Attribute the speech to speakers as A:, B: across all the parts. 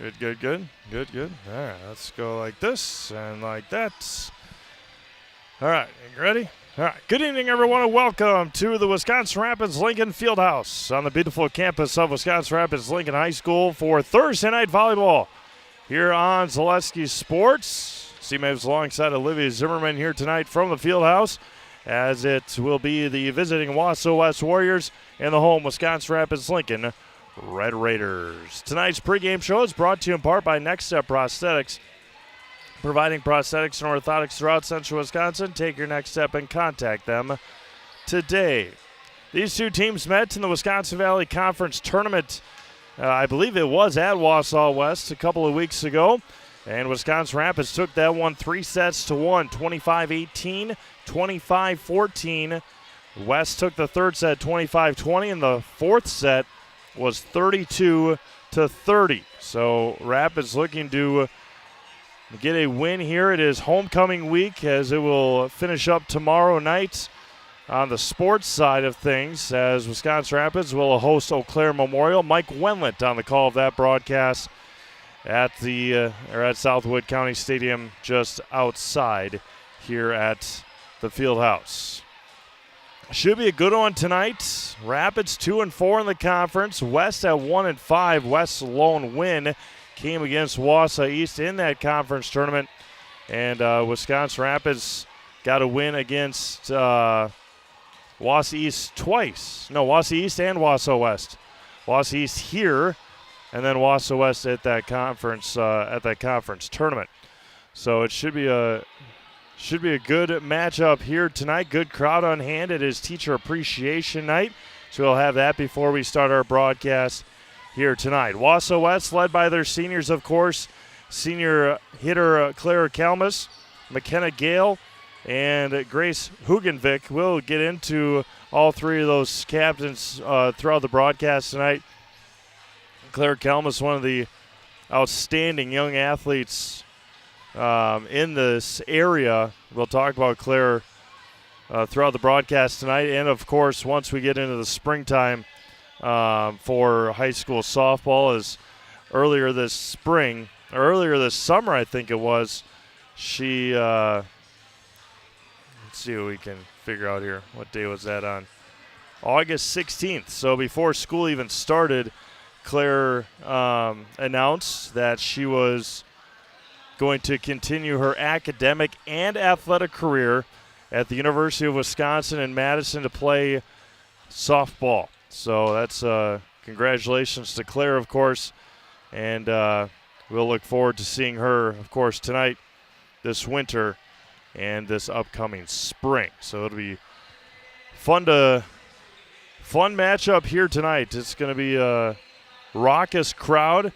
A: Good. All right, let's go like this and like that. All right, you ready? All right, good evening, everyone, and welcome to the Wisconsin Rapids Lincoln Fieldhouse on the beautiful campus of Wisconsin Rapids Lincoln High School for Thursday night volleyball here on Zaleski Sports. C-Mavs alongside Olivia Zimmerman here tonight from the Fieldhouse, as it will be the visiting Wausau West Warriors and the home Wisconsin Rapids Lincoln Red Raiders. Tonight's pregame show is brought to you in part by Next Step Prosthetics, providing prosthetics and orthotics throughout central Wisconsin. Take your next step and contact them today. These two teams met in the Wisconsin Valley Conference Tournament. I believe it was at Wausau West a couple of weeks ago. And Wisconsin Rapids took that one 3-1, 25-18, 25-14. West took the third set 25-20, and the fourth set was 32-30. So Rapids looking to get a win here. It is homecoming week, as it will finish up tomorrow night on the sports side of things, as Wisconsin Rapids will host Eau Claire Memorial. Mike Wenlett on the call of that broadcast at Southwood County Stadium, just outside here at the Fieldhouse. Should be a good one tonight. Rapids 2-4 in the conference. West at 1-5. West's lone win came against Wausau East in that conference tournament, and Wisconsin Rapids got a win against Wausau East twice. No, Wausau East and Wausau West. Wausau East here, and then Wausau West at that conference tournament. So it should be a good matchup here tonight. Good crowd on hand. It is Teacher Appreciation Night, so we'll have that before we start our broadcast here tonight. Wausau West, led by their seniors, of course. Senior hitter Claire Kalmus, McKenna Gale, and Grace Hugenvik. We'll get into all three of those captains throughout the broadcast tonight. Claire Kalmus, one of the outstanding young athletes in this area. We'll talk about Claire throughout the broadcast tonight, and of course once we get into the springtime for high school softball, as earlier this summer I think it was, she let's see what we can figure out here. What day was that on? August 16th. So before school even started, Claire announced that she was going to continue her academic and athletic career at the University of Wisconsin in Madison to play softball. So that's congratulations to Claire, of course, and we'll look forward to seeing her, of course, tonight, this winter, and this upcoming spring. So it'll be fun matchup here tonight. It's going to be a raucous crowd,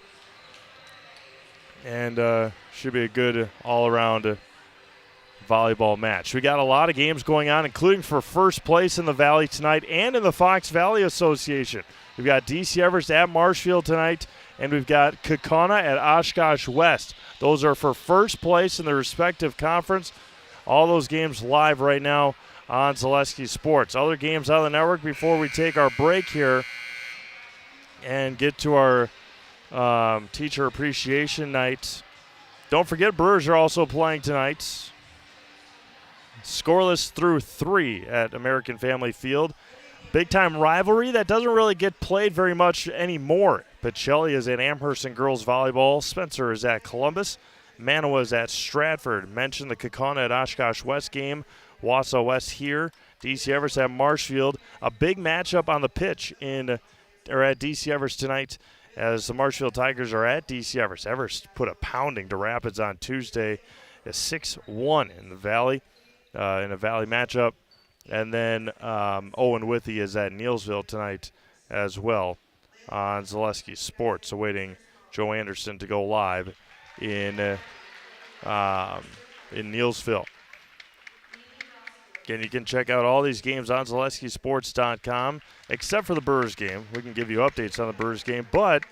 A: and should be a good all-around volleyball match. We got a lot of games going on, including for first place in the Valley tonight and in the Fox Valley Association. We've got DC Everest at Marshfield tonight, and we've got Kaukauna at Oshkosh West. Those are for first place in their respective conference. All those games live right now on Zaleski Sports. Other games on the network before we take our break here and get to our Teacher Appreciation Night. Don't forget, Brewers are also playing tonight. Scoreless through 3 at American Family Field. Big-time rivalry that doesn't really get played very much anymore. Pacelli is at Amherst and girls volleyball. Spencer is at Columbus. Manawa is at Stratford. Mentioned the Kaukauna at Oshkosh West game. Wausau West here. DC Everest at Marshfield. A big matchup on the pitch at DC Everest tonight, as the Marshfield Tigers are at DC Everest. Everest put a pounding to Rapids on Tuesday, a 6-1 in the Valley. In a Valley matchup. And then Owen Withy is at Neelsville tonight as well on Zaleski Sports, awaiting Joe Anderson to go live in Neelsville. Again, you can check out all these games on ZaleskiSports.com, except for the Brewers game. We can give you updates on the Brewers game, but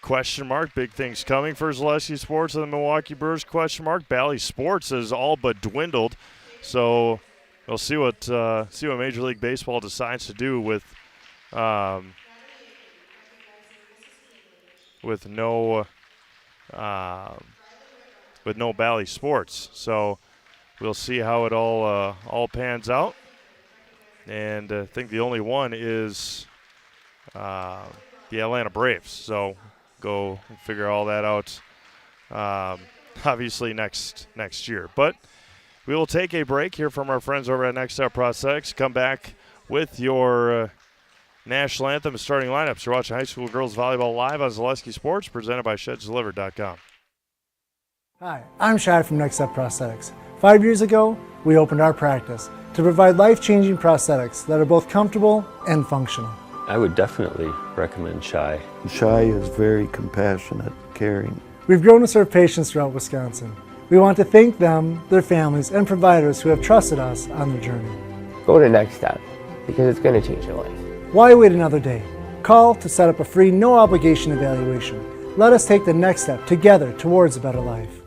A: question mark, big things coming for Zaleski Sports and the Milwaukee Brewers, question mark. Bally Sports has all but dwindled, so we'll see what Major League Baseball decides to do with with no Bally sports. So we'll see how it all pans out. And I think the only one is the Atlanta Braves. So go figure all that out. Obviously next year. But we will take a break here from our friends over at Next Step Prosthetics. Come back with your national anthem starting lineups. You're watching high school girls volleyball live on Zaleski Sports, presented by ShedsDelivered.com.
B: Hi, I'm Shad from Next Step Prosthetics. 5 years ago, we opened our practice to provide life-changing prosthetics that are both comfortable and functional.
C: I would definitely recommend Shy.
D: Shy is very compassionate, caring.
B: We've grown to serve patients throughout Wisconsin. We want to thank them, their families, and providers who have trusted us on their journey.
E: Go to Next Step, because it's going to change your life.
B: Why wait another day? Call to set up a free, no-obligation evaluation. Let us take the next step together towards a better life.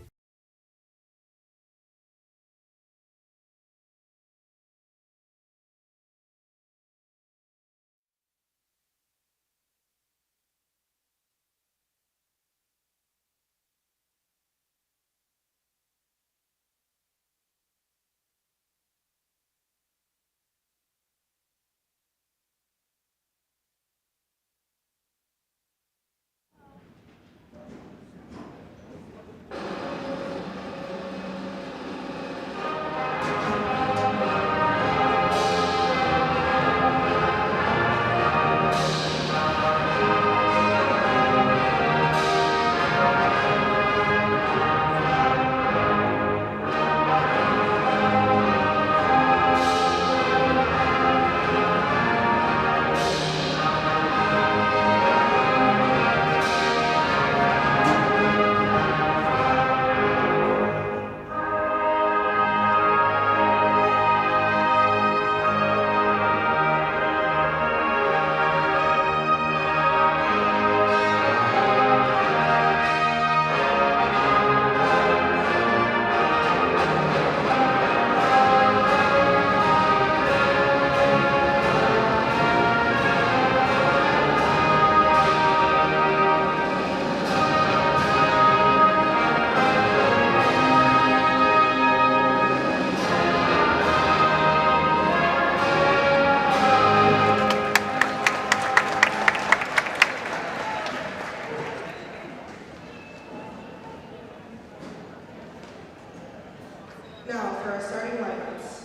F: Now for our starting lineups.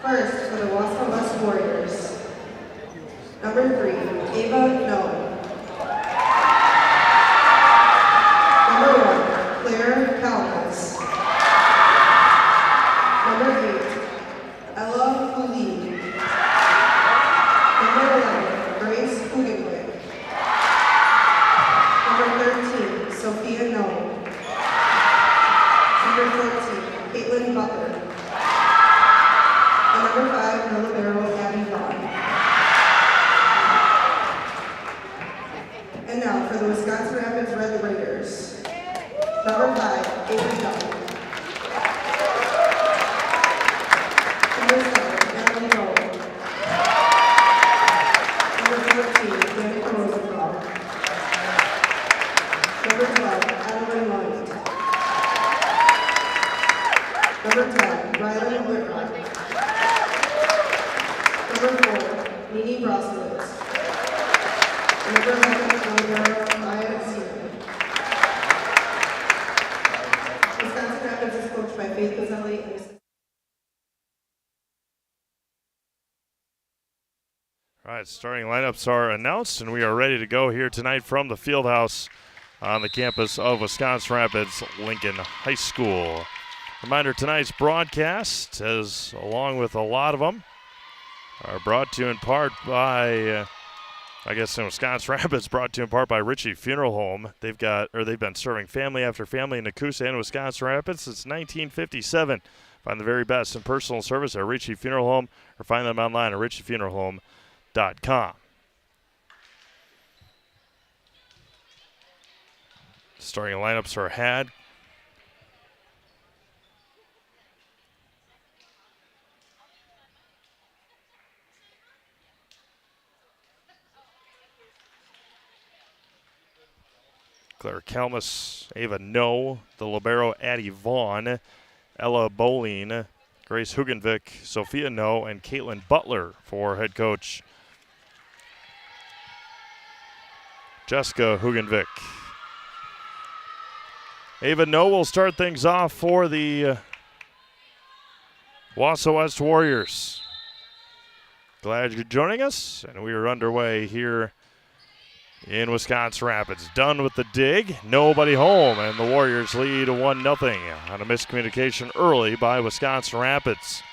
F: First, for the Wausau West Warriors. Number 3, Ava No. Number 1, Claire Calmas. Number 8, Ella Houli. Number 11, Grace Hugenwick. Number 13, Sophia No. Number 14, Caitlin Butler. And number 5, Nola Barrow, Abby Vaughn. And now for the Wisconsin Rapids Red Raiders. Number 5, Avery Dunn. Number 7, Emily Rowe. Number 14, Danica Rosenthal. Number 12, Adeline Lund. Number 10, Rylan Whitrock. Number 4, Nini Broskowitz. And number 11, Alabama Maya Seaman. Wisconsin Rapids is coached by Faith Gazzelli and
A: All right, starting lineups are announced, and we are ready to go here tonight from the field house on the campus of Wisconsin Rapids Lincoln High School. Reminder, tonight's broadcast, as along with a lot of them, are brought to you in part by, in Wisconsin Rapids, brought to you in part by Ritchie Funeral Home. They've been serving family after family in Nakusa and Wisconsin Rapids since 1957. Find the very best in personal service at Ritchie Funeral Home, or find them online at ritchiefuneralhome.com. Starting lineups are had. Claire Kelmus, Ava No, the libero Addie Vaughn, Ella Boline, Grace Hugenvik, Sophia No, and Caitlin Butler for head coach Jessica Hugenvik. Ava No will start things off for the Wausau West Warriors. Glad you're joining us, and we are underway here in Wisconsin Rapids. Done with the dig, nobody home, and the Warriors lead 1-0 on a miscommunication early by Wisconsin Rapids.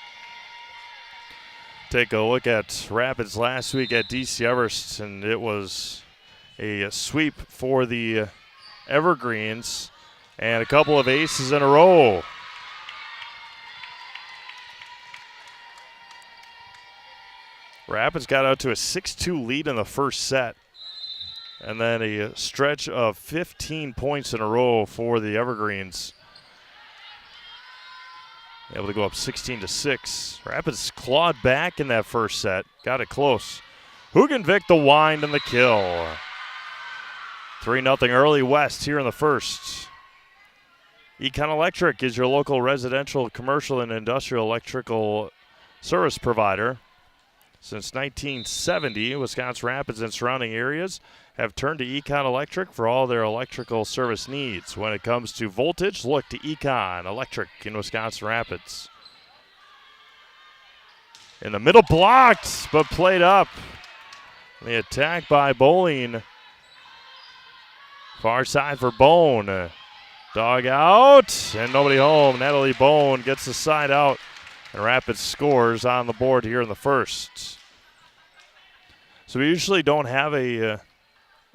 A: Take a look at Rapids last week at DC Everest, and it was a sweep for the Evergreens and a couple of aces in a row. Rapids got out to a 6-2 lead in the first set, and then a stretch of 15 points in a row for the Evergreens. Able to go up 16-6. Rapids clawed back in that first set, got it close. Hugenvik the wind and the kill. 3-0 early West here in the first. Econ Electric is your local residential, commercial, and industrial electrical service provider. Since 1970, Wisconsin Rapids and surrounding areas have turned to Econ Electric for all their electrical service needs. When it comes to voltage, look to Econ Electric in Wisconsin Rapids. In the middle, blocked, but played up. The attack by Bowling. Far side for Bone. Dog out, and nobody home. Natalie Bone gets the side out. And Rapids scores on the board here in the first. So we usually don't have a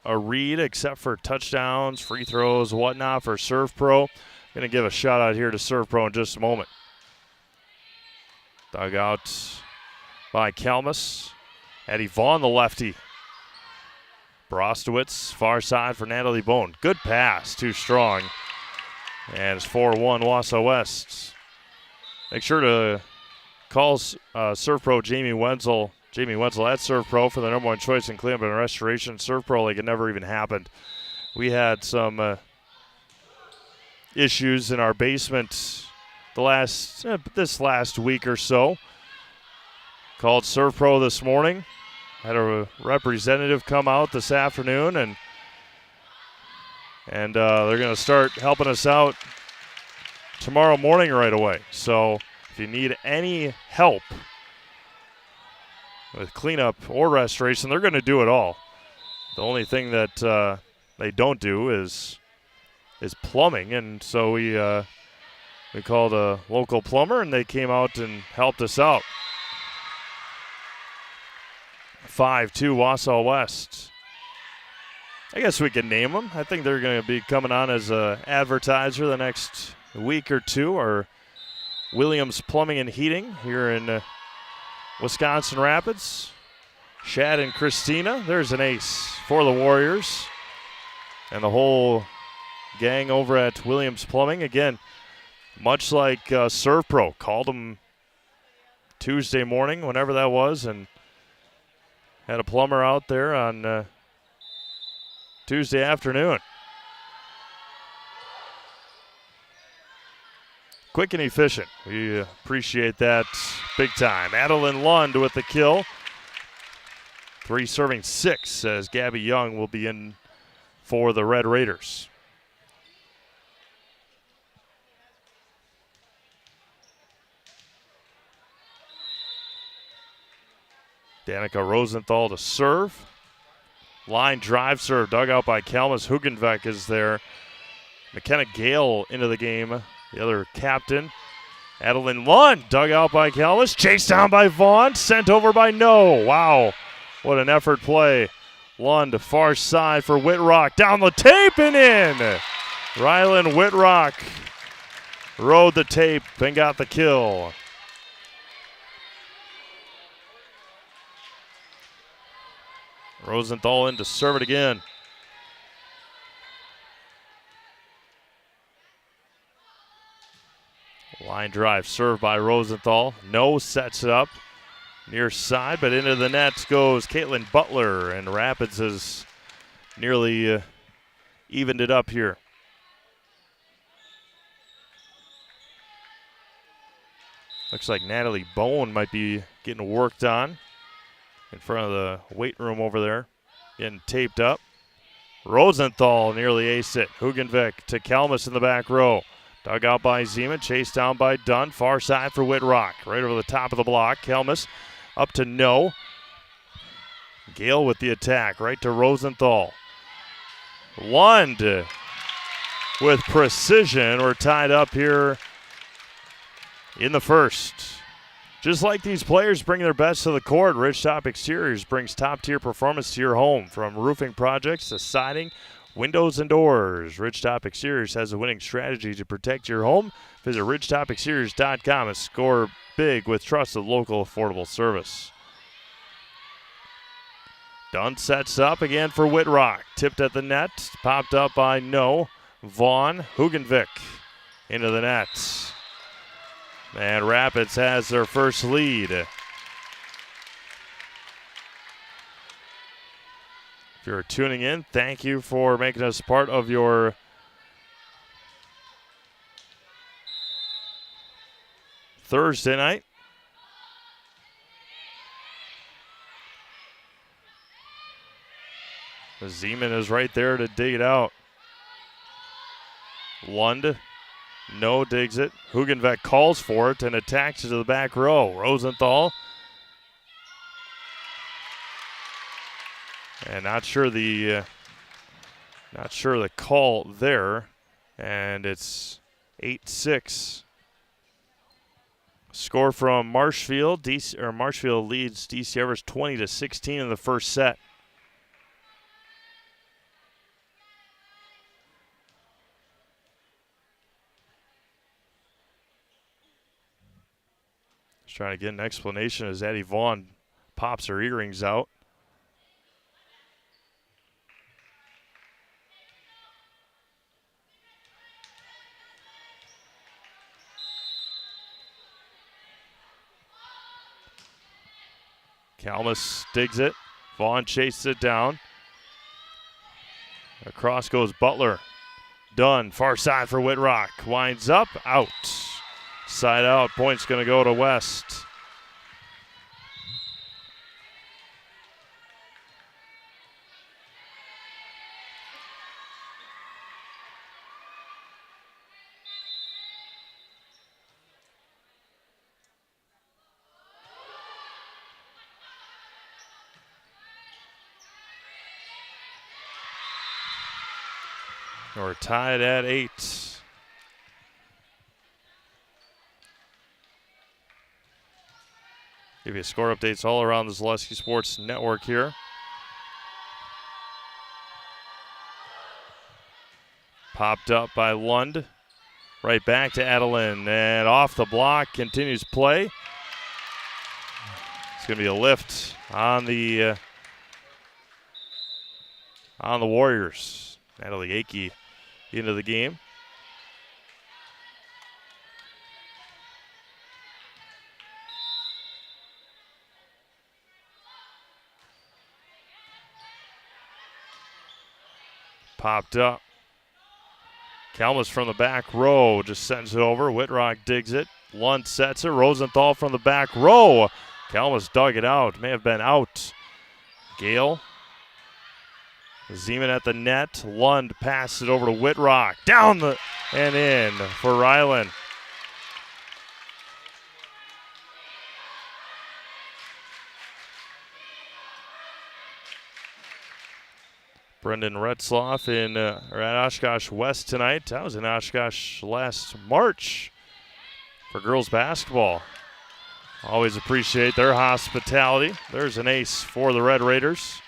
A: read except for touchdowns, free throws, whatnot for Serve Pro. Going to give a shout out here to Serve Pro in just a moment. Dug out by Kelmus. Addie Vaughn, the lefty. Brostowitz, far side for Natalie Bone. Good pass, too strong. And it's 4-1 Wausau West. Make sure to call Serve Pro Jamie Wenzel at Serve Pro for the number one choice in cleanup and restoration. Serve Pro like it never even happened. We had some issues in our basement this last week or so. Called Serve Pro this morning. Had a representative come out this afternoon, and they're going to start helping us out tomorrow morning right away. So if you need any help with cleanup or restoration, they're going to do it all. The only thing that they don't do is plumbing, and so we called a local plumber, and they came out and helped us out. 5-2 Wausau West. I guess we can name them. I think they're going to be coming on as an advertiser the next week or two, or Williams Plumbing and Heating here in Wisconsin Rapids. Shad and Christina, there's an ace for the Warriors. And the whole gang over at Williams Plumbing, again, much like Serve Pro, called them Tuesday morning, whenever that was, and had a plumber out there on Tuesday afternoon. Quick and efficient. We appreciate that big time. Adeline Lund with the kill. 3 serving 6 as Gabby Young will be in for the Red Raiders. Danica Rosenthal to serve. Line drive serve dug out by Kalmus. Hugenvik is there. McKenna Gale into the game, the other captain. Adeline Lund dug out by Kalmus. Chased down by Vaughn. Sent over by No. Wow, what an effort play. Lund far side for Whitrock. Down the tape and in. Rylan Whitrock rode the tape and got the kill. Rosenthal in to serve it again. Line drive served by Rosenthal. No sets it up near side, but into the net goes Caitlin Butler, and Rapids has nearly evened it up here. Looks like Natalie Bowen might be getting worked on in front of the weight room over there, getting taped up. Rosenthal nearly aced it. Hugenvik to Kelmus in the back row. Dug out by Zeman, chased down by Dunn. Far side for Whitrock. Right over the top of the block. Kelmus up to No. Gale with the attack. Right to Rosenthal. Lund with precision. We're tied up here in the first. Just like these players bring their best to the court, Ridgetop Exteriors brings top-tier performance to your home. From roofing projects to siding, windows, and doors, Ridgetop Exteriors has a winning strategy to protect your home. Visit ridgetopexteriors.com and score big with trusted local affordable service. Dunn sets up again for Whitrock. Tipped at the net, popped up by No. Vaughn, Hugenvik into the net. And Rapids has their first lead. If you're tuning in, thank you for making us part of your Thursday night. Zeman is right there to dig it out. Lund. No digs it. Hugenvik calls for it and attacks it to the back row. Rosenthal. And not sure the call there. And it's 8-6. Score from Marshfield. Marshfield leads DC Everest 20-16 in the first set. Trying to get an explanation as Addie Vaughn pops her earrings out. Kelmus digs it. Vaughn chases it down. Across goes Butler. Dunn, far side for Whitrock. Winds up, out. Side out, point's going to go to West. We're tied at 8. Give you score updates all around the Zaleski Sports Network here. Popped up by Lund. Right back to Adeline. And off the block, continues play. It's going to be a lift on the Warriors. Natalie Akey into the game. Popped up. Kelmus from the back row just sends it over. Whitrock digs it. Lund sets it. Rosenthal from the back row. Kelmus dug it out. May have been out. Gale. Zeman at the net. Lund passes it over to Whitrock. Down the and in for Ryland. Brendan Retzloff at Oshkosh West tonight. I was in Oshkosh last March for girls basketball. Always appreciate their hospitality. There's an ace for the Red Raiders.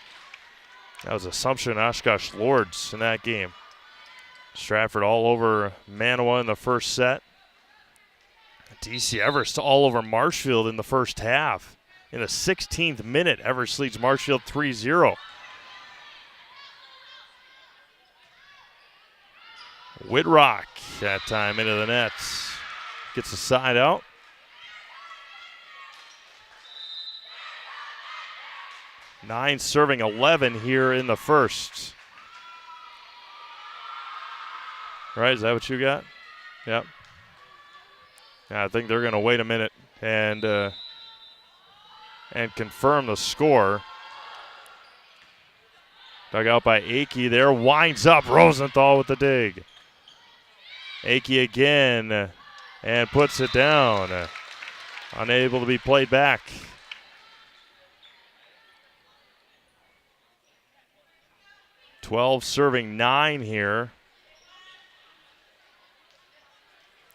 A: That was Assumption Oshkosh Lords in that game. Stratford all over Manawa in the first set. DC Everest all over Marshfield in the first half. In the 16th minute, Everest leads Marshfield 3-0. Whitrock that time into the nets. Gets the side out. Nine serving 11 here in the first. right? Is that what you got? Yep. Yeah, I think they're going to wait a minute and confirm the score. Dug out by Akey there. Winds up Rosenthal with the dig. Akey again and puts it down. Unable to be played back. (12 serving 9 here.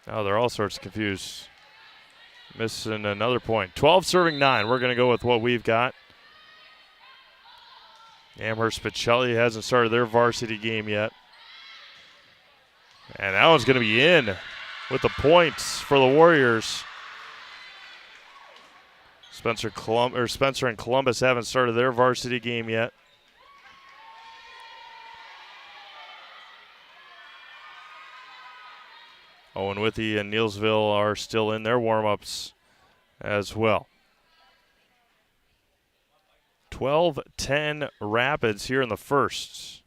A: Oh, they're all sorts confused. Missing another point. 12 serving 9. We're going to go with what we've got. Amherst Pacelli hasn't started their varsity game yet. And that one's going to be in with the points for the Warriors. Spencer and Columbus haven't started their varsity game yet. Owen Withy and Neelsville are still in their warm-ups as well. 12-10 Rapids here in the first.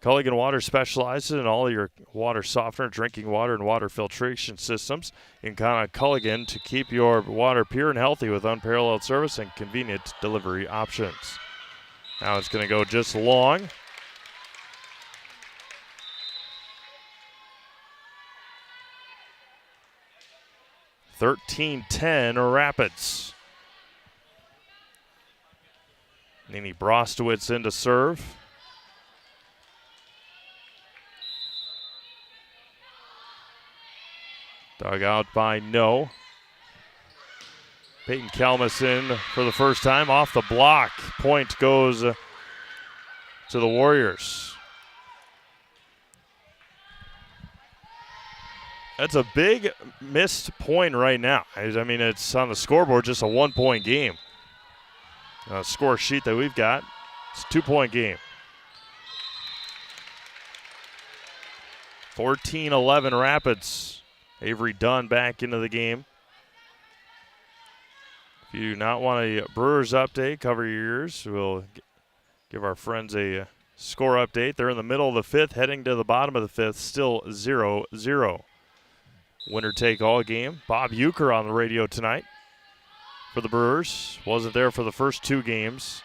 A: Culligan Water specializes in all your water softener, drinking water, and water filtration systems. You can count on Culligan to keep your water pure and healthy with unparalleled service and convenient delivery options. Now it's going to go just long. (13-10) Rapids. Nini Brostowitz in to serve. Dug out by No. Peyton Kalmus in for the first time off the block. Point goes to the Warriors. That's a big missed point right now. I mean, it's on the scoreboard, just a 1-point game. Score sheet that we've got, it's a 2-point game. 14-11 Rapids. Avery Dunn back into the game. If you do not want a Brewers update, cover your ears. We'll give our friends a score update. They're in the middle of the fifth, heading to the bottom of the fifth, still 0-0. Winner take all game. Bob Euchre on the radio tonight for the Brewers. Wasn't there for the first 2 games.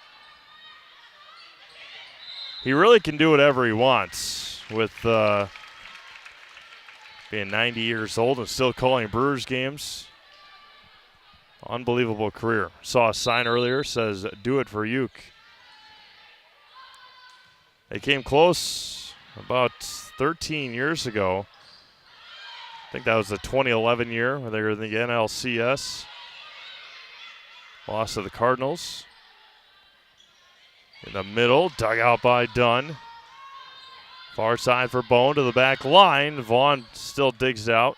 A: He really can do whatever he wants with being 90 years old and still calling Brewers games. Unbelievable career. Saw a sign earlier, says, "Do it for Euchre." They came close about 13 years ago. I think that was the 2011 year when they were in the NLCS. Lost to the Cardinals. In the middle, dug out by Dunn. Far side for Bone to the back line. Vaughn still digs out.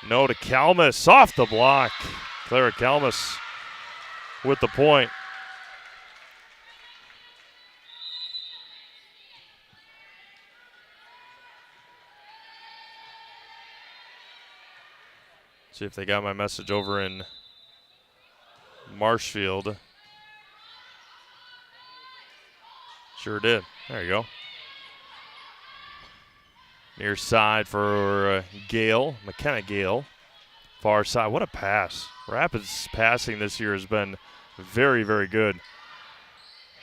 A: No to Kalmus, off the block. Clara Kalmus with the point. See if they got my message over in Marshfield. Sure did. There you go. Near side for Gale, McKenna Gale. Far side. What a pass. Rapids passing this year has been very, very good.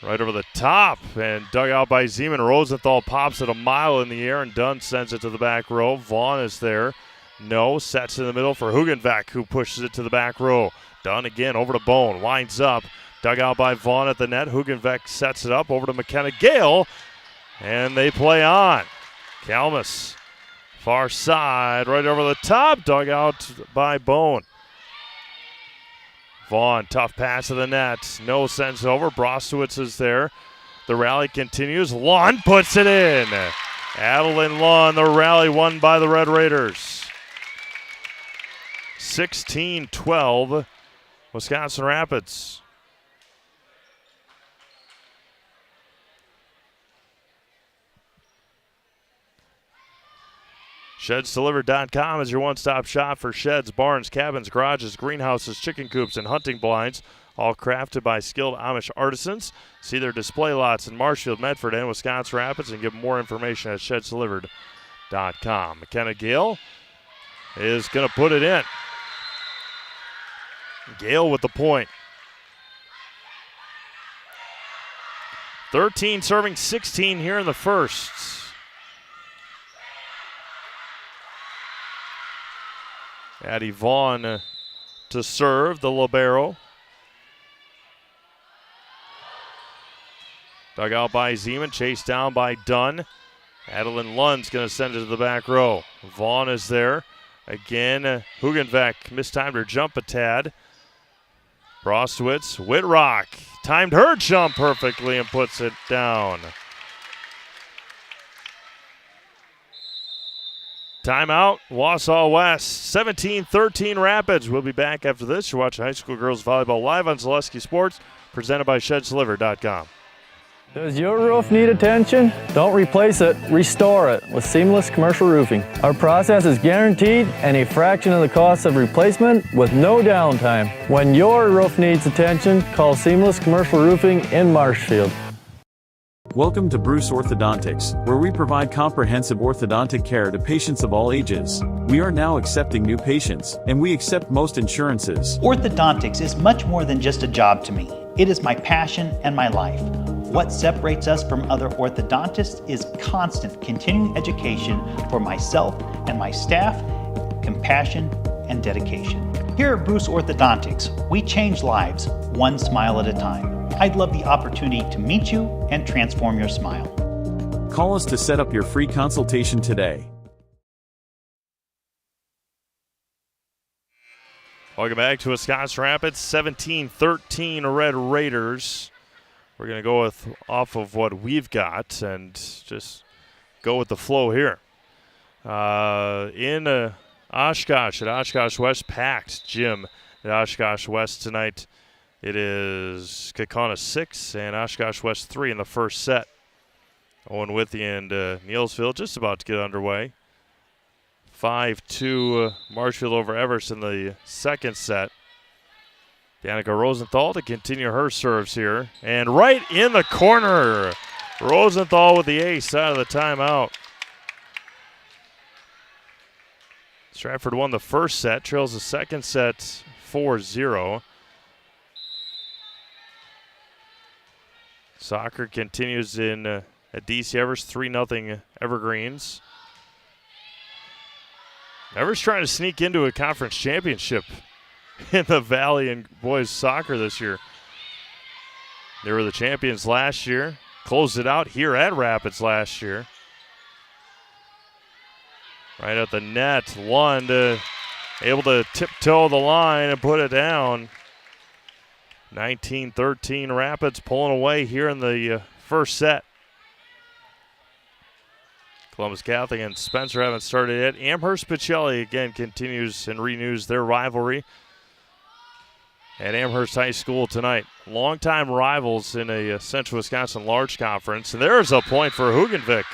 A: Right over the top and dug out by Zeman. Rosenthal pops it a mile in the air and Dunn sends it to the back row. Vaughn is there. No, sets in the middle for Hugenvac, who pushes it to the back row. Dunn again over to Bone. Winds up. Dug out by Vaughn at the net. Hugenvac sets it up over to McKenna Gale. And they play on. Kalmus, far side, right over the top. Dug out by Bone. Vaughn, tough pass to the net. No sense over. Brostowitz is there. The rally continues. Lawn puts it in. Adeline Lawn, the rally won by the Red Raiders. 16-12, Wisconsin Rapids. ShedsDelivered.com is your one-stop shop for sheds, barns, cabins, garages, greenhouses, chicken coops, and hunting blinds, all crafted by skilled Amish artisans. See their display lots in Marshfield, Medford, and Wisconsin Rapids, and get more information at ShedsDelivered.com. McKenna Gale is going to put it in. Gale with the point. 13 serving 16 here in the first. Addie Vaughn to serve, the libero. Dug out by Zeman, chased down by Dunn. Adeline Lund's going to send it to the back row. Vaughn is there. Again, Hugenbeck mistimed her jump a tad. Brostwitz, Whitrock timed her jump perfectly and puts it down. Timeout, Wausau West, 17-13 Rapids. We'll be back after this. You're watching high school girls volleyball live on Zaleski Sports, presented by ShedsLiver.com.
G: Does your roof need attention? Don't replace it, restore it with Seamless Commercial Roofing. Our process is guaranteed and a fraction of the cost of replacement with no downtime. When your roof needs attention, call Seamless Commercial Roofing in Marshfield.
H: Welcome to Bruce Orthodontics, where we provide comprehensive orthodontic care to patients of all ages. We are now accepting new patients, and we accept most insurances.
I: Orthodontics is much more than just a job to me. It is my passion and my life. What separates us from other orthodontists is constant continuing education for myself and my staff, compassion, and dedication. Here at Bruce Orthodontics, we change lives one smile at a time. I'd love the opportunity to meet you and transform your smile.
H: Call us to set up your free consultation today.
A: Welcome back to Wisconsin Rapids, 17-13 Red Raiders. We're going to go off of what we've got and just go with the flow here. In Oshkosh, at Oshkosh West, packed gym at Oshkosh West tonight. It is Kaukauna 6 and Oshkosh West 3 in the first set. Owen Withey and Neelsville just about to get underway. 5-2 Marshfield over Everest in the second set. Danica Rosenthal to continue her serves here. And right in the corner, Rosenthal with the ace out of the timeout. Stratford won the first set, trails the second set 4-0. Soccer continues in at DC Everest, 3-0 Evergreens. Everest trying to sneak into a conference championship in the Valley in boys soccer this year. They were the champions last year. Closed it out here at Rapids last year. Right at the net, Lund able to tiptoe the line and put it down. 19-13 Rapids pulling away here in the first set. Columbus Catholic and Spencer haven't started yet. Amherst Pacelli again continues and renews their rivalry at Amherst High School tonight. Longtime rivals in a Central Wisconsin large conference. And there's a point for Hugenvik.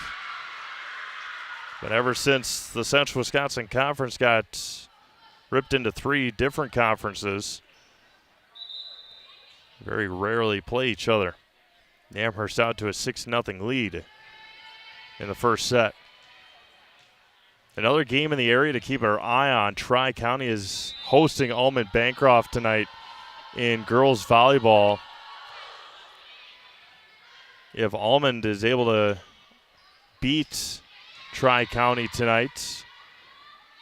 A: But ever since the Central Wisconsin Conference got ripped into 3 different conferences, very rarely play each other. Amherst out to a 6-0 lead in the first set. Another game in the area to keep our eye on. Tri-County is hosting Almond Bancroft tonight in girls volleyball. If Almond is able to beat Tri-County tonight,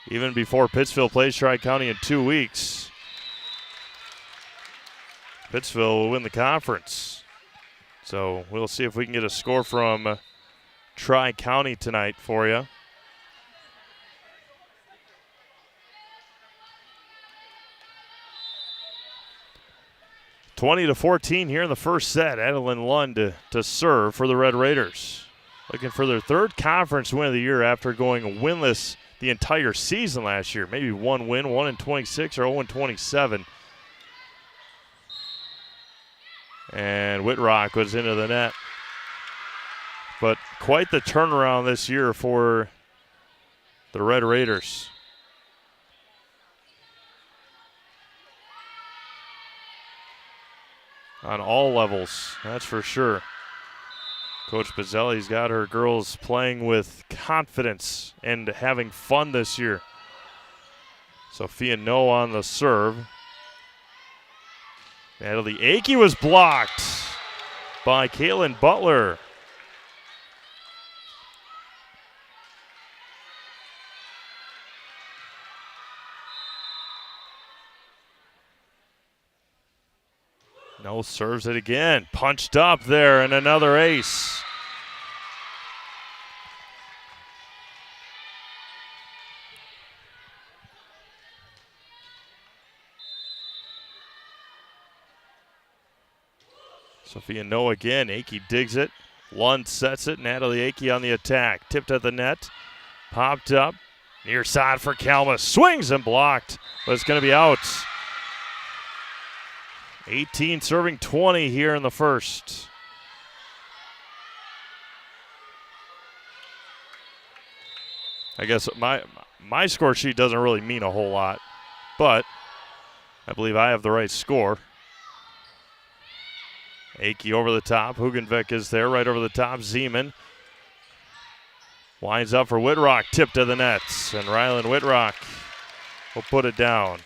A: even before Pittsville plays Tri-County in 2 weeks, Pittsville will win the conference. So we'll see if we can get a score from Tri-County tonight for you. (20-14) here in the first set. Adeline Lund to serve for the Red Raiders. Looking for their 3rd conference win of the year after going winless the entire season last year. Maybe 1 win, 1-26 or 0-27. And Whitrock was into the net. But quite the turnaround this year for the Red Raiders. On all levels, that's for sure. Coach Bazzelli's got her girls playing with confidence and having fun this year. Sophia No on the serve. Natalie Akey was blocked by Caitlin Butler. No serves it again. Punched up there and another ace. Sophia No again. Akey digs it. Lund sets it. Natalie Akey on the attack. Tipped at the net. Popped up. Near side for Kalmus. Swings and blocked. But it's going to be out. 18 serving 20 here in the first. I guess my score sheet doesn't really mean a whole lot, but I believe I have the right score. Akey over the top. Hugenvik is there right over the top. Zeman winds up for Whitrock. Tip to the nets, and Rylan Whitrock will put it down.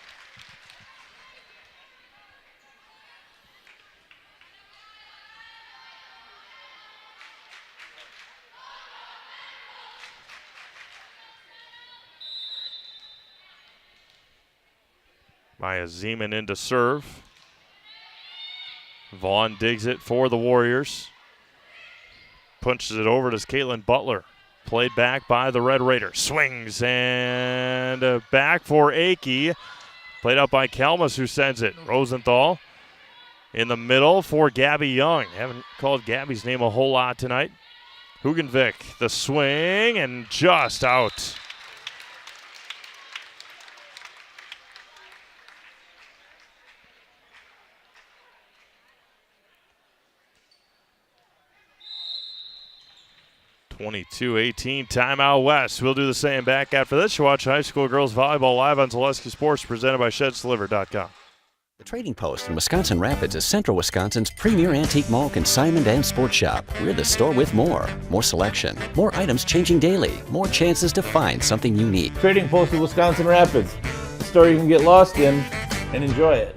A: Maya Zeman in to serve. Vaughn digs it for the Warriors. Punches it over to Caitlin Butler. Played back by the Red Raiders. Swings and back for Akey. Played out by Kalmus, who sends it. Rosenthal in the middle for Gabby Young. Haven't called Gabby's name a whole lot tonight. Hugenvik, the swing, and just out. (22-18) timeout West. We'll do the same back after this. You watch high school girls volleyball live on Zaleski Sports, presented by ShedsDelivered.com.
J: The Trading Post in Wisconsin Rapids is Central Wisconsin's premier antique mall, consignment, and sports shop. We're the store with more selection, more items changing daily, more chances to find something unique.
K: Trading Post in Wisconsin Rapids, the store you can get lost in and enjoy it.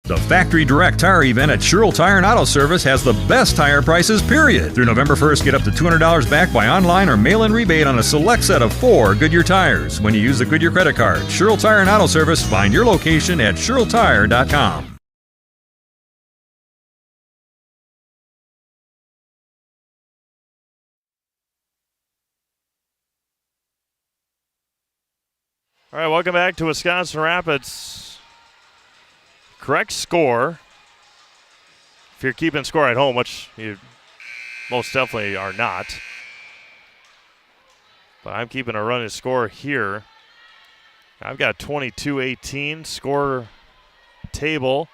L: The Factory Direct Tire event at Sherrill Tire and Auto Service has the best tire prices, period. Through November 1st, get up to $200 back by online or mail-in rebate on a select set of 4 Goodyear tires when you use the Goodyear credit card. Sherrill Tire and Auto Service. Find your location at SherrillTire.com.
A: All right, welcome back to Wisconsin Rapids. Correct score, if you're keeping score at home, which you most definitely are not. But I'm keeping a running score here. I've got 22-18 score table.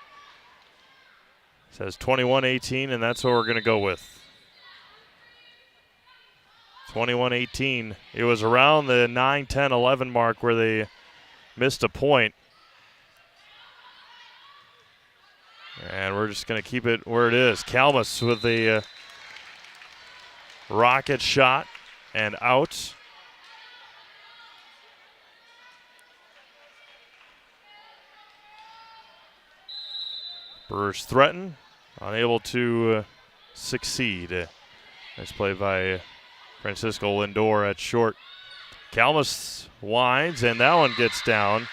A: It says 21-18, and that's what we're going to go with. 21-18. It was around the 9, 10, 11 mark where they missed a point. And we're just going to keep it where it is. Kalmus with the rocket shot and out. Brewers threaten, unable to succeed. Nice play by Francisco Lindor at short. Kalmus winds, and that one gets down.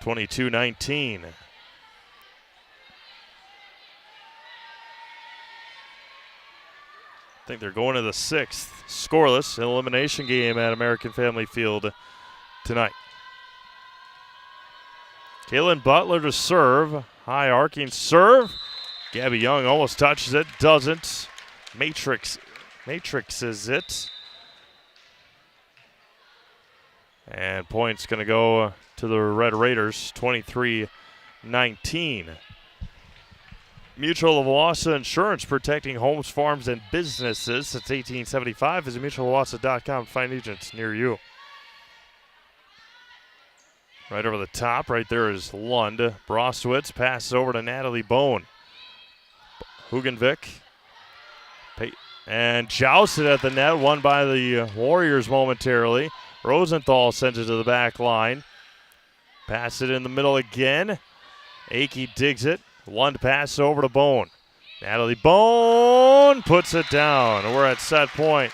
A: 22-19. I think they're going to the 6th scoreless elimination game at American Family Field tonight. Caitlin Butler to serve. High arcing serve. Gabby Young almost touches it, doesn't. Matrixes it. And point's going to go to the Red Raiders, 23-19. Mutual of Wausau Insurance, protecting homes, farms, and businesses since 1875. Visit mutualofwausau.com to find agents near you. Right over the top, right there is Lund. Brostwitz passes over to Natalie Bone. Hugenvik. And jousted at the net, won by the Warriors momentarily. Rosenthal sends it to the back line. Pass it in the middle again. Akey digs it. Lund passes over to Bone. Natalie Bone puts it down. We're at set point.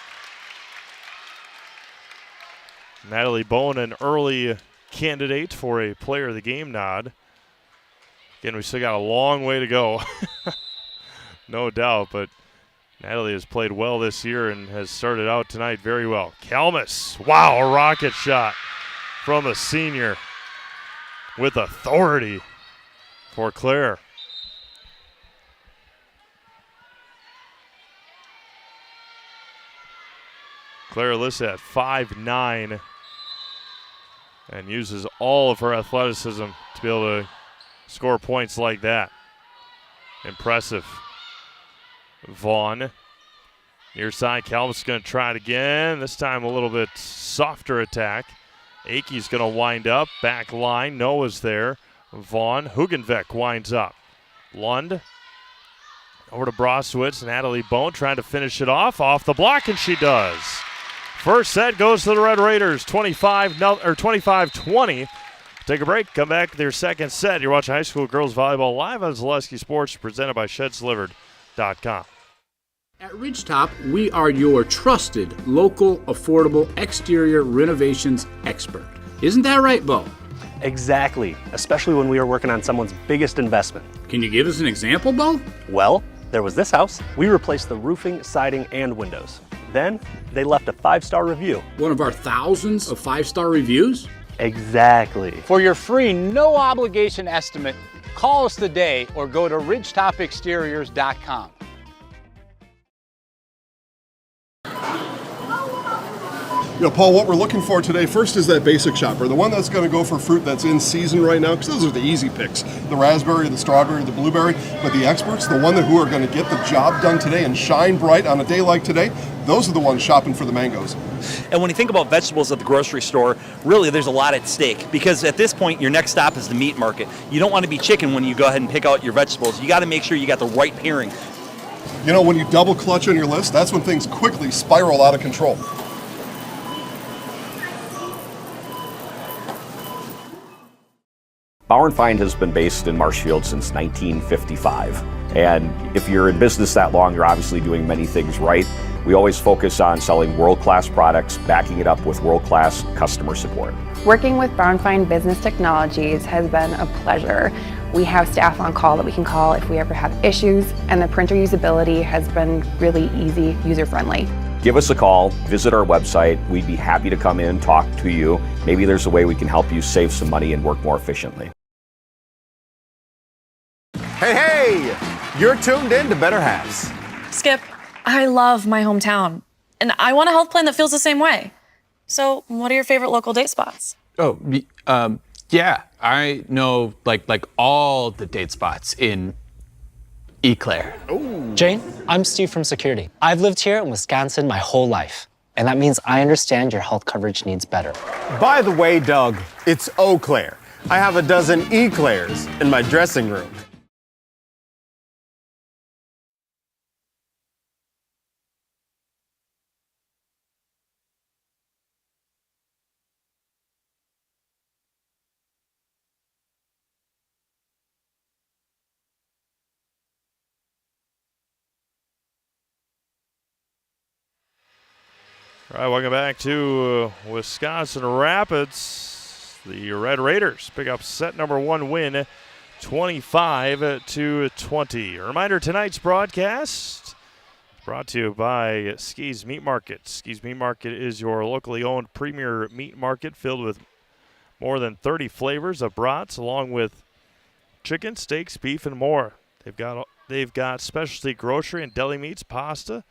A: Natalie Bone, an early candidate for a player of the game nod. Again, we still got a long way to go. No doubt, but Natalie has played well this year and has started out tonight very well. Kalmus, wow, a rocket shot from a senior with authority for Claire. Claire listed at 5'9" and uses all of her athleticism to be able to score points like that. Impressive. Vaughn, near side. Kalmus is going to try it again. This time a little bit softer attack. Akey's going to wind up. Back line. Noah's there. Vaughn. Hugenvik winds up. Lund. Over to Brostwitz. Natalie Bone trying to finish it off the block, and she does. First set goes to the Red Raiders, 25-20. Take a break. Come back with your second set. You're watching high school girls volleyball live on Zaleski Sports, presented by ShedsDelivered.com.
M: At Ridgetop, we are your trusted, local, affordable exterior renovations expert. Isn't that right, Bo?
N: Exactly, especially when we are working on someone's biggest investment.
M: Can you give us an example, Bo?
N: Well, there was this house. We replaced the roofing, siding, and windows. Then, they left a 5-star review.
M: One of our thousands of 5-star reviews?
N: Exactly.
O: For your free, no-obligation estimate, call us today or go to ridgetopexteriors.com.
P: Paul, what we're looking for today first is that basic shopper, the one that's going to go for fruit that's in season right now, because those are the easy picks, the raspberry, the strawberry, the blueberry. But the experts, the one who are going to get the job done today and shine bright on a day like today, those are the ones shopping for the mangoes.
Q: And when you think about vegetables at the grocery store, really there's a lot at stake, because at this point your next stop is the meat market. You don't want to be chicken when you go ahead and pick out your vegetables. You got to make sure you got the right pairing.
P: When you double clutch on your list, that's when things quickly spiral out of control.
R: Bauer & Feind has been based in Marshfield since 1955. And if you're in business that long, you're obviously doing many things right. We always focus on selling world-class products, backing it up with world-class customer support.
S: Working with Bauer & Feind Business Technologies has been a pleasure. We have staff on call that we can call if we ever have issues, and the printer usability has been really easy, user-friendly.
R: Give us a call, visit our website. We'd be happy to come in, talk to you. Maybe there's a way we can help you save some money and work more efficiently.
T: Hey, you're tuned in to Better Halves.
U: Skip, I love my hometown, and I want a health plan that feels the same way. So, what are your favorite local date spots?
V: Oh, yeah, I know like all the date spots in Eau Claire.
W: Ooh. Jane, I'm Steve from Security. I've lived here in Wisconsin my whole life, and that means I understand your health coverage needs better.
T: By the way, Doug, it's Eau Claire. I have a dozen Eclairs in my dressing room.
A: All right, welcome back to Wisconsin Rapids. The Red Raiders pick up set number 1 win, 25-20. A reminder, tonight's broadcast brought to you by Ski's Meat Market. Ski's Meat Market is your locally owned premier meat market filled with more than 30 flavors of brats, along with chicken, steaks, beef, and more. They've got specialty grocery and deli meats, pasta,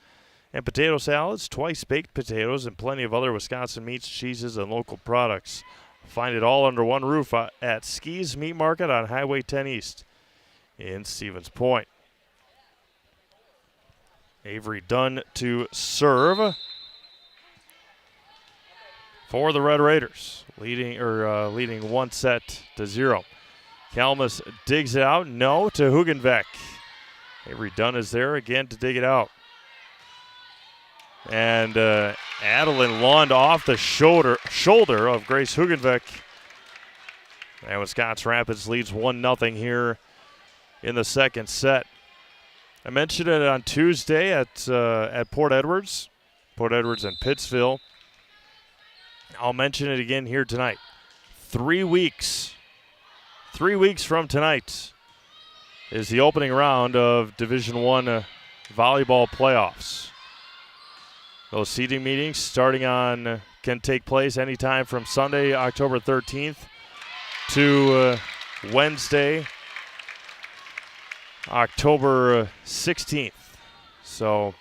A: and potato salads, twice-baked potatoes, and plenty of other Wisconsin meats, cheeses, and local products. Find it all under one roof at Ski's Meat Market on Highway 10 East in Stevens Point. Avery Dunn to serve. for the Red Raiders, leading 1-0. Kalmus digs it out. No to Hugenbeck. Avery Dunn is there again to dig it out. And Adeline Lund off the shoulder of Grace Hugenbeck. And Wisconsin Rapids leads 1-0 here in the second set. I mentioned it on Tuesday at Port Edwards and Pittsville. I'll mention it again here tonight. 3 weeks from tonight is the opening round of Division I volleyball playoffs. Those seeding meetings can take place anytime from Sunday, October 13th to Wednesday, October 16th. So,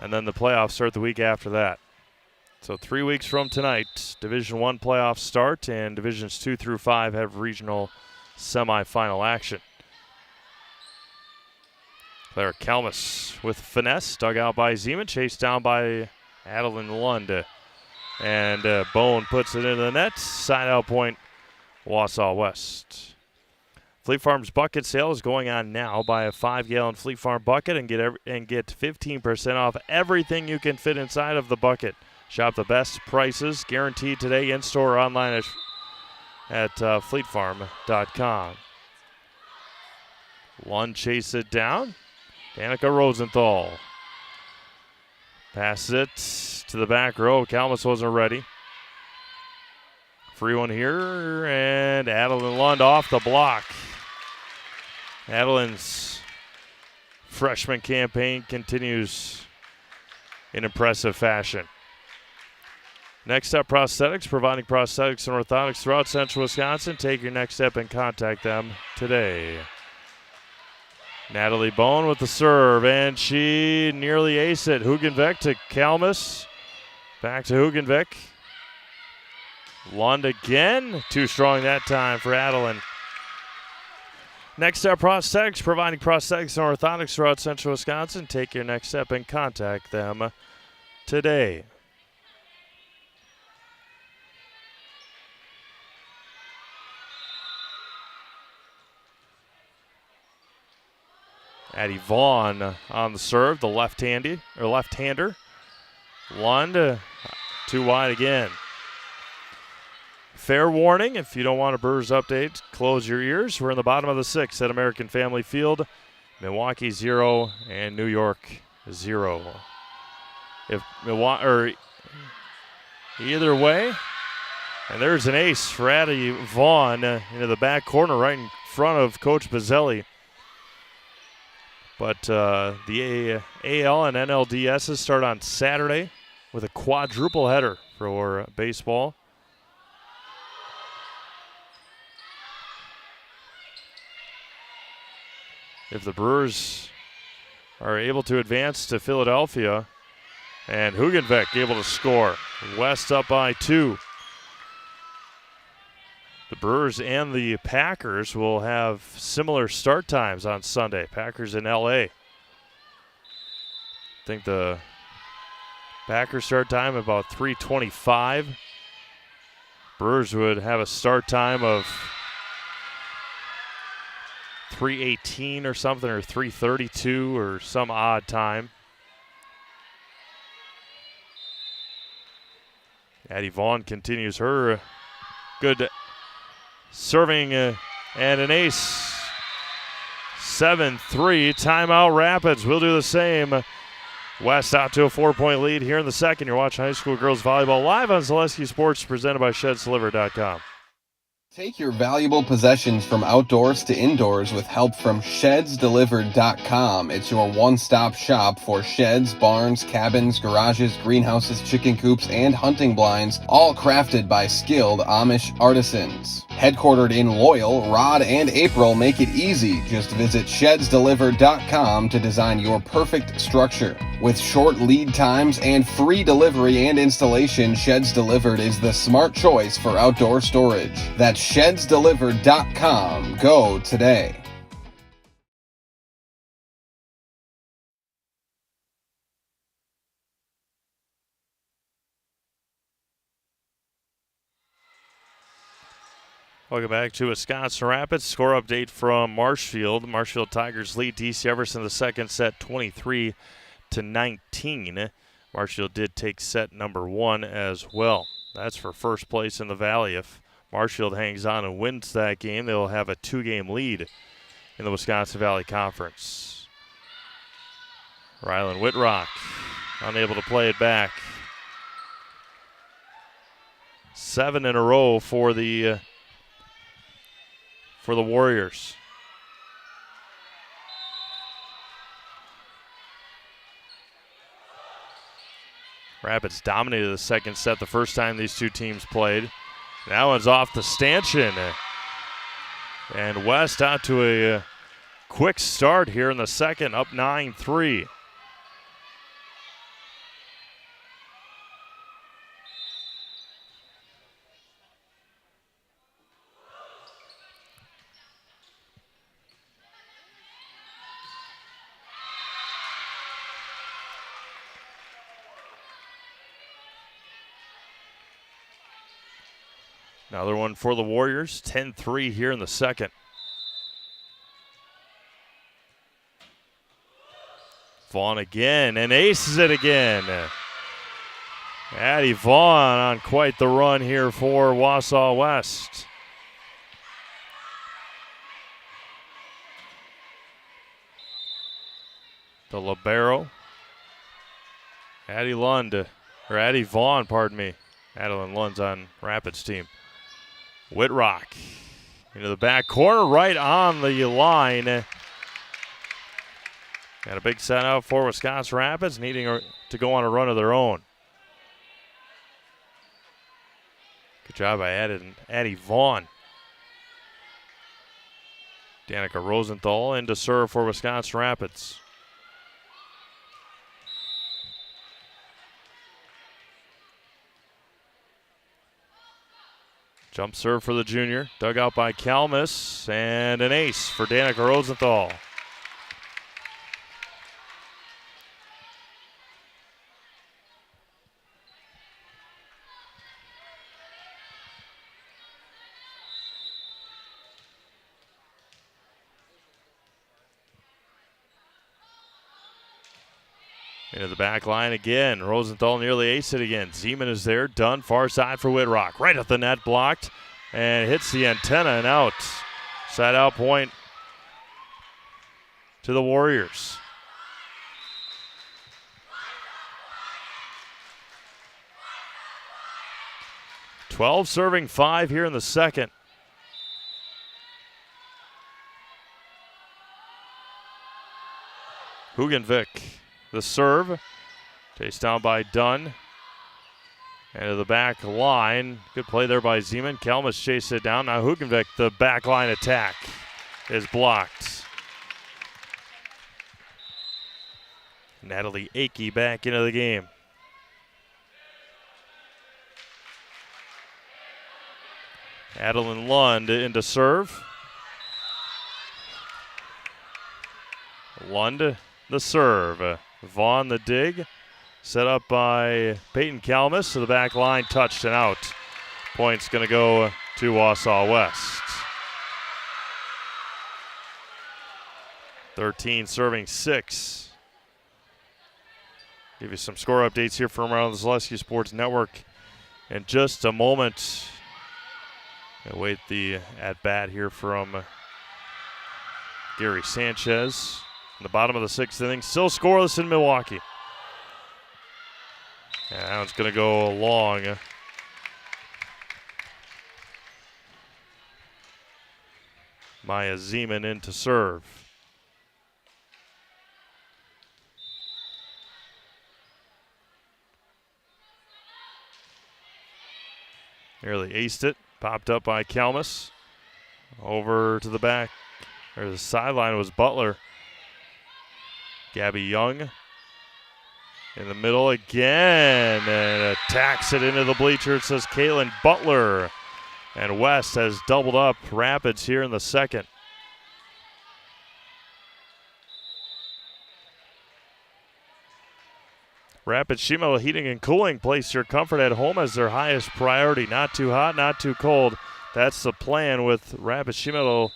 A: and then the playoffs start the week after that. So 3 weeks from tonight, Division I playoffs start, and Divisions 2 through 5 have regional semifinal action. Claire Kalmus with finesse, dug out by Zeman, chased down by Adeline Lund. And Bone puts it into the net, side out point, Wausau West. Fleet Farm's bucket sale is going on now. Buy a 5-gallon Fleet Farm bucket and get 15% off everything you can fit inside of the bucket. Shop the best prices guaranteed today in-store or online at fleetfarm.com. Lund chases it down. Danica Rosenthal passes it to the back row. Kalmus wasn't ready. Free one here, and Adeline Lund off the block. Adeline's freshman campaign continues in impressive fashion. Next up, Prosthetics, providing prosthetics and orthotics throughout Central Wisconsin. Take your next step and contact them today. Natalie Bone with the serve, and she nearly aced it. Hugenbeck to Kalmus. Back to Hugenbeck. Lund again. Too strong that time for Adeline. Next up, Prosthetics, providing prosthetics and orthotics throughout Central Wisconsin. Take your next step and contact them today. Addie Vaughn on the serve, the left-hander. Lund too wide again. Fair warning, if you don't want a Brewers update, close your ears. We're in the bottom of the sixth at American Family Field. Milwaukee 0 and New York 0. If Milwaukee, or either way, and there's an ace for Addie Vaughn into the back corner right in front of Coach Bazzelli. But the AL and NLDSs start on Saturday with a quadruple header for baseball. If the Brewers are able to advance to Philadelphia, and Hugenbeck able to score. West up by 2. The Brewers and the Packers will have similar start times on Sunday. Packers in L.A. I think the Packers start time about 3:25. Brewers would have a start time of 3:18 or something, or 3:32 or some odd time. Addie Vaughn continues her good serving and an ace. 7-3, timeout Rapids. We'll do the same. West out to a 4-point lead here in the second. You're watching high school girls volleyball live on Zaleski Sports, presented by ShedsDeliver.com.
C: Take your valuable possessions from outdoors to indoors with help from ShedsDelivered.com. It's your one-stop shop for sheds, barns, cabins, garages, greenhouses, chicken coops, and hunting blinds, all crafted by skilled Amish artisans. Headquartered in Loyal, Rod and April make it easy. Just visit ShedsDelivered.com to design your perfect structure. With short lead times and free delivery and installation, Sheds Delivered is the smart choice for outdoor storage. That's ShedsDelivered.com. Go today.
A: Welcome back to Wisconsin Rapids. Score update from Marshfield. Marshfield Tigers lead DC Everson in the second set 23-19. Marshfield did take set number 1 as well. That's for first place in the Valley. If Marshfield hangs on and wins that game, they'll have a 2-game lead in the Wisconsin Valley Conference. Rylan Whitrock unable to play it back. 7 in a row for the Warriors. Rapids dominated the second set the first time these two teams played. That one's off the stanchion. And West out to a quick start here in the second, up 9-3. Another one for the Warriors, 10-3 here in the second. Vaughn again, and aces it again. Addie Vaughn on quite the run here for Wausau West. The libero, Addie Vaughn, pardon me. Adeline Lund's on Rapids team. Whitrock into the back corner, right on the line. Got a big set out for Wisconsin Rapids, needing to go on a run of their own. Good job by Addie Vaughn. Danica Rosenthal in to serve for Wisconsin Rapids. Jump serve for the junior, dug out by Kalmus, and an ace for Danica Rosenthal. Into the back line again. Rosenthal nearly aced it again. Zeman is there. Dunn far side for Whitrock. Right at the net, blocked. And hits the antenna and out. Side out point to the Warriors. .12 serving 5 here in the second. Hugenvik. The serve, chased down by Dunn. And to the back line. Good play there by Zeman. Kalmus chased it down. Now Hugenvik, the back line attack is blocked. Natalie Akey back into the game. Adeline Lund into serve. Lund the serve. Vaughn the dig, set up by Peyton Kalmus to the back line, touched and out. Point's going to go to Wausau West. 13 serving 6. Give you some score updates here from around the Zaleski Sports Network in just a moment. Await the at-bat here from Gary Sanchez. In the bottom of the 6th inning, still scoreless in Milwaukee. And that one's going to go long. Maya Zeman in to serve. Nearly aced it. Popped up by Kalmus. Over to the back, or the sideline was Butler. Gabby Young in the middle again, and attacks it into the bleachers, says Caitlin Butler. And West has doubled up Rapids here in the second. Rapids Shimo Heating and Cooling, place your comfort at home as their highest priority. Not too hot, not too cold. that's the plan with Rapid Sheet Metal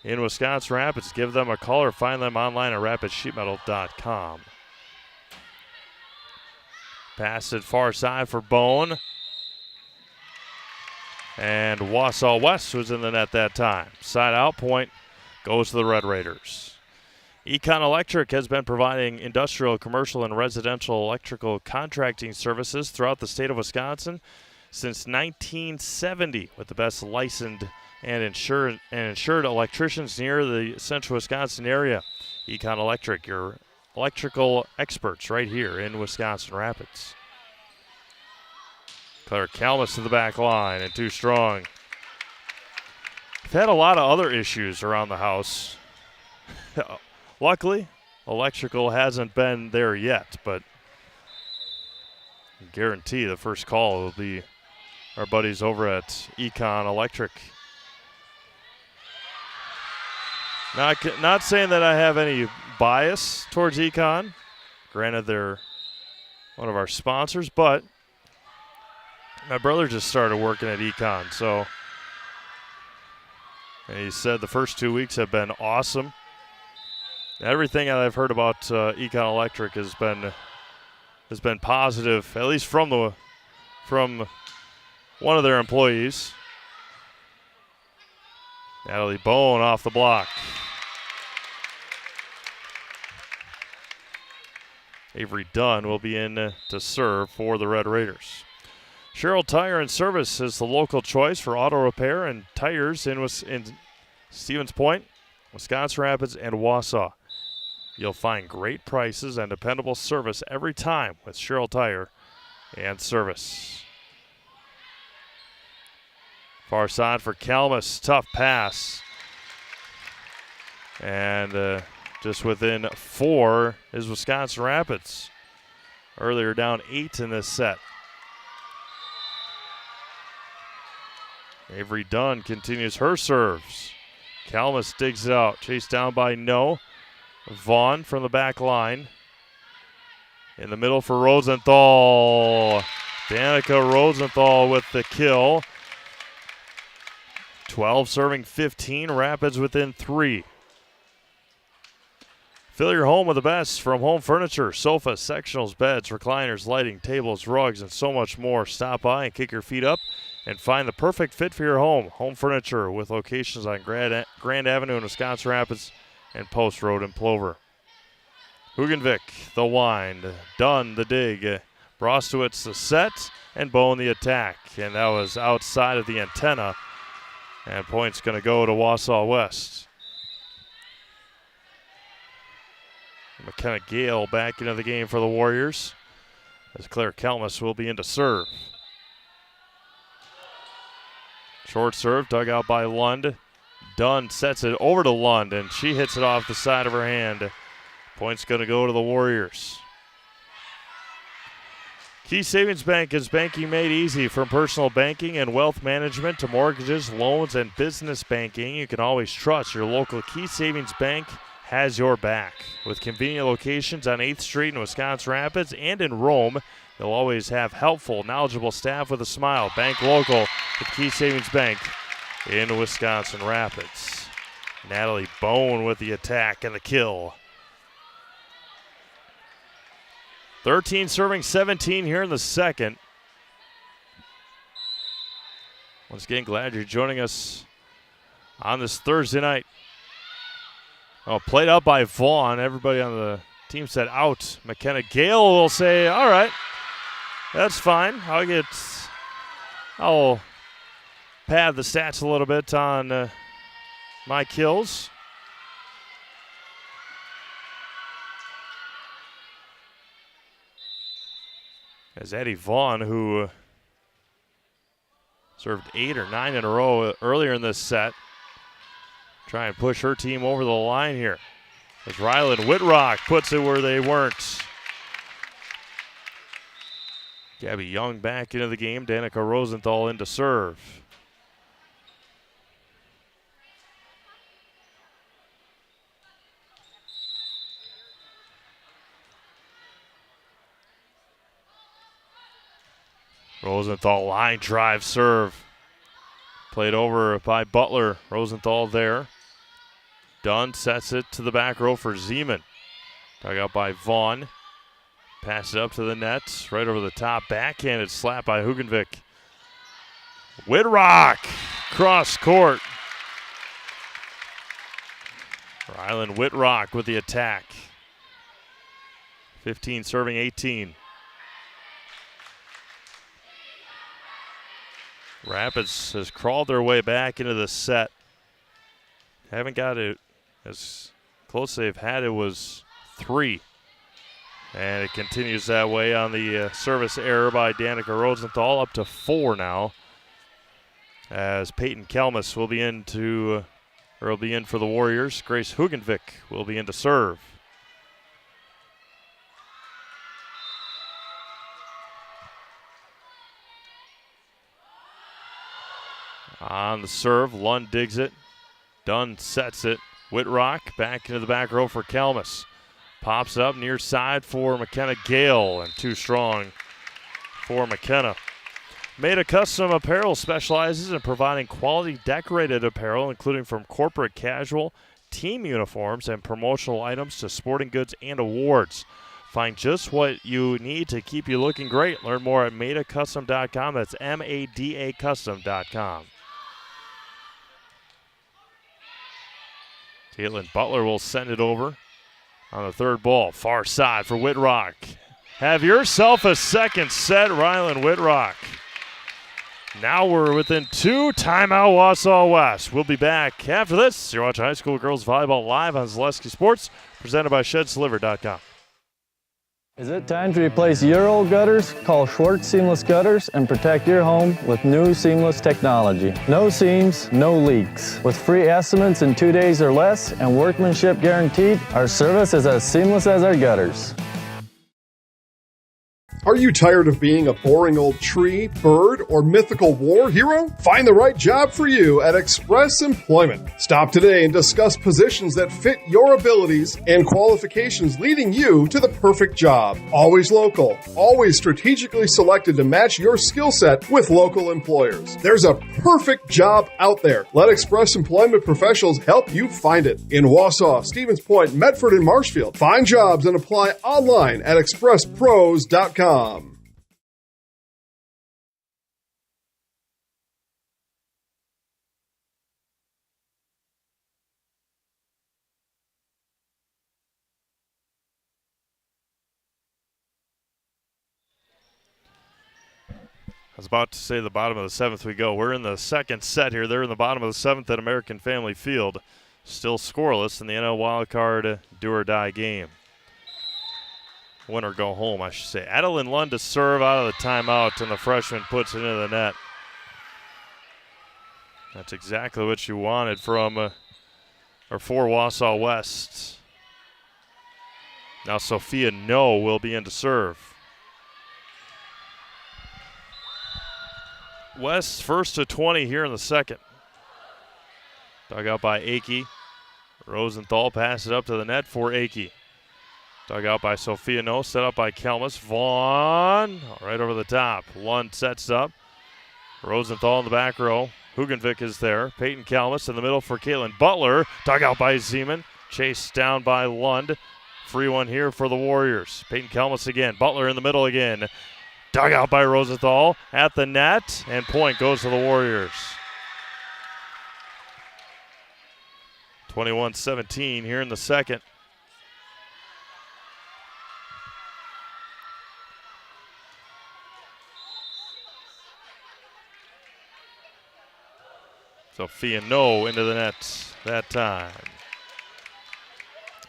A: in Wisconsin Rapids. Give them a call or find them online at rapidsheetmetal.com. Pass it far side for Bone. And Wausau West was in the net that time. Side out, point goes to the Red Raiders. Econ Electric has been providing industrial, commercial, and residential electrical contracting services throughout the state of Wisconsin since 1970, with the best licensed and insured electricians near the central Wisconsin area. Econ Electric, your electrical experts right here in Wisconsin Rapids. Claire Kalmus to the back line and too strong. We've had a lot of other issues around the house. Luckily, electrical hasn't been there yet, but I guarantee the first call will be our buddies over at Econ Electric. Not saying that I have any bias towards Econ. Granted, they're one of our sponsors, but my brother just started working at Econ, so and he said the first 2 weeks have been awesome. Everything that I've heard about Econ Electric has been positive, at least from one of their employees. Natalie Bone off the block. Avery Dunn will be in to serve for the Red Raiders. Cheryl Tire and Service is the local choice for auto repair and tires in Stevens Point, Wisconsin Rapids, and Wausau. You'll find great prices and dependable service every time with Cheryl Tire and Service. Far side for Kalmus, tough pass. And just within 4 is Wisconsin Rapids. Earlier down 8 in this set. Avery Dunn continues her serves. Kalmus digs it out. Chased down by No. Vaughn from the back line. In the middle for Rosenthal. Danica Rosenthal with the kill. 12 serving 15. Rapids within 3. Fill your home with the best from Home Furniture, sofas, sectionals, beds, recliners, lighting, tables, rugs, and so much more. Stop by and kick your feet up and find the perfect fit for your home. Home Furniture with locations on Grand Avenue in Wisconsin Rapids and Post Road in Plover. Hugenvik, the wind. Dunn, the dig. Brostowitz, the set. And Bone, the attack. And that was outside of the antenna. And point's going to go to Wausau West. McKenna Gale back into the game for the Warriors, as Claire Kalmus will be in to serve. Short serve, dug out by Lund. Dunn sets it over to Lund, and she hits it off the side of her hand. Point's going to go to the Warriors. Key Savings Bank is banking made easy. From personal banking and wealth management to mortgages, loans, and business banking, you can always trust your local Key Savings Bank has your back. With convenient locations on 8th Street in Wisconsin Rapids and in Rome, you'll always have helpful, knowledgeable staff with a smile. Bank local with Key Savings Bank in Wisconsin Rapids. Natalie Bone with the attack and the kill. 13 serving 17 here in the second. Once again, glad you're joining us on this Thursday night. Oh, played out by Vaughn. Everybody on the team said out. McKenna Gale will say, all right, that's fine. I'll pad the stats a little bit on my kills. As Eddie Vaughn, who served 8 or 9 in a row earlier in this set, try and push her team over the line here. As Ryland Whitrock puts it where they weren't. Gabby Young back into the game. Danica Rosenthal in to serve. Rosenthal line drive serve. Played over by Butler. Rosenthal there. Dunn sets it to the back row for Zeman. Dug out by Vaughn. Pass it up to the net. Right over the top. Backhanded slap by Hugenvik. Whitrock. Cross court. Rylan Whitrock with the attack. 15 serving 18. Rapids has crawled their way back into the set. Haven't got it as close as they've had. It was 3. And it continues that way on the service error by Danica Rosenthal, up to 4 now. As Peyton Kalmus will be in for the Warriors. Grace Hugenvik will be in to serve. On the serve, Lund digs it. Dunn sets it. Whitrock back into the back row for Kalmus. Pops up near side for McKenna Gale, and too strong for McKenna. Made a Custom Apparel specializes in providing quality decorated apparel, including from corporate casual, team uniforms, and promotional items to sporting goods and awards. Find just what you need to keep you looking great. Learn more at madacustom.com. That's MADA custom.com. Caitlin Butler will send it over on the third ball. Far side for Whitrock. Have yourself a second set, Rylan Whitrock. Now we're within 2. Timeout, Wausau West. We'll be back after this. You're watching high school girls volleyball live on Zaleski Sports, presented by ShedsDelivered.com.
G: Is it time to replace your old gutters? Call Schwartz Seamless Gutters and protect your home with new seamless technology. No seams, no leaks. With free estimates in 2 days or less and workmanship guaranteed, our service is as seamless as our gutters.
P: Are you tired of being a boring old tree, bird, or mythical war hero? Find the right job for you at Express Employment. Stop today and discuss positions that fit your abilities and qualifications, leading you to the perfect job. Always local, always strategically selected to match your skill set with local employers. There's a perfect job out there. Let Express Employment professionals help you find it. In Wausau, Stevens Point, Medford, and Marshfield. Find jobs and apply online at expresspros.com.
A: I was about to say the bottom of the 7th we go. We're in the second set here. They're in the bottom of the 7th at American Family Field. Still scoreless in the NL wildcard do-or-die game. Win or go home, I should say. Adeline Lund to serve out of the timeout, and the freshman puts it into the net. That's exactly what you wanted from or for Wausau West. Now Sophia No will be in to serve. West first to 20 here in the second. Dug out by Akey. Rosenthal passes it up to the net for Akey. Dug out by Sophia No, set up by Kalmus. Vaughn, right over the top. Lund sets up. Rosenthal in the back row. Hugenvik is there. Peyton Kalmus in the middle for Caitlin Butler. Dug out by Zeman. Chased down by Lund. Free one here for the Warriors. Peyton Kalmus again. Butler in the middle again. Dug out by Rosenthal at the net. And point goes to the Warriors. 21-17 here in the second. Sophia No into the net that time.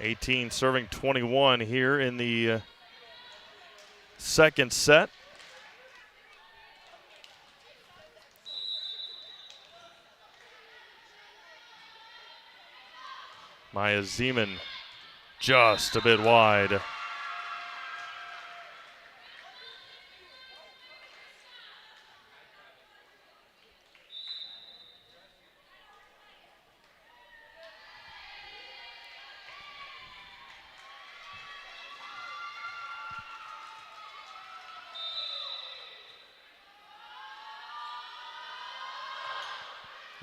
A: 18 serving 21 here in the second set. Maya Zeman just a bit wide.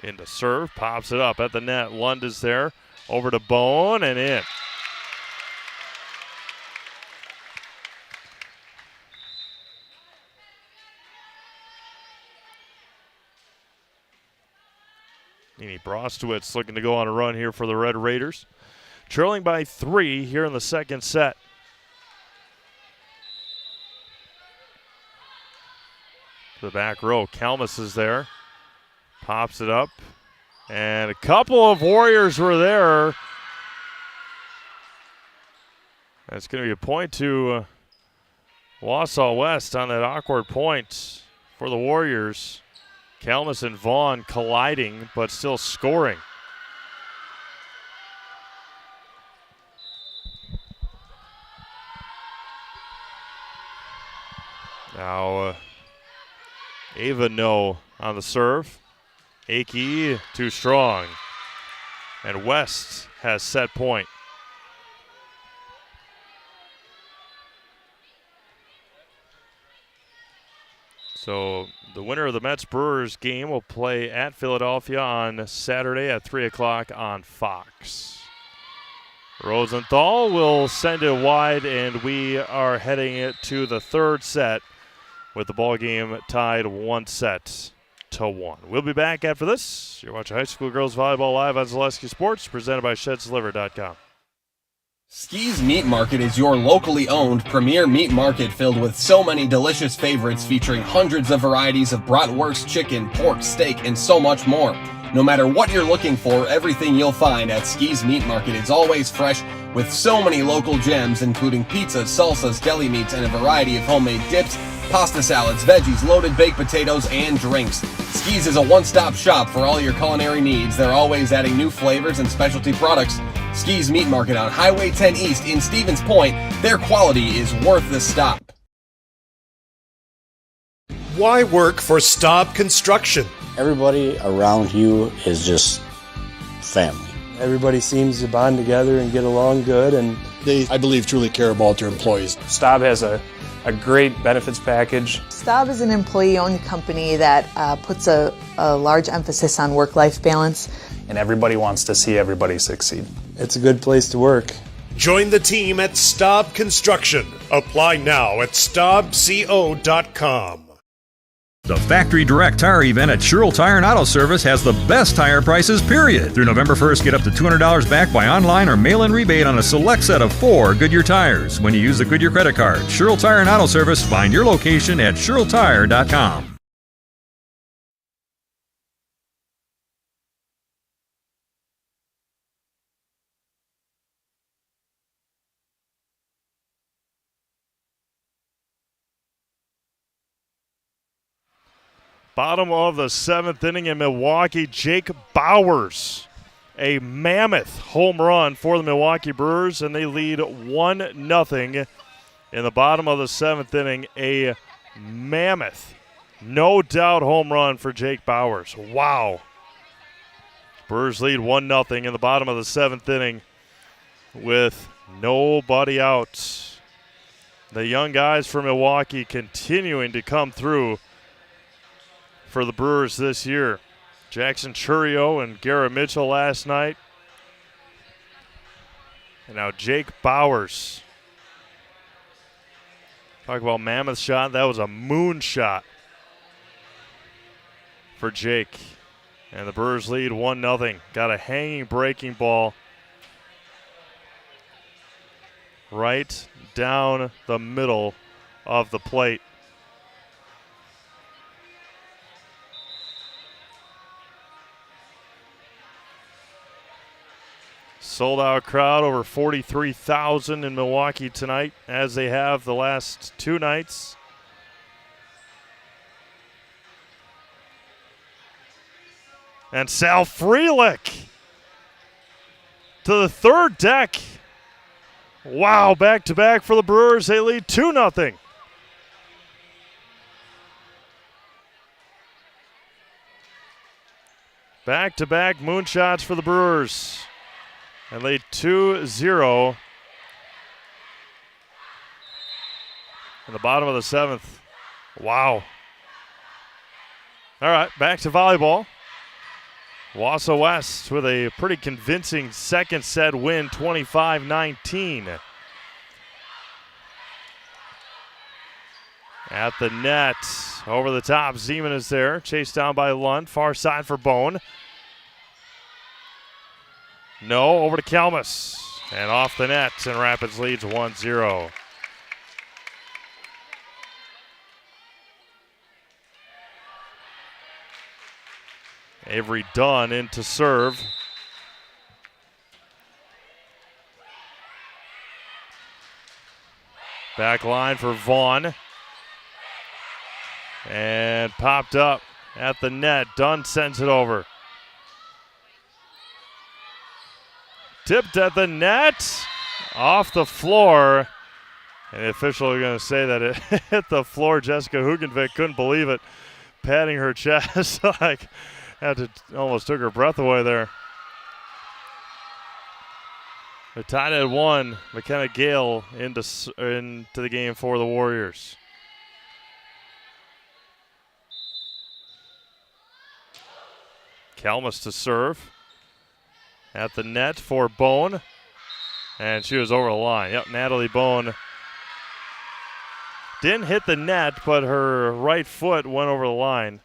A: Into serve, pops it up at the net. Lund is there. Over to Bone and in. Nini Brostowitz looking to go on a run here for the Red Raiders. Trailing by 3 here in the second set. To the back row, Kalmus is there. Pops it up. And a couple of Warriors were there. That's going to be a point to Wausau West on that awkward point for the Warriors. Kalmus and Vaughn colliding, but still scoring. Now, Ava no on the serve. Akey too strong. And West has set point. So the winner of the Mets-Brewers game will play at Philadelphia on Saturday at 3 o'clock on Fox. Rosenthal will send it wide, and we are heading it to the third set with the ball game tied 1-1. We'll be back after this. You're watching High School Girls Volleyball live on Zaleski Sports, presented by ShedsDeliver.com.
C: Ski's Meat Market is your locally owned premier meat market filled with so many delicious favorites featuring hundreds of varieties of bratwurst, chicken, pork, steak, and so much more. No matter what you're looking for, everything you'll find at Ski's Meat Market is always fresh with so many local gems including pizzas, salsas, deli meats, and a variety of homemade dips, pasta salads, veggies, loaded baked potatoes, and drinks. Ski's is a one-stop shop for all your culinary needs. They're always adding new flavors and specialty products. Ski's Meat Market on Highway 10 East in Stevens Point. Their quality is worth the stop.
B: Why work for Staub Construction?
D: Everybody around you is just family.
E: Everybody seems to bond together and get along good, and
B: They, I believe, truly care about their employees.
E: Staub has a great benefits package.
X: Staub is an employee-owned company that puts a large emphasis on work-life balance.
E: And everybody wants to see everybody succeed. It's a good place to work.
B: Join the team at Staub Construction. Apply now at staubco.com.
L: The Factory Direct Tire event at Sherrill Tire and Auto Service has the best tire prices, period. Through November 1st, get up to $200 back by online or mail-in rebate on a select set of 4 Goodyear tires when you use the Goodyear credit card. Sherrill Tire and Auto Service. Find your location at SherrillTire.com.
A: Bottom of the 7th inning in Milwaukee, Jake Bowers. A mammoth home run for the Milwaukee Brewers, and they lead 1-0 in the bottom of the 7th inning. A mammoth, no doubt, home run for Jake Bowers. Wow. Brewers lead 1-0 in the bottom of the 7th inning with nobody out. The young guys from Milwaukee continuing to come through for the Brewers this year. Jackson Churio and Garrett Mitchell last night. And now Jake Bowers. Talk about mammoth shot. That was a moon shot for Jake. And the Brewers lead 1-0. Got a hanging breaking ball right down the middle of the plate. Sold out crowd, over 43,000 in Milwaukee tonight, as they have the last 2 nights. And Sal Frelick to the third deck. Wow, back-to-back for the Brewers. They lead 2-0. Back-to-back moonshots for the Brewers. And lead 2-0 in the bottom of the 7th. Wow. All right, back to volleyball. Wausau West with a pretty convincing second set win, 25-19. At the net, over the top, Zeman is there, chased down by Lund, far side for Bone. No, over to Kalmus, and off the net, and Rapids leads 1-0. Avery Dunn in to serve. Back line for Vaughn. And popped up at the net. Dunn sends it over. Tipped at the net. Off the floor. And the official is going to say that it hit the floor. Jessica Hugenvik couldn't believe it. Patting her chest like almost took her breath away there. They're tied at 1. McKenna Gale into the game for the Warriors. Kalmus to serve. At the net for Bone. And she was over the line. Yep, Natalie Bone didn't hit the net, but her right foot went over the line.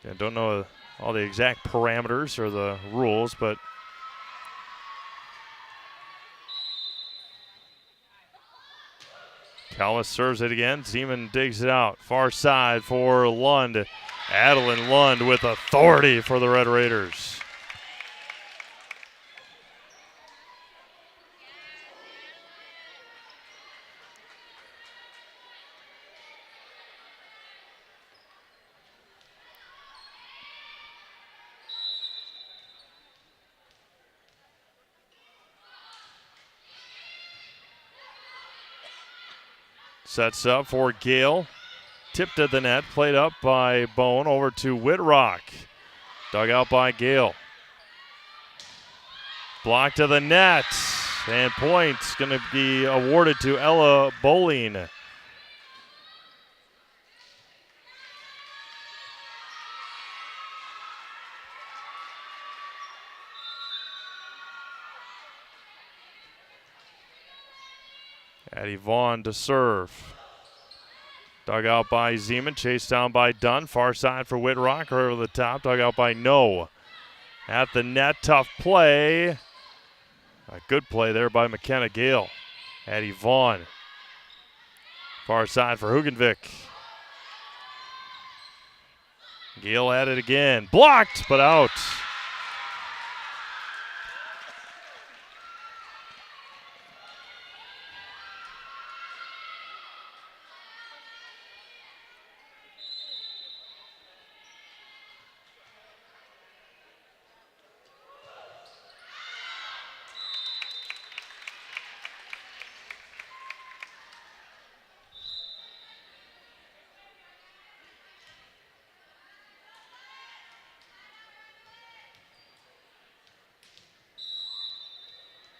A: I don't know all the exact parameters or the rules, but Kalmus serves it again. Zeman digs it out. Far side for Lund. Adeline Lund with authority for the Red Raiders. Sets up for Gale. Tipped at the net. Played up by Bone. Over to Whitrock. Dug out by Gale. Blocked to the net. And points going to be awarded to Ella Bowling. Addie Vaughn to serve. Dug out by Zeman, chased down by Dunn. Far side for Whitrock, right over the top. Dug out by No. At the net, tough play. A good play there by McKenna Gale. Addie Vaughn. Far side for Hugenvik. Gale at it again. Blocked, but out.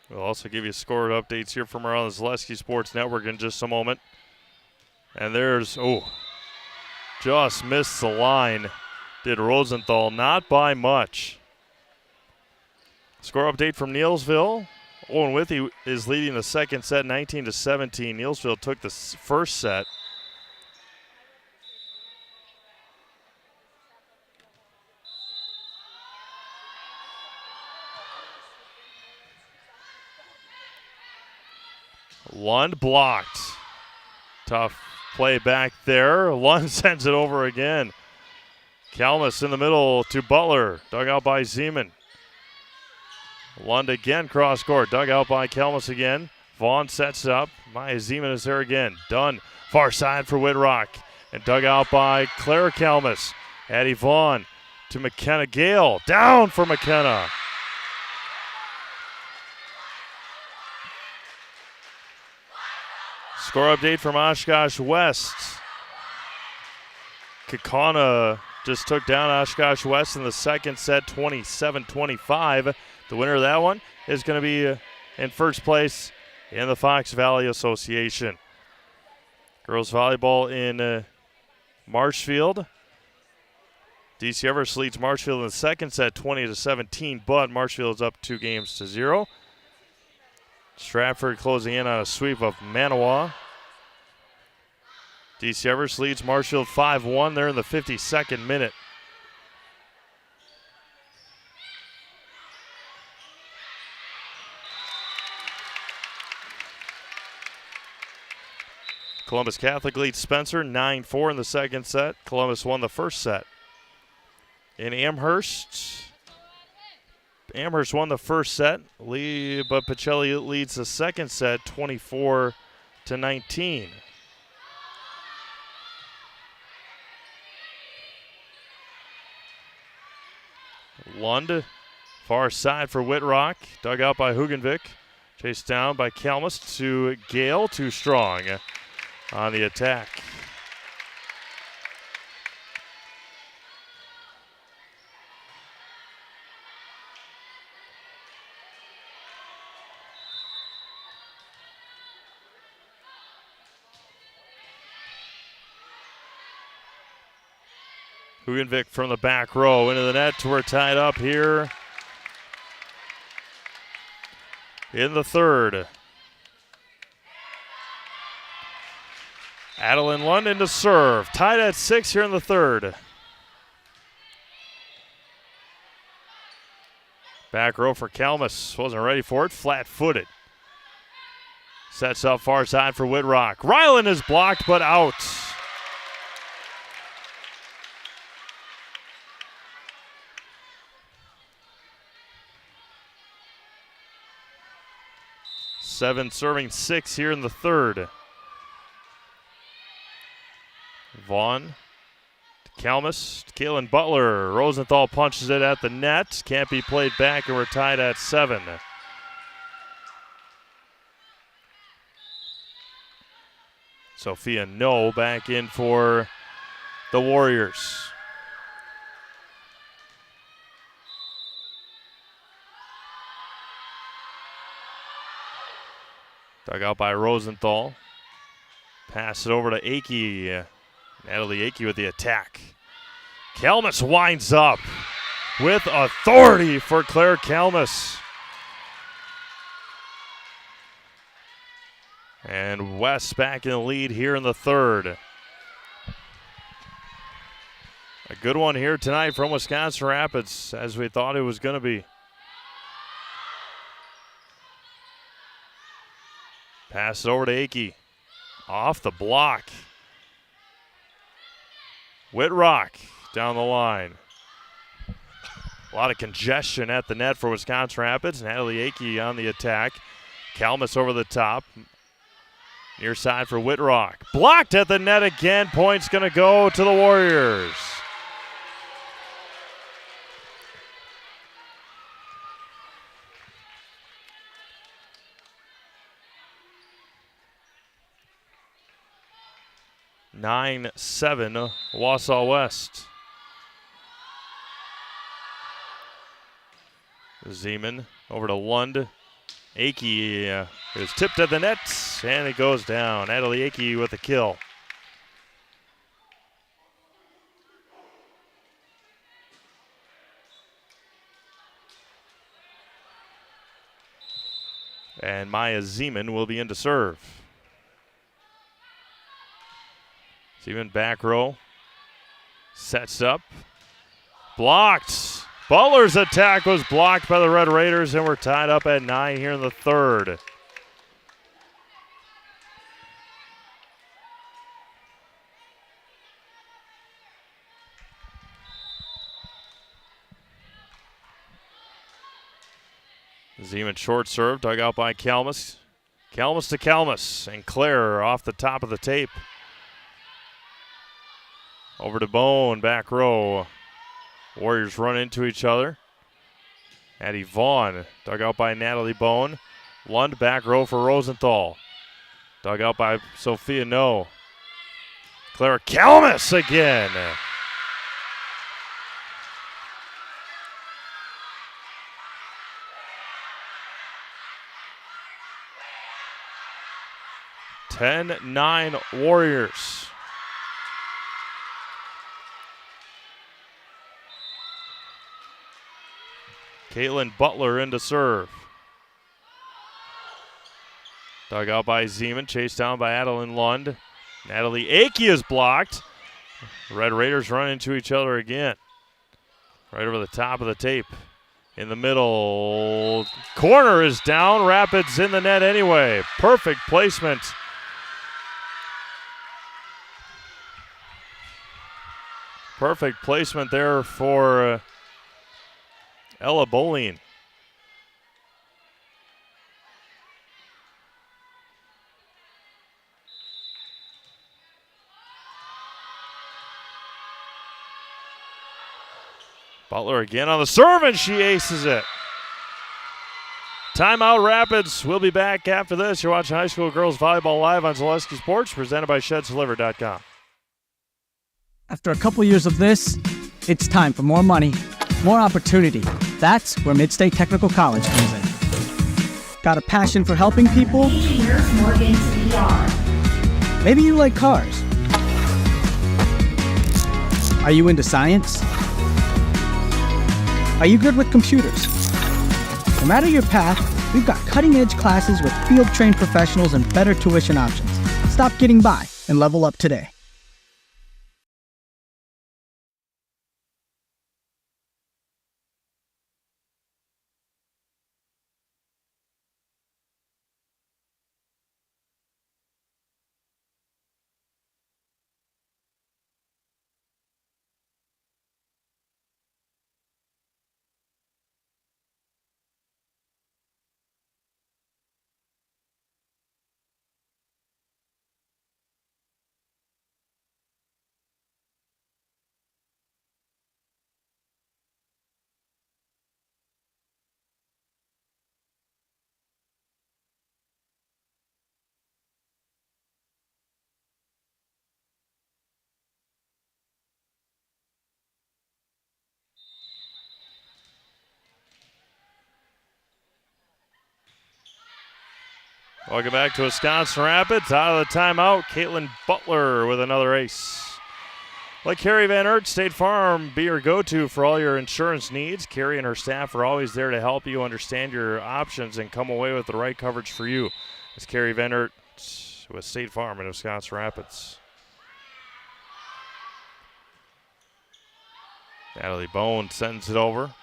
A: We'll also give you score updates here from around the Zaleski Sports Network in just a moment. And there's, just missed the line. Did Rosenthal, not by much. Score update from Neelsville. Owen Withey is leading the second set 19-17. Neelsville took the first set. Lund blocked. Tough play back there. Lund sends it over again. Kalmus in the middle to Butler. Dug out by Zeman. Lund again cross court. Dug out by Kalmus again. Vaughn sets up. Maya Zeman is there again. Dunn far side for Whitrock. And dug out by Claire Kalmus. Addie Vaughn to McKenna Gale. Down for McKenna. Score update from Oshkosh West. Kaukauna just took down Oshkosh West in the second set, 27-25. The winner of that one is going to be in first place in the Fox Valley Association. Girls volleyball in Marshfield DC Everest leads Marshfield in the second set 20-17, but Marshfield is up 2-0. Stratford closing in on a sweep of Manawa. DC Everest leads Marshfield 5-1. They're in the 52nd minute. Columbus Catholic leads Spencer 9-4 in the second set. Columbus won the first set. In Amherst won the first set, but Pacelli leads the second set 24-19. Lund, far side for Whitrock, dug out by Hugenvik, chased down by Kalmus to Gale, too strong on the attack. Hugenvik from the back row into the net. We're tied up here in the third. Adeline London to serve. Tied at 6 here in the third. Back row for Kalmus. Wasn't ready for it. Flat-footed. Sets up far side for Whitrock. Ryland is blocked but out. Seven serving 6 here in the third. Vaughn to Kalmus, to Kalen Butler. Rosenthal punches it at the net. Can't be played back, and we're tied at 7. Sophia No back in for the Warriors. Dug out by Rosenthal. Pass it over to Akey. Natalie Akey with the attack. Kalmus winds up with authority for Claire Kalmus. And West back in the lead here in the third. A good one here tonight from Wisconsin Rapids, as we thought it was going to be. Pass it over to Akey. Off the block. Whitrock down the line. A lot of congestion at the net for Wisconsin Rapids. Natalie Akey on the attack. Kalmus over the top. Near side for Whitrock. Blocked at the net again. Point's going to go to the Warriors. Nine, 7, Wausau West. Zeman over to Lund. Akey is tipped at the net, and it goes down. Natalie Akey with a kill. And Maya Zeman will be in to serve. Zeman back row. Sets up. Blocked. Butler's attack was blocked by the Red Raiders, and we're tied up at 9 here in the third. Zeman short serve, dug out by Kalmus. Kalmus to Kalmus, and Claire off the top of the tape. Over to Bone, back row. Warriors run into each other. Addie Vaughn, dug out by Natalie Bone. Lund back row for Rosenthal. Dug out by Sophia No. Clara Kalmus again. (10-9) Warriors. Caitlin Butler in to serve. Dug out by Zeman, chased down by Adeline Lund. Natalie Akey is blocked. Red Raiders run into each other again. Right over the top of the tape. In the middle. Corner is down. Rapids in the net anyway. Perfect placement. Perfect placement there for Ella Boline. Butler again on the serve, and she aces it. Timeout Rapids. We'll be back after this. You're watching high school girls volleyball live on Zaleski Sports, presented by ShedsDeliver.com.
F: After a couple years of this, it's time for more money, more opportunity. That's where Midstate Technical College comes in. Got a passion for helping people?
H: Engineers Morgan to VR.
F: Maybe you like cars. Are you into science? Are you good with computers? No matter your path, we've got cutting-edge classes with field-trained professionals and better tuition options. Stop getting by and level up today.
A: Welcome back to Wisconsin Rapids. Out of the timeout, Caitlin Butler with another ace. Like Carrie Van Eert, State Farm, be your go-to for all your insurance needs. Carrie and her staff are always there to help you understand your options and come away with the right coverage for you. It's Carrie Van Eert with State Farm in Wisconsin Rapids. Natalie Bone sends it over.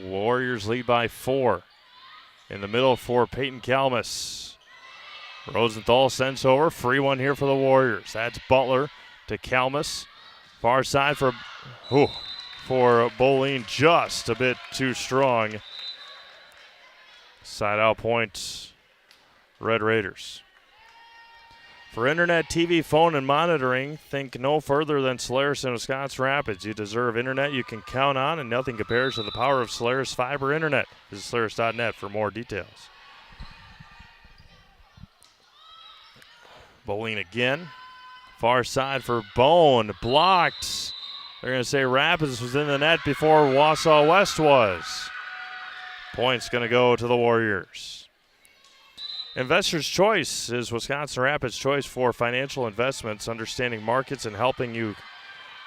A: Warriors lead by 4. In the middle for Peyton Kalmus. Rosenthal sends over. Free one here for the Warriors. That's Butler to Kalmus. Far side for Boline, just a bit too strong. Side out point, Red Raiders. For internet, TV, phone, and monitoring, think no further than Solaris in Wisconsin Rapids. You deserve internet you can count on, and nothing compares to the power of Solaris Fiber Internet. Visit Solaris.net for more details. Boline again. Far side for Bone. Blocked. They're going to say Rapids was in the net before Wausau West was. Point's going to go to the Warriors. Investor's Choice is Wisconsin Rapids' choice for financial investments, understanding markets and helping you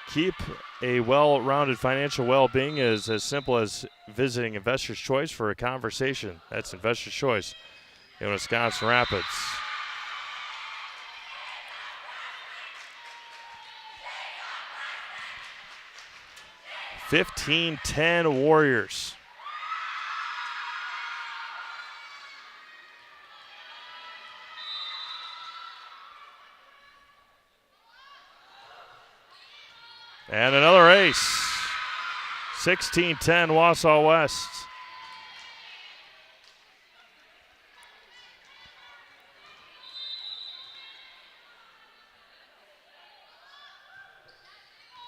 A: keep a well-rounded financial well-being is as simple as visiting Investor's Choice for a conversation. That's Investor's Choice in Wisconsin Rapids. 15-10 Warriors. And another ace. 16-10 Wausau West.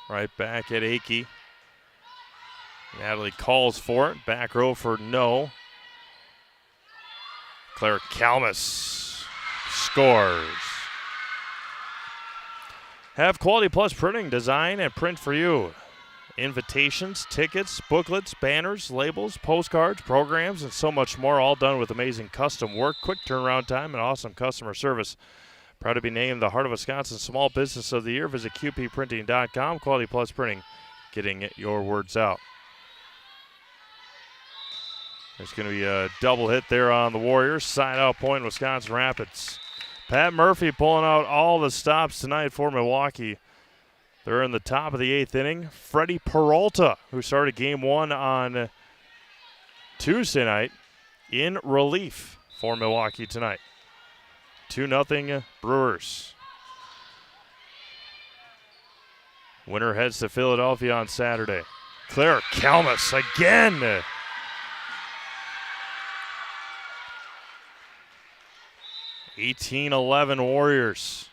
A: Right back at Akey. Natalie calls for it. Back row for no. Claire Kalmus scores. Have Quality Plus Printing design and print for you. Invitations, tickets, booklets, banners, labels, postcards, programs, and so much more, all done with amazing custom work, quick turnaround time, and awesome customer service. Proud to be named the Heart of Wisconsin Small Business of the Year. Visit QPprinting.com. Quality Plus Printing, getting your words out. There's going to be a double hit there on the Warriors. Side out point, Wisconsin Rapids. Pat Murphy pulling out all the stops tonight for Milwaukee. They're in the top of the 8th inning. Freddie Peralta, who started game 1 on Tuesday night, in relief for Milwaukee tonight. 2-0 Brewers. Winner heads to Philadelphia on Saturday. Claire Kalmus again. (18-11) Warriors.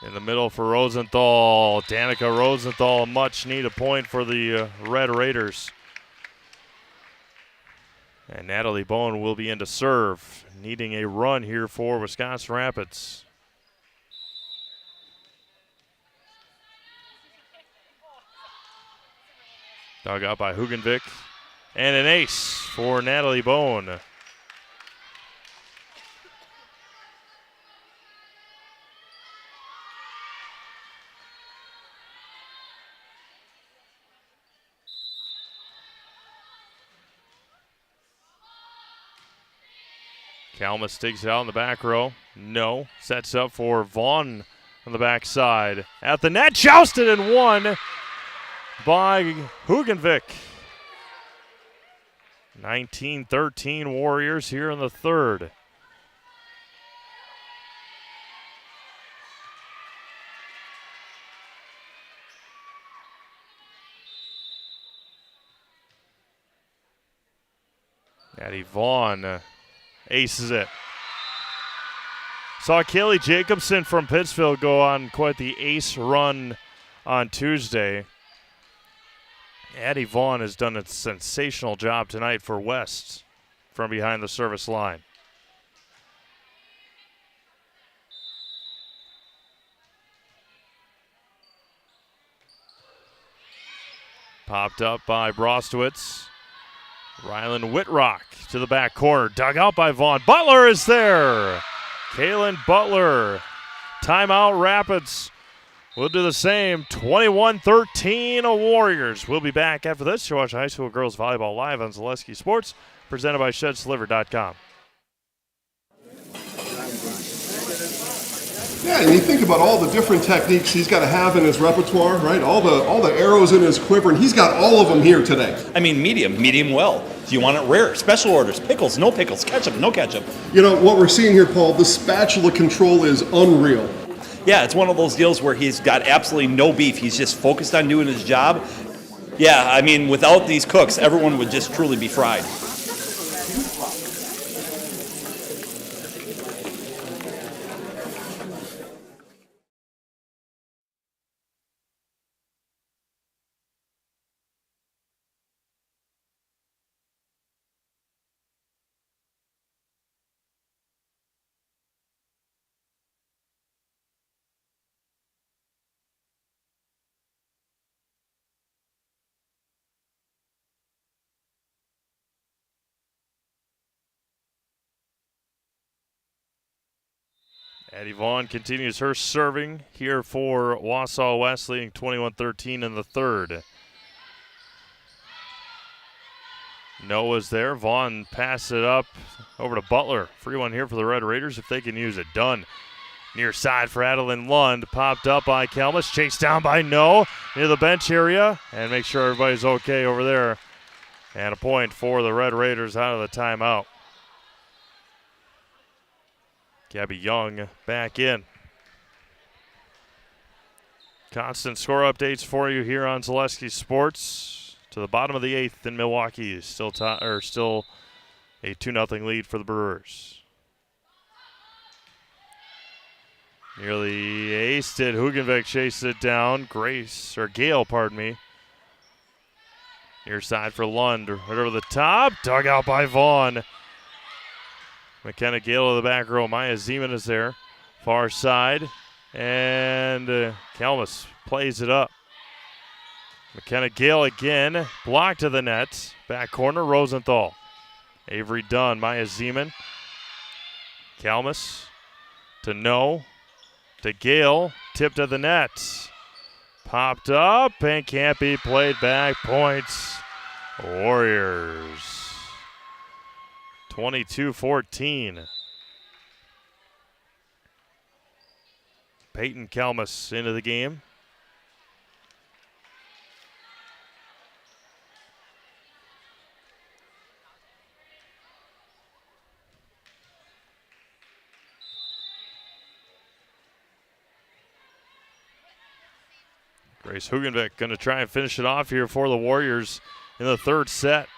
A: In the middle for Rosenthal. Danica Rosenthal, a much-needed point for the Red Raiders. And Natalie Bowen will be in to serve, needing a run here for Wisconsin Rapids. Dug out by Hugenvik. And an ace for Natalie Bowen. Kalmus digs it out in the back row. No. Sets up for Vaughn on the backside. At the net, jousted and won by Hugenvik. 19-13 Warriors here in the third. Addie Vaughn aces it. Saw Kaylee Jacobson from Pittsfield go on quite the ace run on Tuesday. Addie Vaughn has done a sensational job tonight for West from behind the service line. Popped up by Brostowitz. Rylan Whitrock to the back corner. Dug out by Vaughn. Butler is there. Kaylin Butler. Timeout Rapids. We'll do the same. 21-13 Warriors. We'll be back after this to watch high school girls volleyball live on Zaleski Sports, presented by ShedSliver.com.
P: Yeah, and you think about all the different techniques he's got to have in his repertoire, right? All the arrows in his quiver, and he's got all of them here today.
Q: I mean, medium well. Do you want it rare? Special orders, pickles, no pickles, ketchup, no ketchup.
P: You know, what we're seeing here, Paul, the spatula control is unreal.
Q: Yeah, it's one of those deals where he's got absolutely no beef. He's just focused on doing his job. Yeah, I mean, without these cooks, everyone would just truly be fried.
A: Addie Vaughn continues her serving here for Wausau West, leading 21-13 in the third. Noah's there. Vaughn passes it up over to Butler. Free one here for the Red Raiders if they can use it. Dunn near side for Adeline Lund. Popped up by Kalmus. Chased down by No near the bench area. And make sure everybody's okay over there. And a point for the Red Raiders out of the timeout. Gabby Young back in. Constant score updates for you here on Zaleski Sports. To the bottom of the 8th in Milwaukee. Still a 2-0 lead for the Brewers. Nearly aced it. Hugenvik chased it down. Gale, pardon me. Near side for Lund. Right over the top. Dug out by Vaughn. McKenna Gale to the back row. Maya Zeman is there. Far side. And Kalmus plays it up. McKenna Gale again. Blocked to the net. Back corner, Rosenthal. Avery Dunn. Maya Zeman. Kalmus to No. To Gale. Tip to the net. Popped up and can't be played back. Points. Warriors. 22-14. Peyton Kalmus into the game. Grace Hugenbeck going to try and finish it off here for the Warriors in the third set.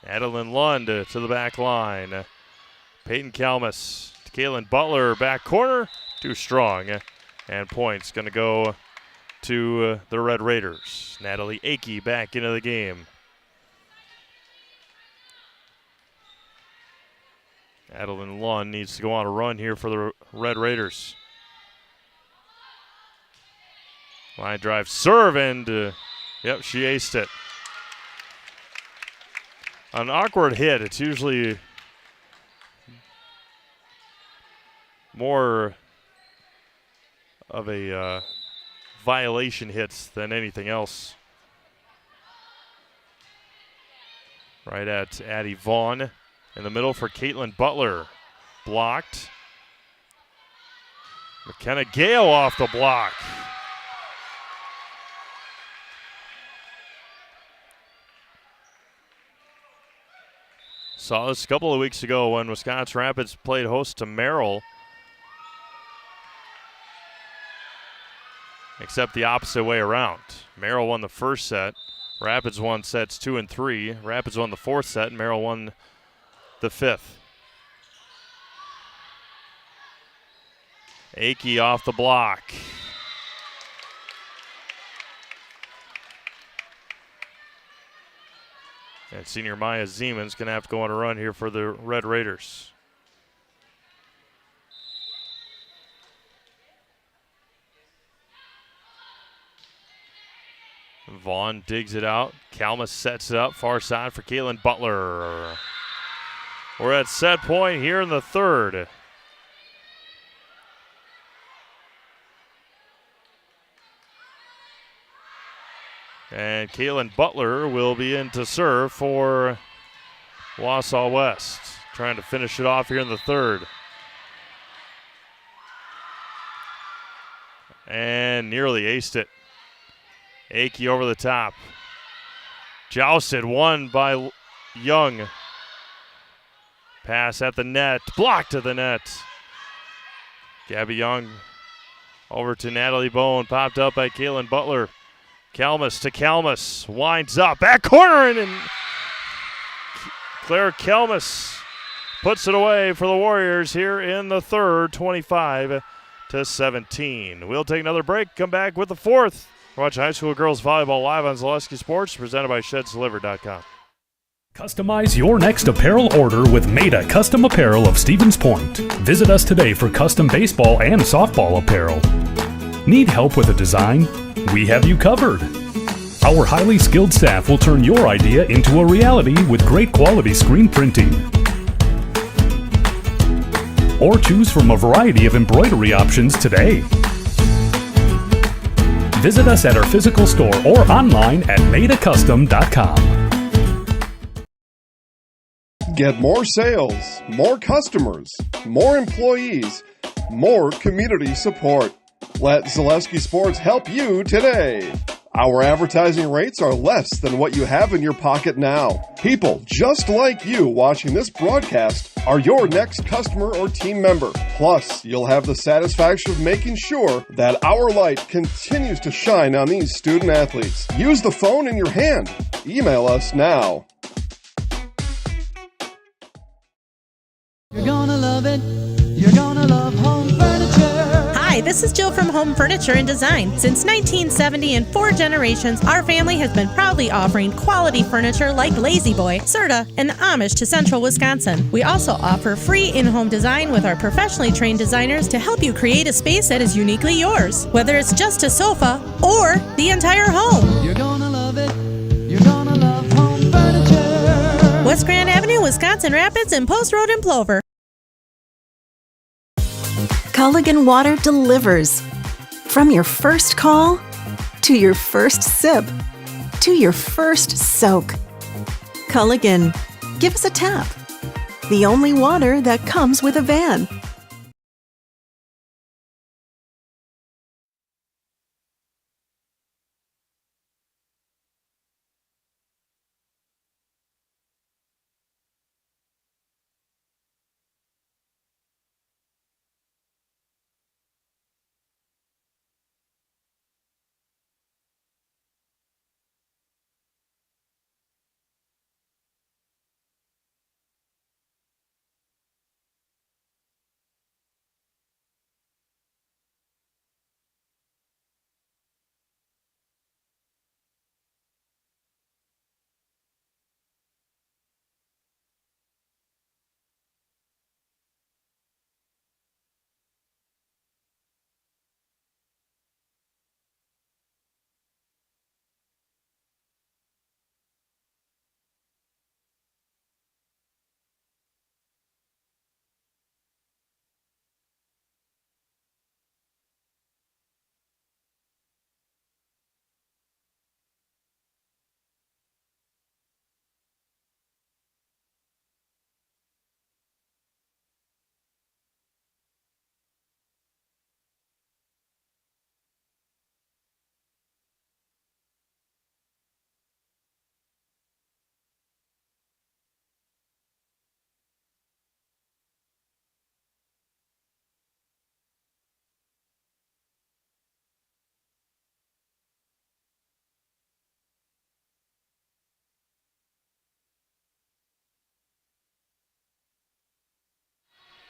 A: Adeline Lund to the back line. Peyton Kalmus to Kaylin Butler, back corner, too strong. And points going to go to the Red Raiders. Natalie Akey back into the game. Adeline Lund needs to go on a run here for the Red Raiders. Line drive serve, and yep, she aced it. An awkward hit. It's usually more of a violation hits than anything else. Right at Addie Vaughn in the middle for Caitlin Butler. Blocked. McKenna Gale off the block. Saw this a couple of weeks ago when Wisconsin Rapids played host to Merrill. Except the opposite way around. Merrill won the first set. Rapids won sets 2 and 3. Rapids won the fourth set, and Merrill won the fifth. Akey off the block. And senior Maya Zeman's going to have to go on a run here for the Red Raiders. Vaughn digs it out. Kalmus sets it up. Far side for Caitlin Butler. We're at set point here in the third. And Caitlin Butler will be in to serve for Wausau West. Trying to finish it off here in the third. And nearly aced it. Akey over the top. Jousted, won by Young. Pass at the net, blocked to the net. Gabby Young over to Natalie Bone, popped up by Caitlin Butler. Kalmus to Kalmus, winds up, back corner, and Claire Kalmus puts it away for the Warriors here in the third, 25-17. We'll take another break, come back with the fourth. Watch high school girls volleyball live on Zaleski Sports, presented by ShedsDelivered.com.
I: Customize your next apparel order with Maida Custom Apparel of Stevens Point. Visit us today for custom baseball and softball apparel. Need help with a design? We have you covered. Our highly skilled staff will turn your idea into a reality with great quality screen printing. Or choose from a variety of embroidery options today. Visit us at our physical store or online at maidacustom.com.
P: Get more sales, more customers, more employees, more community support. Let Zaleski Sports help you today. Our advertising rates are less than what you have in your pocket now. People just like you watching this broadcast are your next customer or team member. Plus, you'll have the satisfaction of making sure that our light continues to shine on these student athletes. Use the phone in your hand. Email us now.
J: You're gonna love it. You're gonna love home furniture.
K: Hi, this is Jill from Home Furniture and Design. Since 1970 and 4 generations, our family has been proudly offering quality furniture like Lazy Boy, Serta, and Amish to Central Wisconsin. We also offer free in-home design with our professionally trained designers to help you create a space that is uniquely yours, whether it's just a sofa or the entire home.
J: You're gonna love it. You're gonna love home furniture.
K: West Grand Avenue, Wisconsin Rapids, and Post Road in Plover.
M: Culligan Water delivers. From your first call, to your first sip, to your first soak. Culligan, give us a tap. The only water that comes with a van.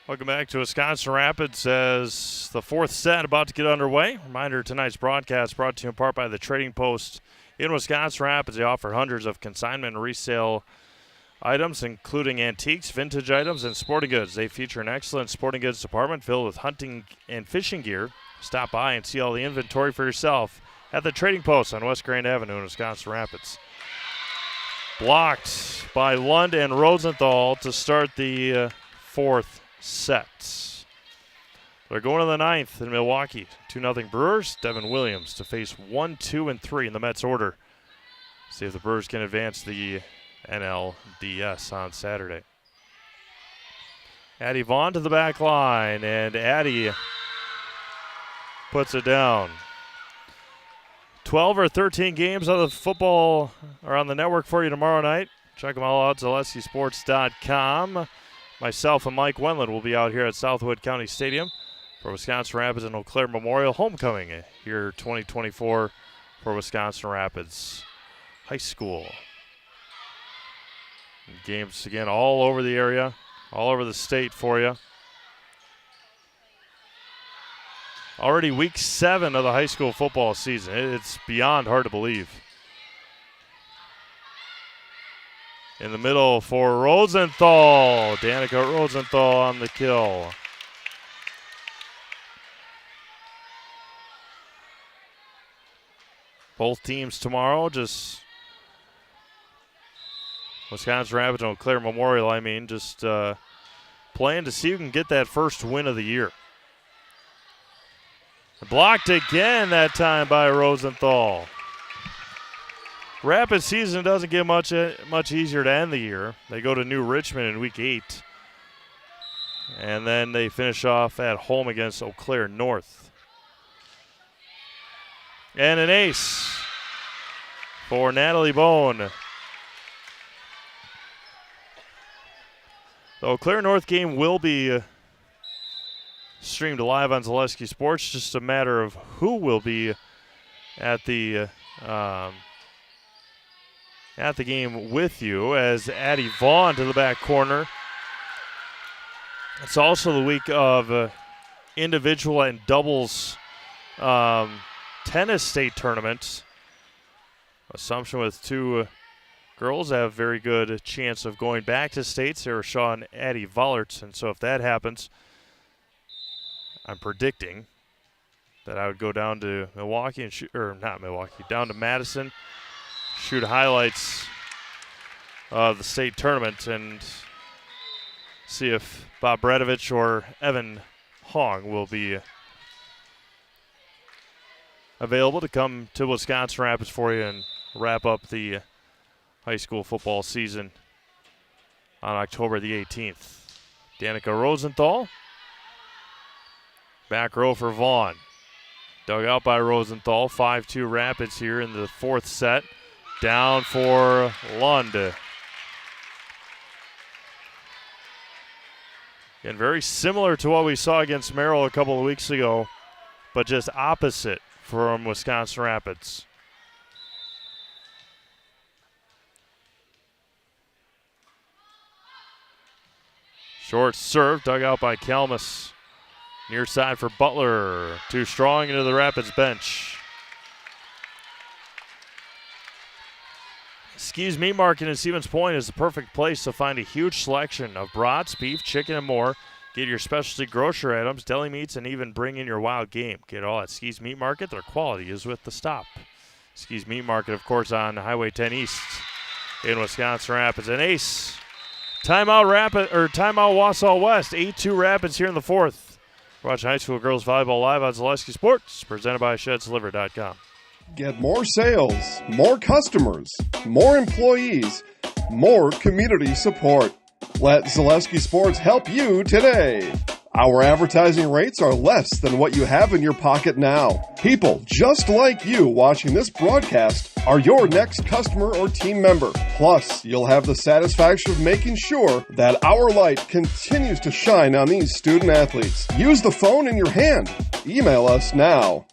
A: Welcome back to Wisconsin Rapids as the fourth set about to get underway. Reminder, tonight's broadcast brought to you in part by the Trading Post in Wisconsin Rapids. They offer hundreds of consignment and resale items, including antiques, vintage items, and sporting goods. They feature an excellent sporting goods department filled with hunting and fishing gear. Stop by and see all the inventory for yourself at the Trading Post on West Grand Avenue in Wisconsin Rapids. Blocked by Lund and Rosenthal to start the fourth set. They're going to the ninth in Milwaukee. 2-0 Brewers. Devin Williams to face 1, 2, and 3 in the Mets order. See if the Brewers can advance the NLDS on Saturday. Addie Vaughn to the back line, and Addie puts it down. 12 or 13 games of the football are on the network for you tomorrow night. Check them all out at ZaleskySports.com. Myself and Mike Wendland will be out here at Southwood County Stadium for Wisconsin Rapids and Eau Claire Memorial Homecoming here 2024 for Wisconsin Rapids High School. And games again all over the area, all over the state for you. Already week 7 of the high school football season. It's beyond hard to believe. In the middle for Rosenthal. Danica Rosenthal on the kill. Both teams tomorrow, just Wisconsin Rapids and Eau Claire Memorial, just playing to see who can get that first win of the year. Blocked again that time by Rosenthal. Rapids season doesn't get much easier to end the year. They go to New Richmond in week 8. And then they finish off at home against Eau Claire North. And an ace for Natalie Bone. The Eau Claire North game will be streamed live on Zalesky Sports. Just a matter of who will be at the game with you, as Addie Vaughn to the back corner. It's also the week of individual and doubles tennis state tournaments. Assumption with 2 girls have very good chance of going back to states. Sarah Shaw and Addie Vollerts, and so if that happens, I'm predicting that I would go down to Milwaukee and down to Madison, shoot highlights of the state tournament and see if Bob Bredovich or Evan Hong will be available to come to Wisconsin Rapids for you and wrap up the high school football season on October the 18th. Danica Rosenthal. Back row for Vaughn. Dug out by Rosenthal. 5-2 Rapids here in the fourth set. Down for Lund. And very similar to what we saw against Merrill a couple of weeks ago, but just opposite from Wisconsin Rapids. Short serve, dug out by Kalmus. Near side for Butler. Too strong into the Rapids bench. Ski's Meat Market in Stevens Point is the perfect place to find a huge selection of brats, beef, chicken, and more. Get your specialty grocery items, deli meats, and even bring in your wild game. Get all at Ski's Meat Market. Their quality is with the stop. Ski's Meat Market, of course, on Highway 10 East in Wisconsin Rapids. An ace. Timeout Wausau West. 8-2 Rapids here in the fourth. Watch high school girls volleyball live on Zaleski Sports, presented by ShedsDelivered.com.
P: Get more sales, more customers, more employees, more community support. Let Zaleski Sports help you today. Our advertising rates are less than what you have in your pocket now. People just like you watching this broadcast are your next customer or team member. Plus, you'll have the satisfaction of making sure that our light continues to shine on these student athletes. Use the phone in your hand. Email us now.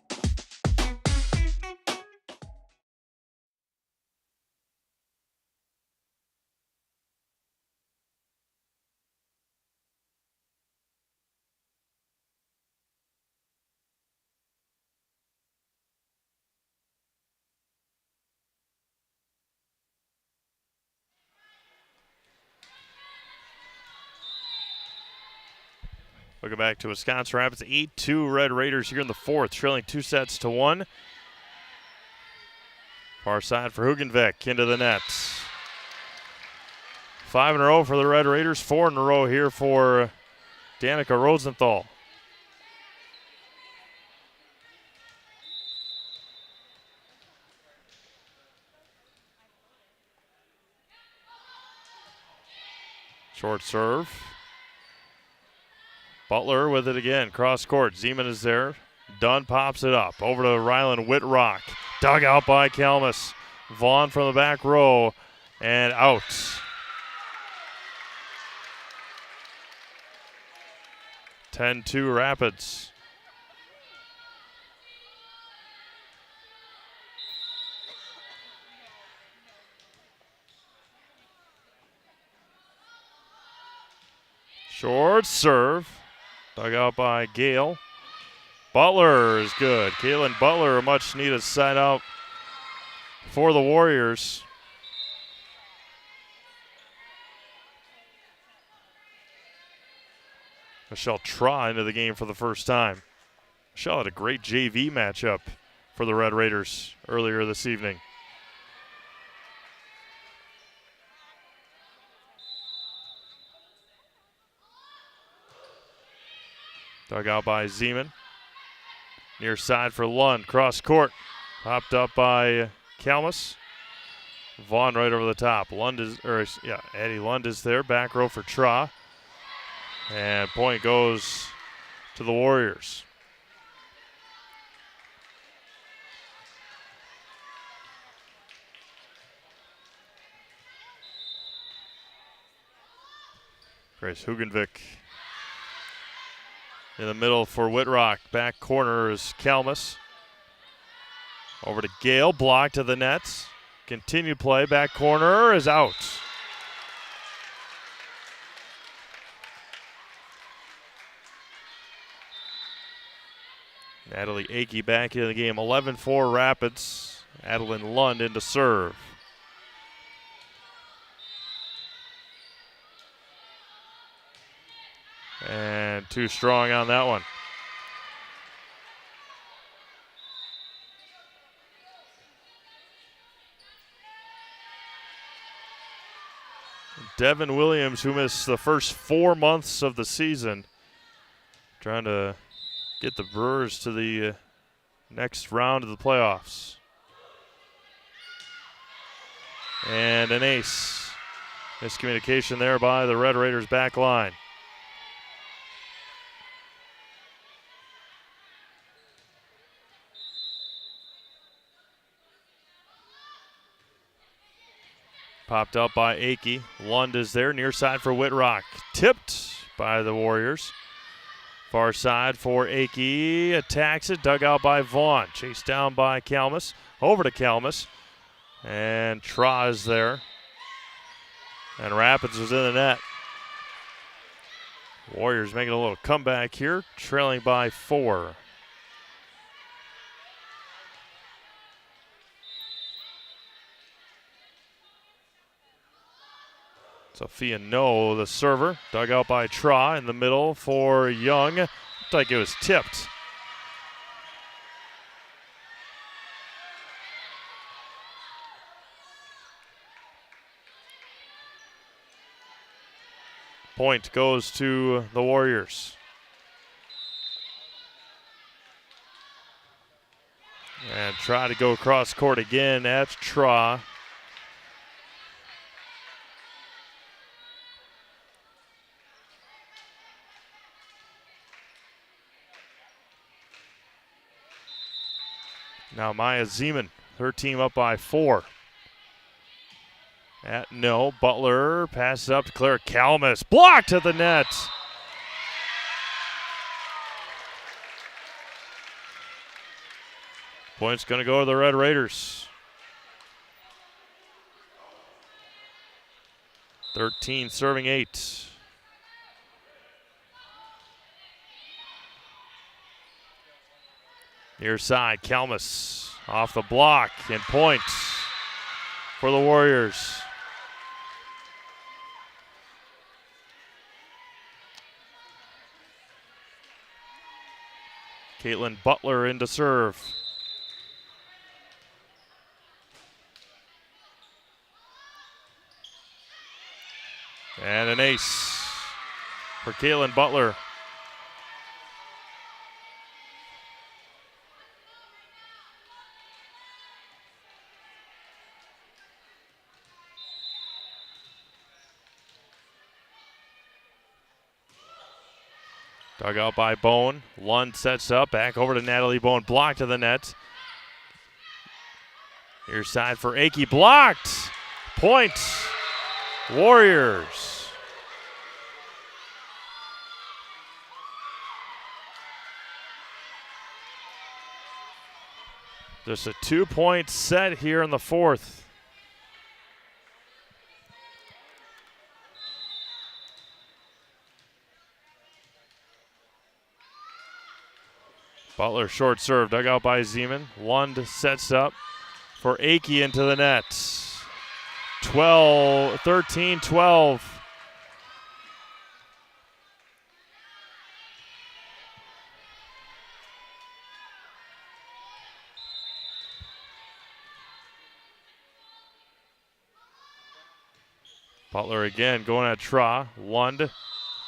A: Looking back to Wisconsin Rapids, 8-2 Red Raiders here in the fourth, trailing 2-1. Far side for Hugenvik, into the net. 5 in a row for the Red Raiders, 4 in a row here for Danica Rosenthal. Short serve. Butler with it again, cross court. Zeman is there. Dunn pops it up. Over to Rylan Whitrock. Dug out by Kalmus. Vaughn from the back row. And out. (10-2) Rapids. Short serve. Dug out by Gale. Butler is good. Kaylin Butler, a much needed side out for the Warriors. Michelle Tra into the game for the first time. Michelle had a great JV matchup for the Red Raiders earlier this evening. Dug out by Zeman. Near side for Lund. Cross court. Popped up by Kalmus. Vaughn right over the top. Addie Lund is there. Back row for Tra. And point goes to the Warriors. Grace Hugenvik in the middle for Whitrock. Back corner is Kalmus. Over to Gale. Block to the nets. Continued play. Back corner is out. Natalie Akey back into the game. 11-4 Rapids. Adeline Lund into serve. And too strong on that one. Devin Williams, who missed the first 4 months of the season, trying to get the Brewers to the next round of the playoffs. And an ace. Miscommunication there by the Red Raiders back line. Popped up by Akey. Lund is there, near side for Whitrock. Tipped by the Warriors. Far side for Akey. Attacks it, dug out by Vaughn. Chased down by Kalmus. Over to Kalmus. And Tra is there. And Rapids was in the net. Warriors making a little comeback here, trailing by 4. Sophia No, the server, dug out by Tra in the middle for Young. Looked like it was tipped. Point goes to the Warriors. And try to go across court again. That's Tra. Now Maya Zeman, her team up by 4. At no, Butler passes up to Claire Kalmus. Blocked to the net. Point's going to go to the Red Raiders. 13 serving 8. Near side, Kalmus off the block and point for the Warriors. Caitlin Butler in to serve. And an ace for Caitlin Butler. Dug out by Bone. Lund sets up. Back over to Natalie Bone. Blocked to the net. Here's side for Akey. Blocked. Point. Warriors. Just a 2-point set here in the 4th. Butler short serve, dug out by Zeman. Lund sets up for Akey into the net. 13-12. Butler again going at Tra. Lund,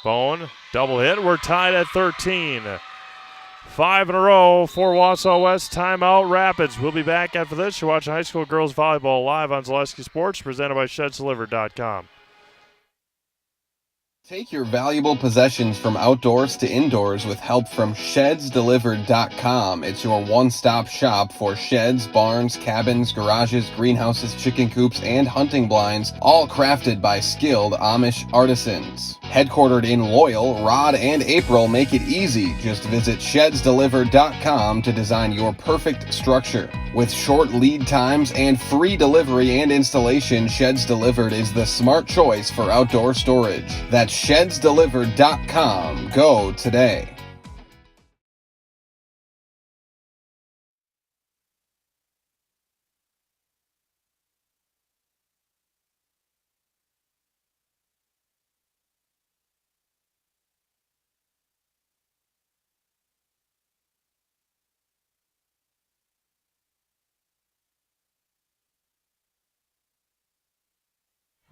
A: Bone, double hit. We're tied at 13. 5 in a row for Wausau West. Timeout Rapids. We'll be back after this. You're watching high school girls volleyball live on Zaleski Sports, presented by ShedsDelivered.com.
C: Take your valuable possessions from outdoors to indoors with help from ShedsDelivered.com. It's your one-stop shop for sheds, barns, cabins, garages, greenhouses, chicken coops, and hunting blinds, all crafted by skilled Amish artisans. Headquartered in Loyal, Rod and April make it easy. Just visit ShedsDelivered.com to design your perfect structure. With short lead times and free delivery and installation, Sheds Delivered is the smart choice for outdoor storage. That's ShedsDelivered.com. Go today.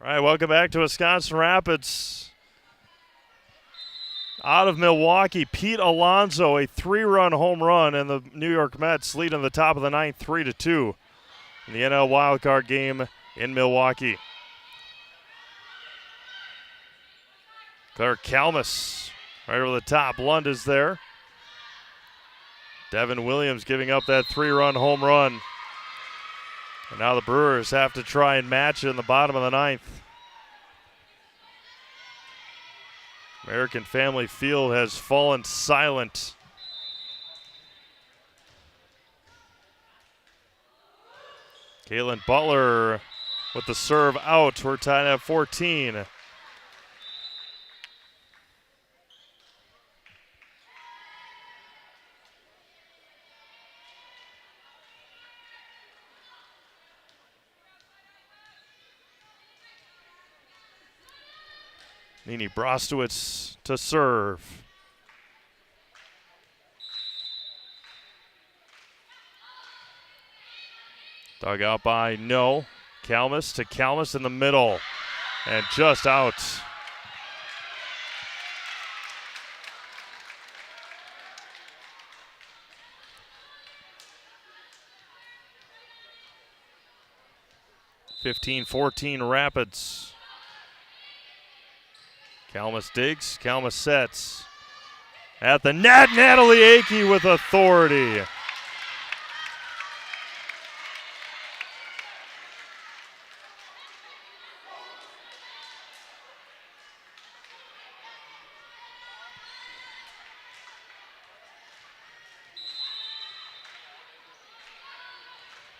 A: All right, welcome back to Wisconsin Rapids. out of Milwaukee, Pete Alonso, a 3-run home run, and the New York Mets lead in the top of the ninth 3-2 in the NL wildcard game in Milwaukee. Claire Kalmus right over the top. Lund is there. Devin Williams giving up that 3-run home run. And now the Brewers have to try and match it in the bottom of the ninth. American Family Field has fallen silent. Caitlin Butler with the serve out. We're tied at 14. Nini Brostowitz to serve. Dug out by No. Kalmus to Kalmus in the middle. And just out. (15-14) Rapids. Kalmus digs, Kalmus sets. At the net, Natalie Akey with authority.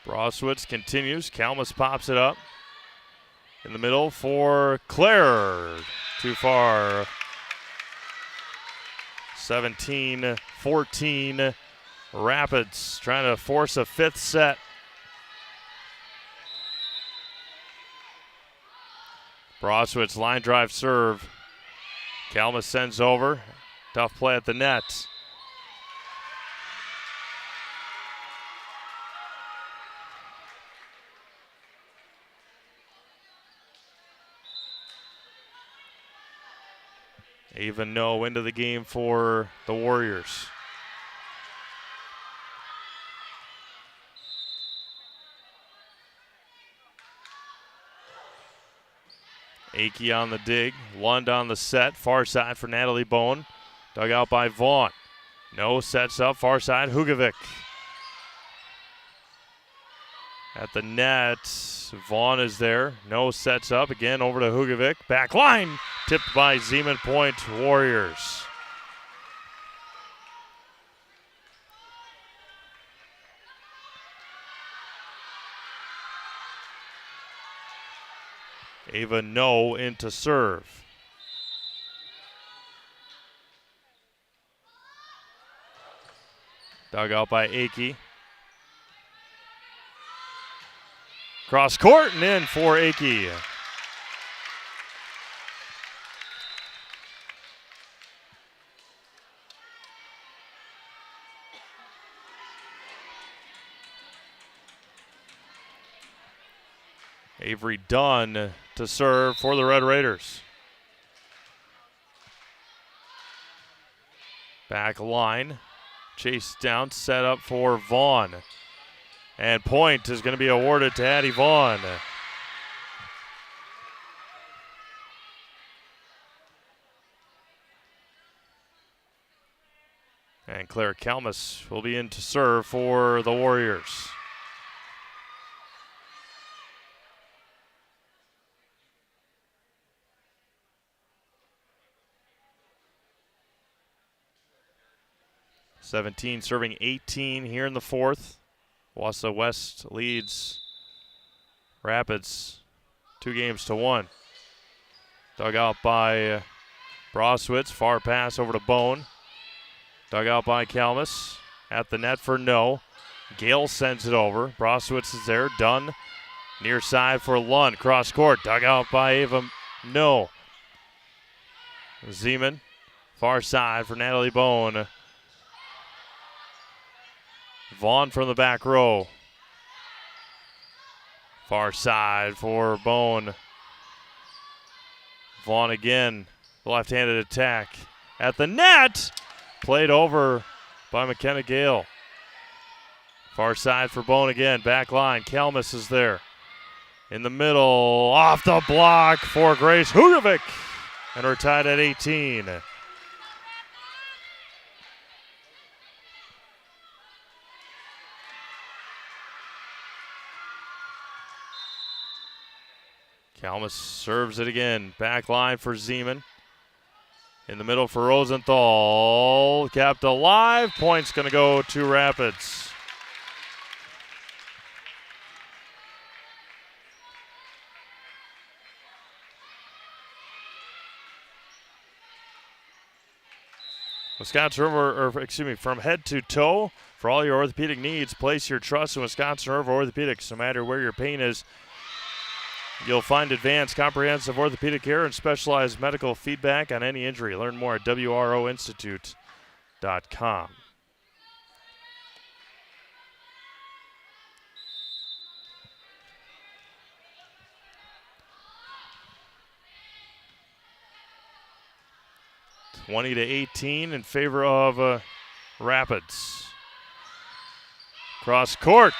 A: Brostowitz continues, Kalmus pops it up. In the middle for Claire. Too far. 17-14. Rapids trying to force a fifth set. Brostowitz line drive serve. Kalmus sends over. Tough play at the net. Ava No into the game for the Warriors. Akey on the dig. Lund on the set. Far side for Natalie Bone. Dug out by Vaughn. No sets up. Far side. Hugovic. At the net. Vaughn is there. No sets up. Again over to Hugovic. Back line. Tipped by Zeman Point Warriors. Ava No into serve. Dug out by Akey. Cross court and in for Akey. Avery Dunn to serve for the Red Raiders. Back line. Chase down, set up for Vaughn. And point is going to be awarded to Addie Vaughn. And Claire Kalmus will be in to serve for the Warriors. (17) serving 18 here in the fourth. Wausau West leads Rapids 2-1. Dug out by Brostowitz. Far pass over to Bone. Dug out by Kalmus. At the net for No. Gale sends it over. Brostowitz is there. Dunn near side for Lund. Cross court. Dug out by Ava No. Zeman. Far side for Natalie Bone. Vaughn from the back row. Far side for Bone. Vaughn again. The left-handed attack. at the net. Played over by McKenna Gale. Far side for Bone again. Back line. Kalmus is there. In the middle. Off the block for Grace Hugovic. And we're tied at 18. Kalmus serves it again. Back line for Zeman. In the middle for Rosenthal. Kept alive. Point's going to go to Rapids. Wisconsin River, from head to toe, for all your orthopedic needs, place your trust in Wisconsin River Orthopedics. No matter where your pain is, you'll find advanced comprehensive orthopedic care and specialized medical feedback on any injury. Learn more at WROinstitute.com. (20-18) in favor of Rapids. Cross court,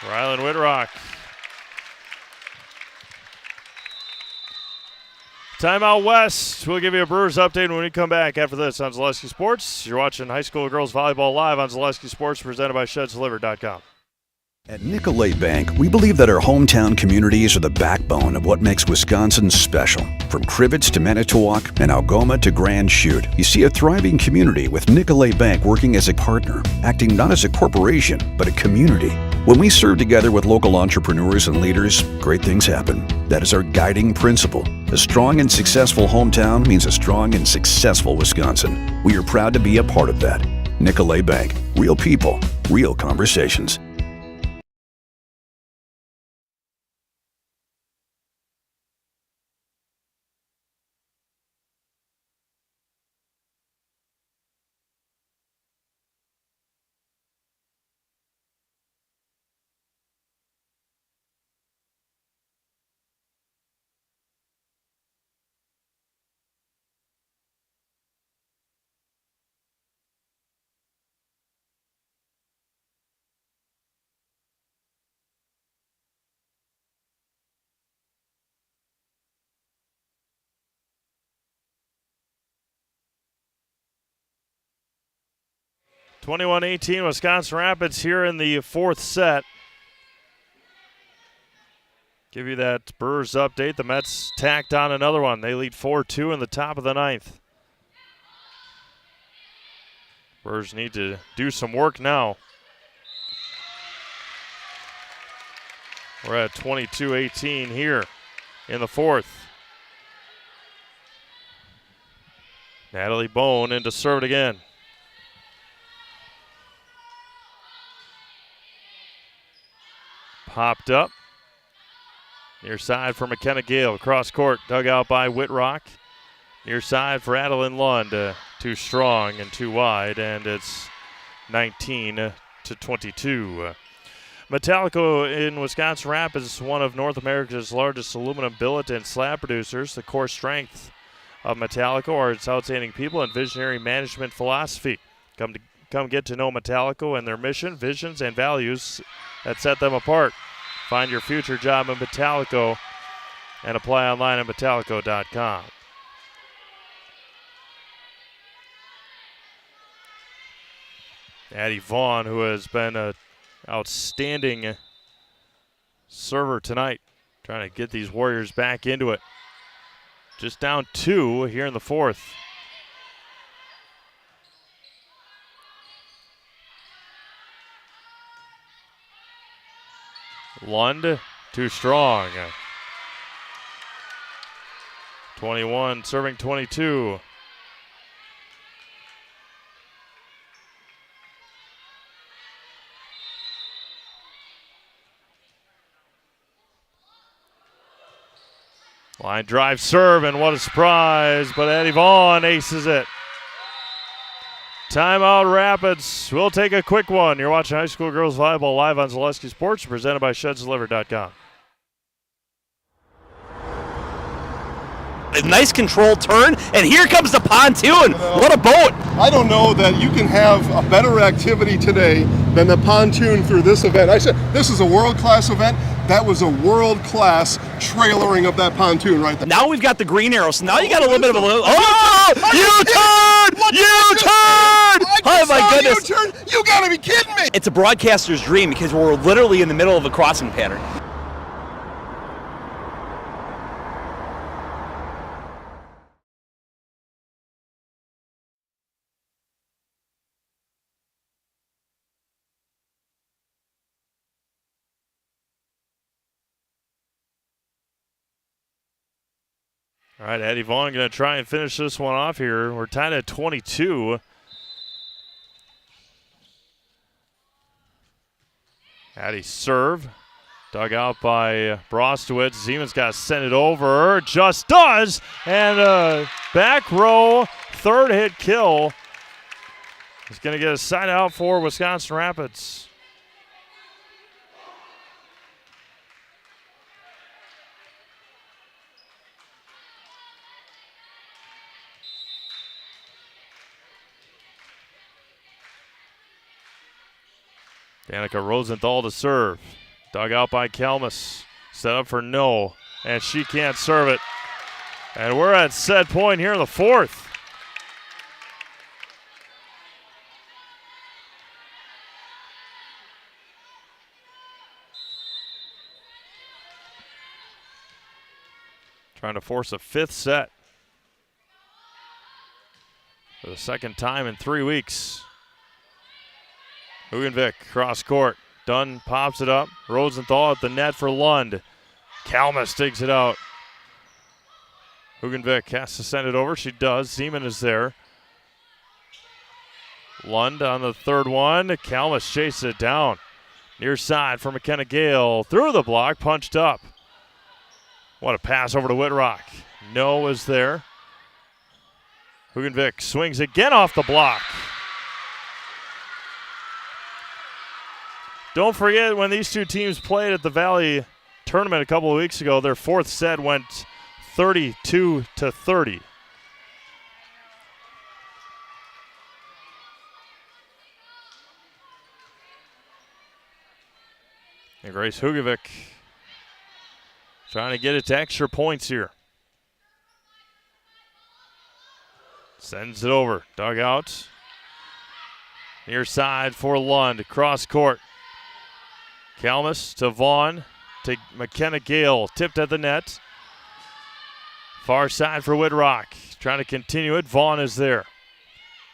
A: Rylan Whitrock. Timeout West. We'll give you a Brewers update when we come back after this on Zaleski Sports. You're watching high school girls volleyball live on Zaleski Sports, presented by ShedsDelivered.com.
N: At Nicolet Bank, we believe that our hometown communities are the backbone of what makes Wisconsin special. From Crivets to Manitowoc and Algoma to Grand Chute, you see a thriving community with Nicolet Bank working as a partner, acting not as a corporation, but a community. When we serve together with local entrepreneurs and leaders, great things happen. That is our guiding principle. A strong and successful hometown means a strong and successful Wisconsin. We are proud to be a part of that. Nicolet Bank. Real people, real conversations.
A: (21-18) Wisconsin Rapids here in the fourth set. Give you that Brewers update. The Mets tacked on another one. They lead 4-2 in the top of the ninth. Brewers need to do some work now. We're at 22-18 here in the fourth. Natalie Bone in to serve it again. Popped up. Near side for McKenna Gale. Cross court, dug out by Whitrock. Near side for Adeline Lund. Too strong and too wide, and it's 19-22. Metallico in Wisconsin Rapids is one of North America's largest aluminum billet and slab producers. The core strength of Metallico are its outstanding people and visionary management philosophy. Come get to know Metallico and their mission, visions, and values that set them apart. Find your future job in Metallico and apply online at Metallico.com. Addie Vaughn, who has been an outstanding server tonight, trying to get these Warriors back into it. Just down 2 here in the fourth. Lund, too strong. 21 serving 22. Line drive serve, and what a surprise, but Addie Vaughn aces it. Timeout Rapids. We'll take a quick one. You're watching high school girls volleyball live on Zaleski Sports, presented by ShedsDelivered.com.
Q: A nice controlled turn, and here comes the pontoon. What a boat.
P: I don't know that you can have a better activity today than the pontoon through this event. I said this is a world-class event. That was a world-class trailering of that pontoon right there.
Q: Now we've got the green arrow, so now you got a little bit of a little. Oh! U-turn! U-turn! Oh my goodness!
P: U-turn? You gotta be kidding me!
Q: It's a broadcaster's dream because we're literally in the middle of a crossing pattern.
A: All right, Addie Vaughn going to try and finish this one off here. We're tied at 22. Addie serve. Dug out by Brostowitz. Siemens got to send it over. Just does. And back row, third hit kill. He's going to get a side out for Wisconsin Rapids. Danica Rosenthal to serve. Dug out by Kalmus. Set up for no. And she can't serve it. And we're at set point here in the fourth. Trying to force a fifth set. For the second time in 3 weeks. Hugenvik, cross court. Dunn pops it up. Rosenthal at the net for Lund. Kalmus digs it out. Hugenvik has to send it over. She does. Zeman is there. Lund on the third one. Kalmus chases it down. Near side for McKenna Gale. Through the block, punched up. What a pass over to Whitrock. No is there. Hugenvik swings again off the block. Don't forget when these two teams played at the Valley tournament a couple of weeks ago, their fourth set went 32-30. And Grace Hugenvik trying to get it to extra points here. Sends it over. Dug out. Near side for Lund. Cross court. Kalmus to Vaughn, to McKenna Gale, tipped at the net. Far side for Whitrock, trying to continue it. Vaughn is there.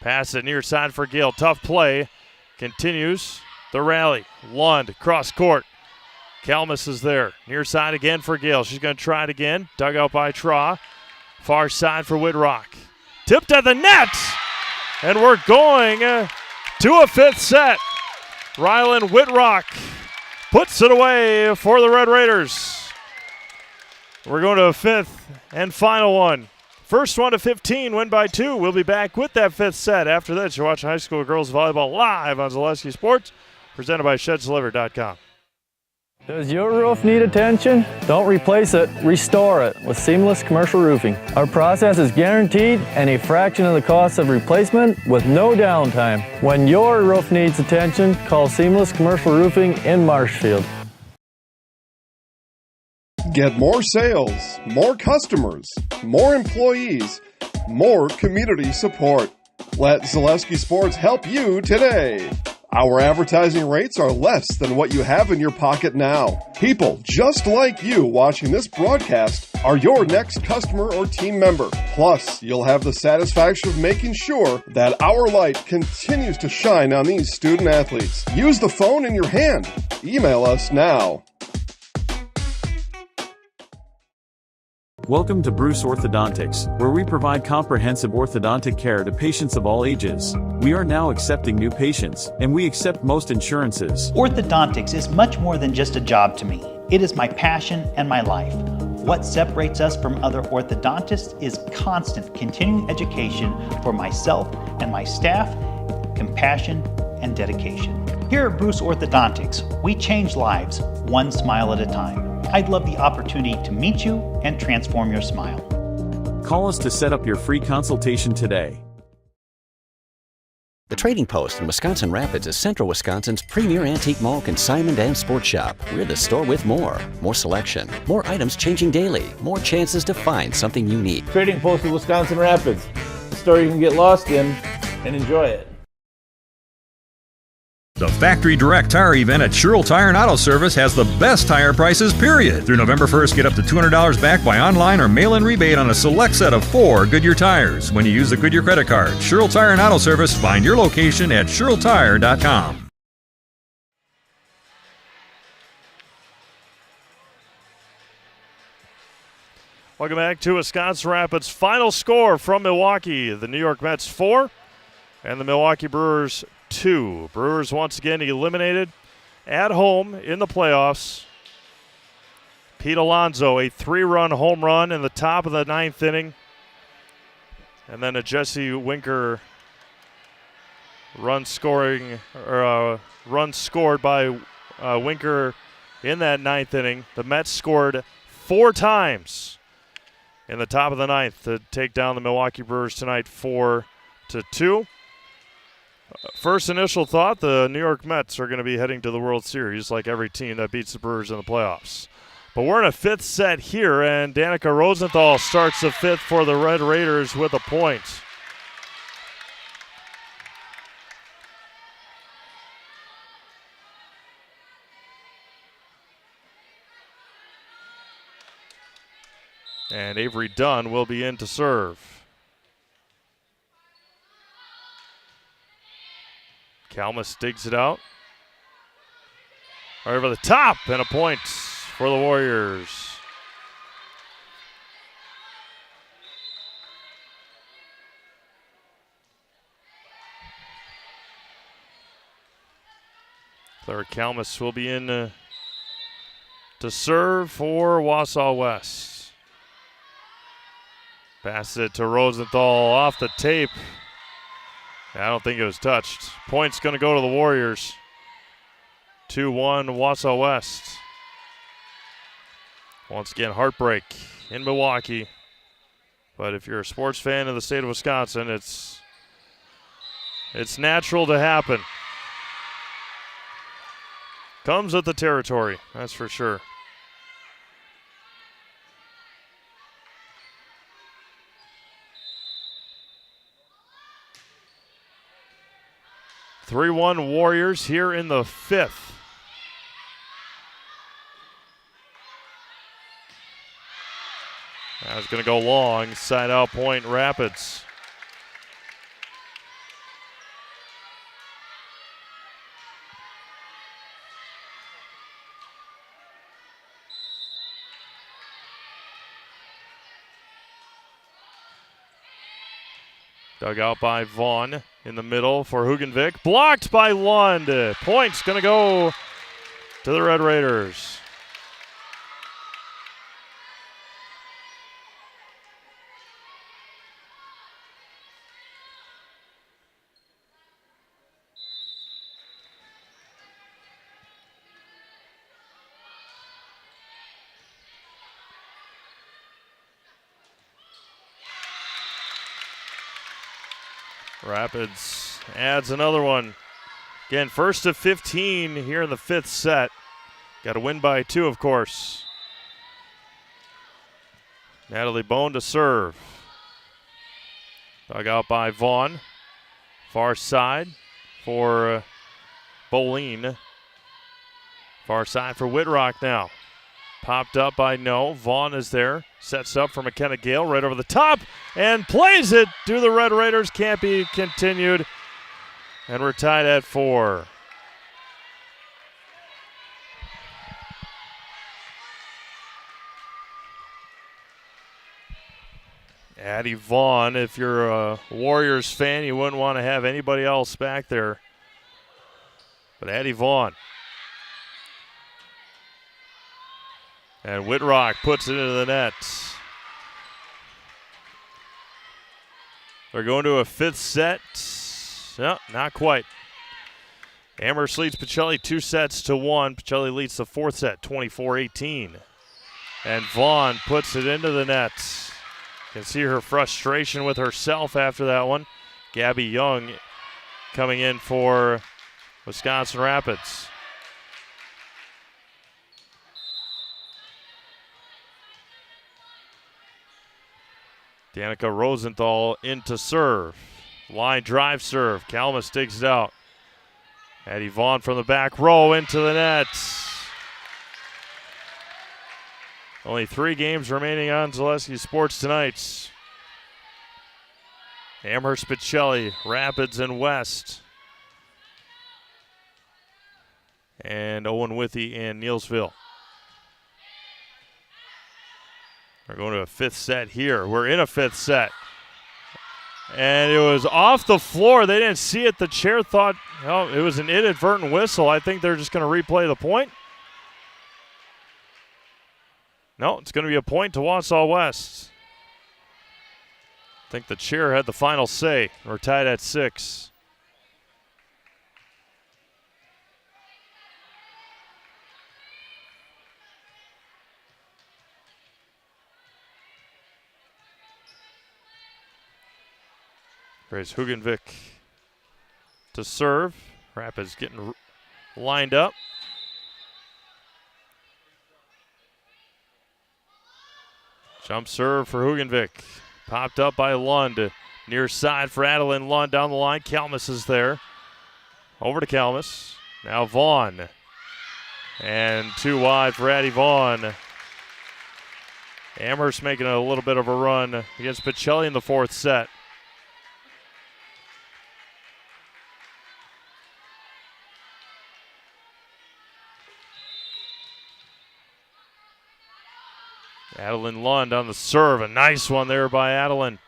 A: Pass it near side for Gale, tough play. Continues the rally. Lund, cross court. Kalmus is there. Near side again for Gale. She's going to try it again. Dug out by Traw. Far side for Whitrock. Tipped at the net. And we're going to a fifth set. Rylan Whitrock puts it away for the Red Raiders. We're going to a fifth and final one. First one to 15, win by 2. We'll be back with that fifth set. After this, you're watching high school girls volleyball live on Zaleski Sports, presented by ShedsDelivered.com.
G: Does your roof need attention? Don't replace it, restore it with Seamless Commercial Roofing. Our process is guaranteed and a fraction of the cost of replacement with no downtime. When your roof needs attention, call Seamless Commercial Roofing in Marshfield.
P: Get more sales, more customers, more employees, more community support. Let Zaleski Sports help you today. Our advertising rates are less than what you have in your pocket now. People just like you watching this broadcast are your next customer or team member. Plus, you'll have the satisfaction of making sure that our light continues to shine on these student athletes. Use the phone in your hand. Email us now.
O: Welcome to Bruce Orthodontics, where we provide comprehensive orthodontic care to patients of all ages. We are now accepting new patients, and we accept most insurances.
R: Orthodontics is much more than just a job to me. It is my passion and my life. What separates us from other orthodontists is constant continuing education for myself and my staff, compassion, and dedication. Here at Bruce Orthodontics, we change lives one smile at a time. I'd love the opportunity to meet you and transform your smile.
O: Call us to set up your free consultation today.
S: The Trading Post in Wisconsin Rapids is Central Wisconsin's premier antique mall consignment and sports shop. We're the store with more selection, more items changing daily, more chances to find something unique.
U: Trading Post in Wisconsin Rapids, the store you can get lost in and enjoy it.
L: The Factory Direct Tire event at Sherrill Tire and Auto Service has the best tire prices, period. Through November 1st, get up to $200 back by online or mail-in rebate on a select set of 4 Goodyear tires when you use the Goodyear credit card. Sherrill Tire and Auto Service. Find your location at SherrillTire.com.
A: Welcome back to Wisconsin Rapids. Final score from Milwaukee. The New York Mets 4 and the Milwaukee Brewers 2. Brewers once again eliminated at home in the playoffs. Pete Alonso, a 3-run home run in the top of the 9th inning. And then a Jesse Winker run scored by Winker in that 9th inning. The Mets scored 4 times in the top of the 9th to take down the Milwaukee Brewers tonight 4-2. First initial thought, the New York Mets are going to be heading to the World Series like every team that beats the Brewers in the playoffs. But we're in a 5th set here, and Danica Rosenthal starts the 5th for the Red Raiders with a point. And Avery Dunn will be in to serve. Kalmus digs it out. Right over the top, and a point for the Warriors. Claire Kalmus will be in to serve for Wausau West. Passes it to Rosenthal off the tape. I don't think it was touched. Point's going to go to the Warriors. 2-1 Wausau West. Once again, heartbreak in Milwaukee. But if you're a sports fan of the state of Wisconsin, it's natural to happen. Comes with the territory, that's for sure. (3-1) Warriors here in the 5th. That's going to go long, side out point Rapids. Dug out by Vaughn in the middle for Hugenvik. Blocked by Lund. Point's going to go to the Red Raiders. Rapids adds another one. Again, first of 15 here in the 5th set. Got to win by 2, of course. Natalie Bone to serve. Dug out by Vaughn. Far side for Boleen. Far side for Whitrock now. Popped up by No. Vaughn is there. Sets up for McKenna Gale right over the top and plays it to the Red Raiders. Can't be continued. And we're tied at 4. Addie Vaughn, if you're a Warriors fan, you wouldn't want to have anybody else back there. But Addie Vaughn. And Whitrock puts it into the net. They're going to a 5th set. No, not quite. Amherst leads Pacelli 2-1. Pacelli leads the 4th set, 24-18. And Vaughn puts it into the net. Can see her frustration with herself after that one. Gabby Young coming in for Wisconsin Rapids. Danica Rosenthal into serve. Line drive serve. Kalmus digs it out. Addie Vaughn from the back row into the net. Only 3 games remaining on Zaleski Sports tonight. Amherst, Pacelli, Rapids, and West. And Owen Withy and Neelsville. We're going to a 5th set here. We're in a 5th set. And it was off the floor. They didn't see it. The chair thought, oh, it was an inadvertent whistle. I think they're just going to replay the point. No, it's going to be a point to Wausau West. I think the chair had the final say. We're tied at 6. Grace Hugenvik to serve. Rapids getting lined up. Jump serve for Hugenvik. Popped up by Lund. Near side for Adeline Lund down the line. Kalmus is there. Over to Kalmus. Now Vaughn. And 2 wide for Addie Vaughn. Amherst making a little bit of a run against Pacelli in the 4th set. Adeline Lund on the serve. A nice one there by Adeline.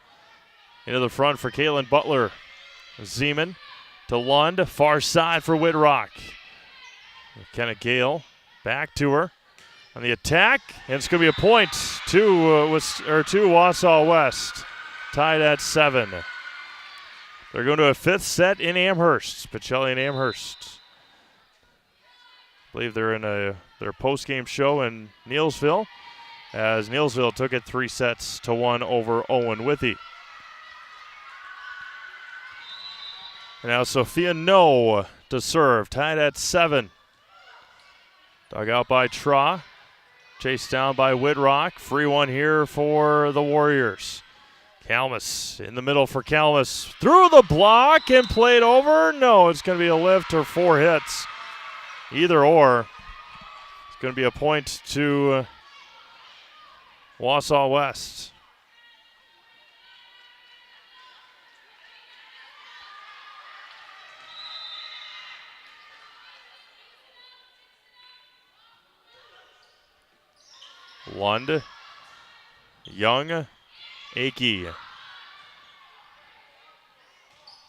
A: Into the front for Caitlin Butler. Zeman to Lund. Far side for Whitrock. McKenna Gale back to her. On the attack. And it's going to be a point to Wausau West. Tied at 7. They're going to a 5th set in Amherst. Pacelli and Amherst. I believe they're in their post-game show in Neelsville, as Neelsville took it 3-1 over Owen Withy. And now Sophia No to serve, tied at 7. Dug out by Tra, chased down by Whitrock. Free one here for the Warriors. Kalmus in the middle for Kalmus. Through the block and played over. No, it's going to be a lift or 4 hits. Either or. It's going to be a point to Wausau West. Lund, Young, Akey.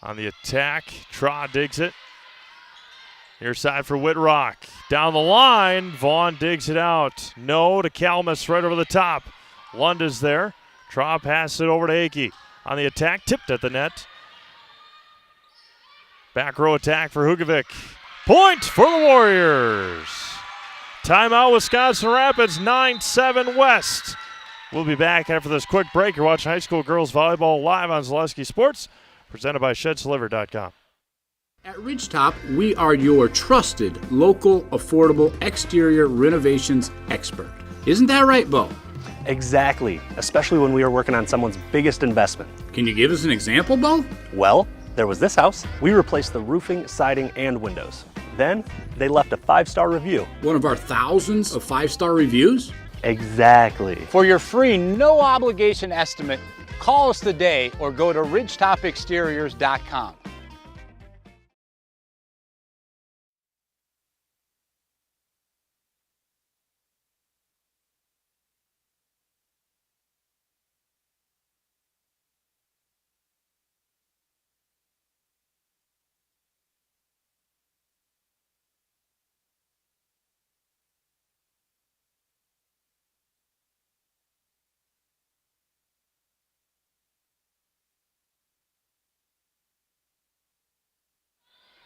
A: On the attack, Tra digs it. Near side for Whitrock. Down the line, Vaughn digs it out. No to Kalmus right over the top. Lund is there. Tra passes it over to Akey. On the attack, tipped at the net. Back row attack for Hugovic. Point for the Warriors. Timeout, Wisconsin Rapids, 9-7 West. We'll be back after this quick break. You're watching high school girls volleyball live on Zaleski Sports, presented by ShedsDeliver.com.
D: At Ridgetop, we are your trusted, local, affordable exterior renovations expert. Isn't that right, Bo?
T: Exactly, especially when we are working on someone's biggest investment.
D: Can you give us an example, Bo?
T: Well, there was this house. We replaced the roofing, siding, and windows. Then they left a 5-star review.
D: One of our thousands of 5-star reviews?
T: Exactly.
V: For your free, no obligation estimate, call us today or go to ridgetopexteriors.com.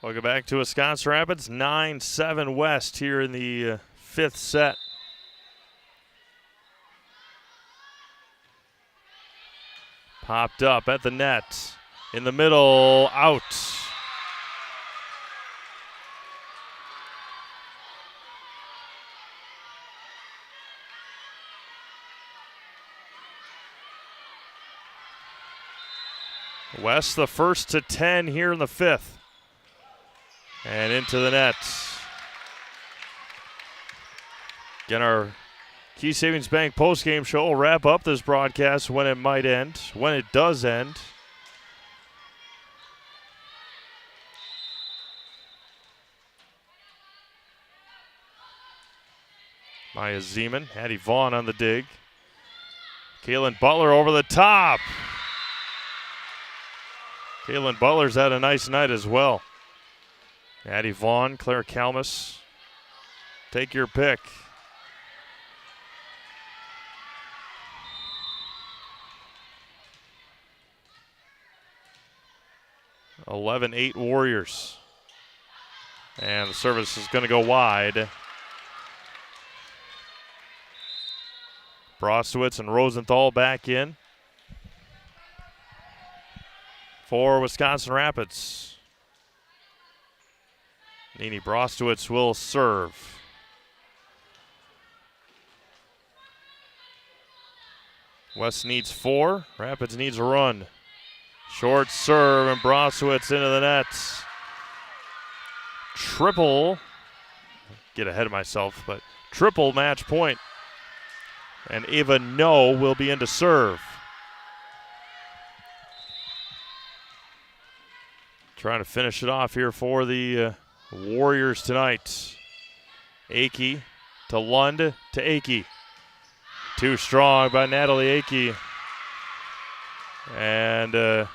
A: Welcome back to Wisconsin Rapids, 9-7 West here in the 5th set. Popped up at the net. In the middle, out. West the first to 10 here in the fifth. And into the net. Again, our Key Savings Bank postgame show will wrap up this broadcast when it might end, when it does end. Maya Zeman, Hattie Vaughn on the dig. Kaylin Butler over the top. Kaylin Butler's had a nice night as well. Hattie Vaughn, Claire Kalmus. Take your pick. (11-8) Warriors. And the service is going to go wide. Brostowitz and Rosenthal back in for Wisconsin Rapids. Nini Brostowitz will serve. West needs 4. Rapids needs a run. Short serve and Brostowitz into the net. Triple. Get ahead of myself, but triple match point. And Ava No will be in to serve. Trying to finish it off here for the Warriors tonight. Akey to Lund to Akey. Too strong by Natalie Akey. And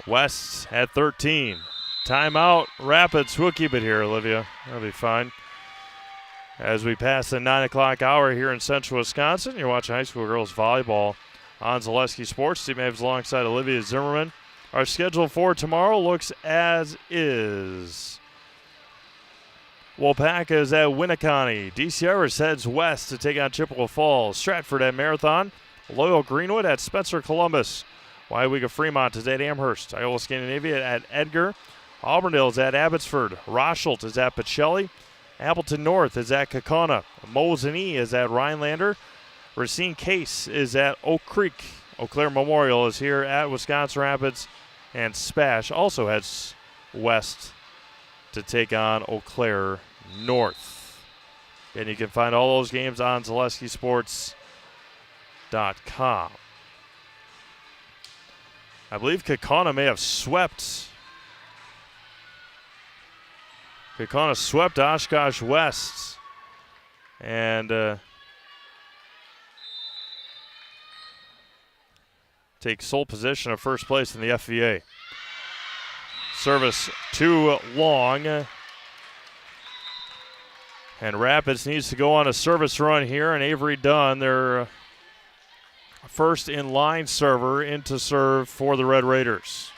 A: West at 13. Timeout. Rapids. We'll keep it here, Olivia. That'll be fine. As we pass the 9 o'clock hour here in central Wisconsin, you're watching high school girls volleyball on Zaleski Sports. Steve Mavs alongside Olivia Zimmerman. Our schedule for tomorrow looks as is. Wapaka is at Winneconne. DC Iris heads west to take on Chippewa Falls. Stratford at Marathon. Loyal Greenwood at Spencer Columbus. Wyega Fremont is at Amherst. Iowa Scandinavia at Edgar. Auburndale is at Abbotsford. Rochelt is at Pacelli. Appleton North is at Kaukauna. Mosinee is at Rhinelander. Racine Case is at Oak Creek. Eau Claire Memorial is here at Wisconsin Rapids. And Spash also heads west to take on Eau Claire North. And you can find all those games on ZaleskiSports.com. I believe Kaukauna may have swept. Kaukauna swept Oshkosh West. And take sole position of first place in the FVA. Service too long. And Rapids needs to go on a service run here, and Avery Dunn, their first in line server, in to serve for the Red Raiders.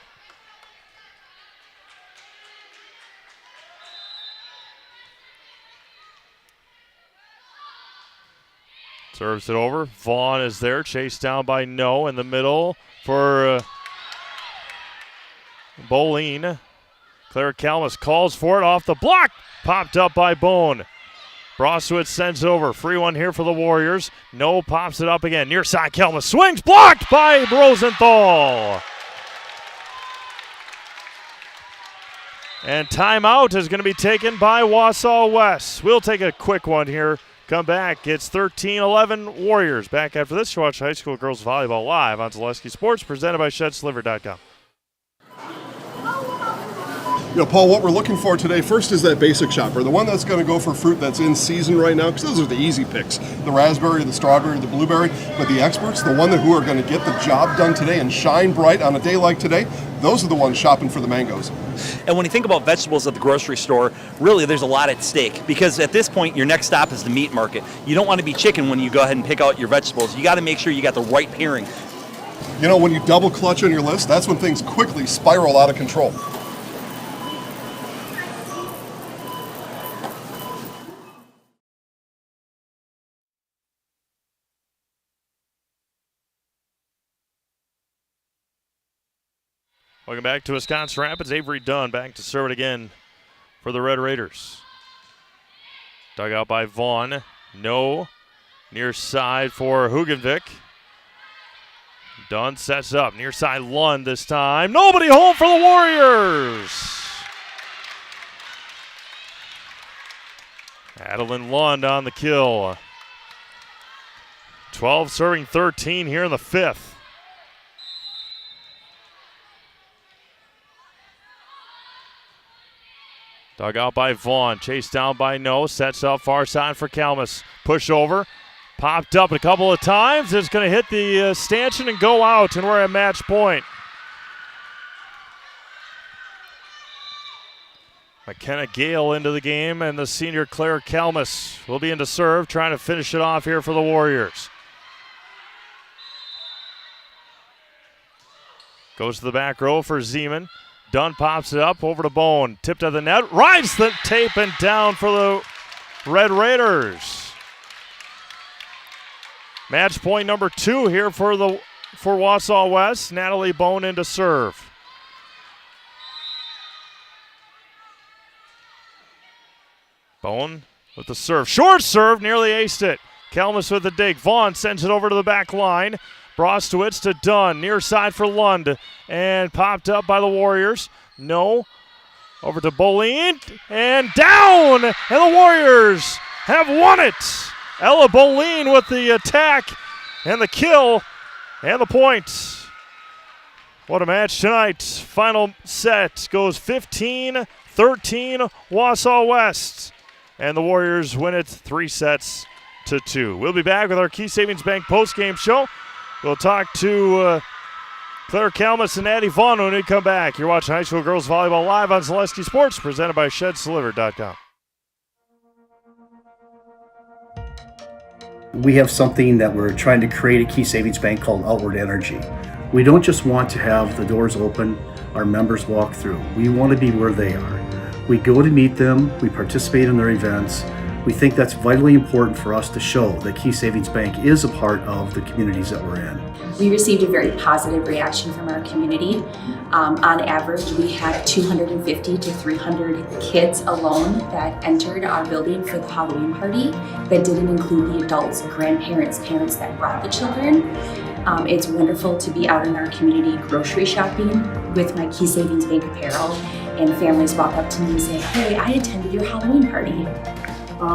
A: Serves it over. Vaughn is there, chased down by No in the middle for Boline. Claire Kalmus calls for it off the block. Popped up by Bone. Brostowitz sends it over. Free one here for the Warriors. No pops it up again. Near side, Kalmus swings. Blocked by Rosenthal. And timeout is going to be taken by Wausau West. We'll take a quick one here. Come back. It's 13-11 Warriors. Back after this, you watch high school girls volleyball live on Zaleski Sports, presented by ShedSliver.com.
P: Paul, what we're looking for today first is that basic shopper, the one that's going to go for fruit that's in season right now, because those are the easy picks, the raspberry, the strawberry, the blueberry. But the experts, the one who are going to get the job done today and shine bright on a day like today, those are the ones shopping for the mangoes.
Q: And when you think about vegetables at the grocery store, really there's a lot at stake, because at this point your next stop is the meat market. You don't want to be chicken when you go ahead and pick out your vegetables. You got to make sure you got the right pairing.
P: When you double clutch on your list, that's when things quickly spiral out of control.
A: Welcome back to Wisconsin Rapids. Avery Dunn back to serve it again for the Red Raiders. Dug out by Vaughn. No. Near side for Hugenvik. Dunn sets up. Near side Lund this time. Nobody home for the Warriors. Adeline Lund on the kill. 12 serving 13 here in the fifth. Dug out by Vaughn. Chased down by No. Sets up far side for Kalmus. Push over. Popped up a couple of times. It's going to hit the stanchion and go out, and we're at match point. McKenna Gale into the game, and the senior Claire Kalmus will be into serve, trying to finish it off here for the Warriors. Goes to the back row for Zeman. Dunn pops it up over to Bone. Tipped at the net. Rides the tape and down for the Red Raiders. Match point number 2 here for Wausau West. Natalie Bone into serve. Bone with the serve. Short serve, nearly aced it. Kalmus with the dig. Vaughn sends it over to the back line. Brostowitz to Dunn. Near side for Lund. And popped up by the Warriors. No. Over to Boleen. And down! And the Warriors have won it! Ella Boleen with the attack and the kill and the point. What a match tonight. Final set goes 15-13 Wausau West. And the Warriors win it 3-2. We'll be back with our Key Savings Bank postgame show. We'll talk to Claire Kalmus and Addie Vaughn when we come back. You're watching High School Girls Volleyball live on Zaleski Sports, presented by ShedsDelivered.com.
B: We have something that we're trying to create at Key Savings Bank called Outward Energy. We don't just want to have the doors open, our members walk through. We want to be where they are. We go to meet them, we participate in their events. We think that's vitally important for us to show that Key Savings Bank is a part of the communities that we're in.
E: We received a very positive reaction from our community. On average, we had 250 to 300 kids alone that entered our building for the Halloween party. That didn't include the adults, grandparents, parents that brought the children. It's wonderful to be out in our community grocery shopping with my Key Savings Bank apparel, and families walk up to me and say, "Hey, I attended your Halloween party."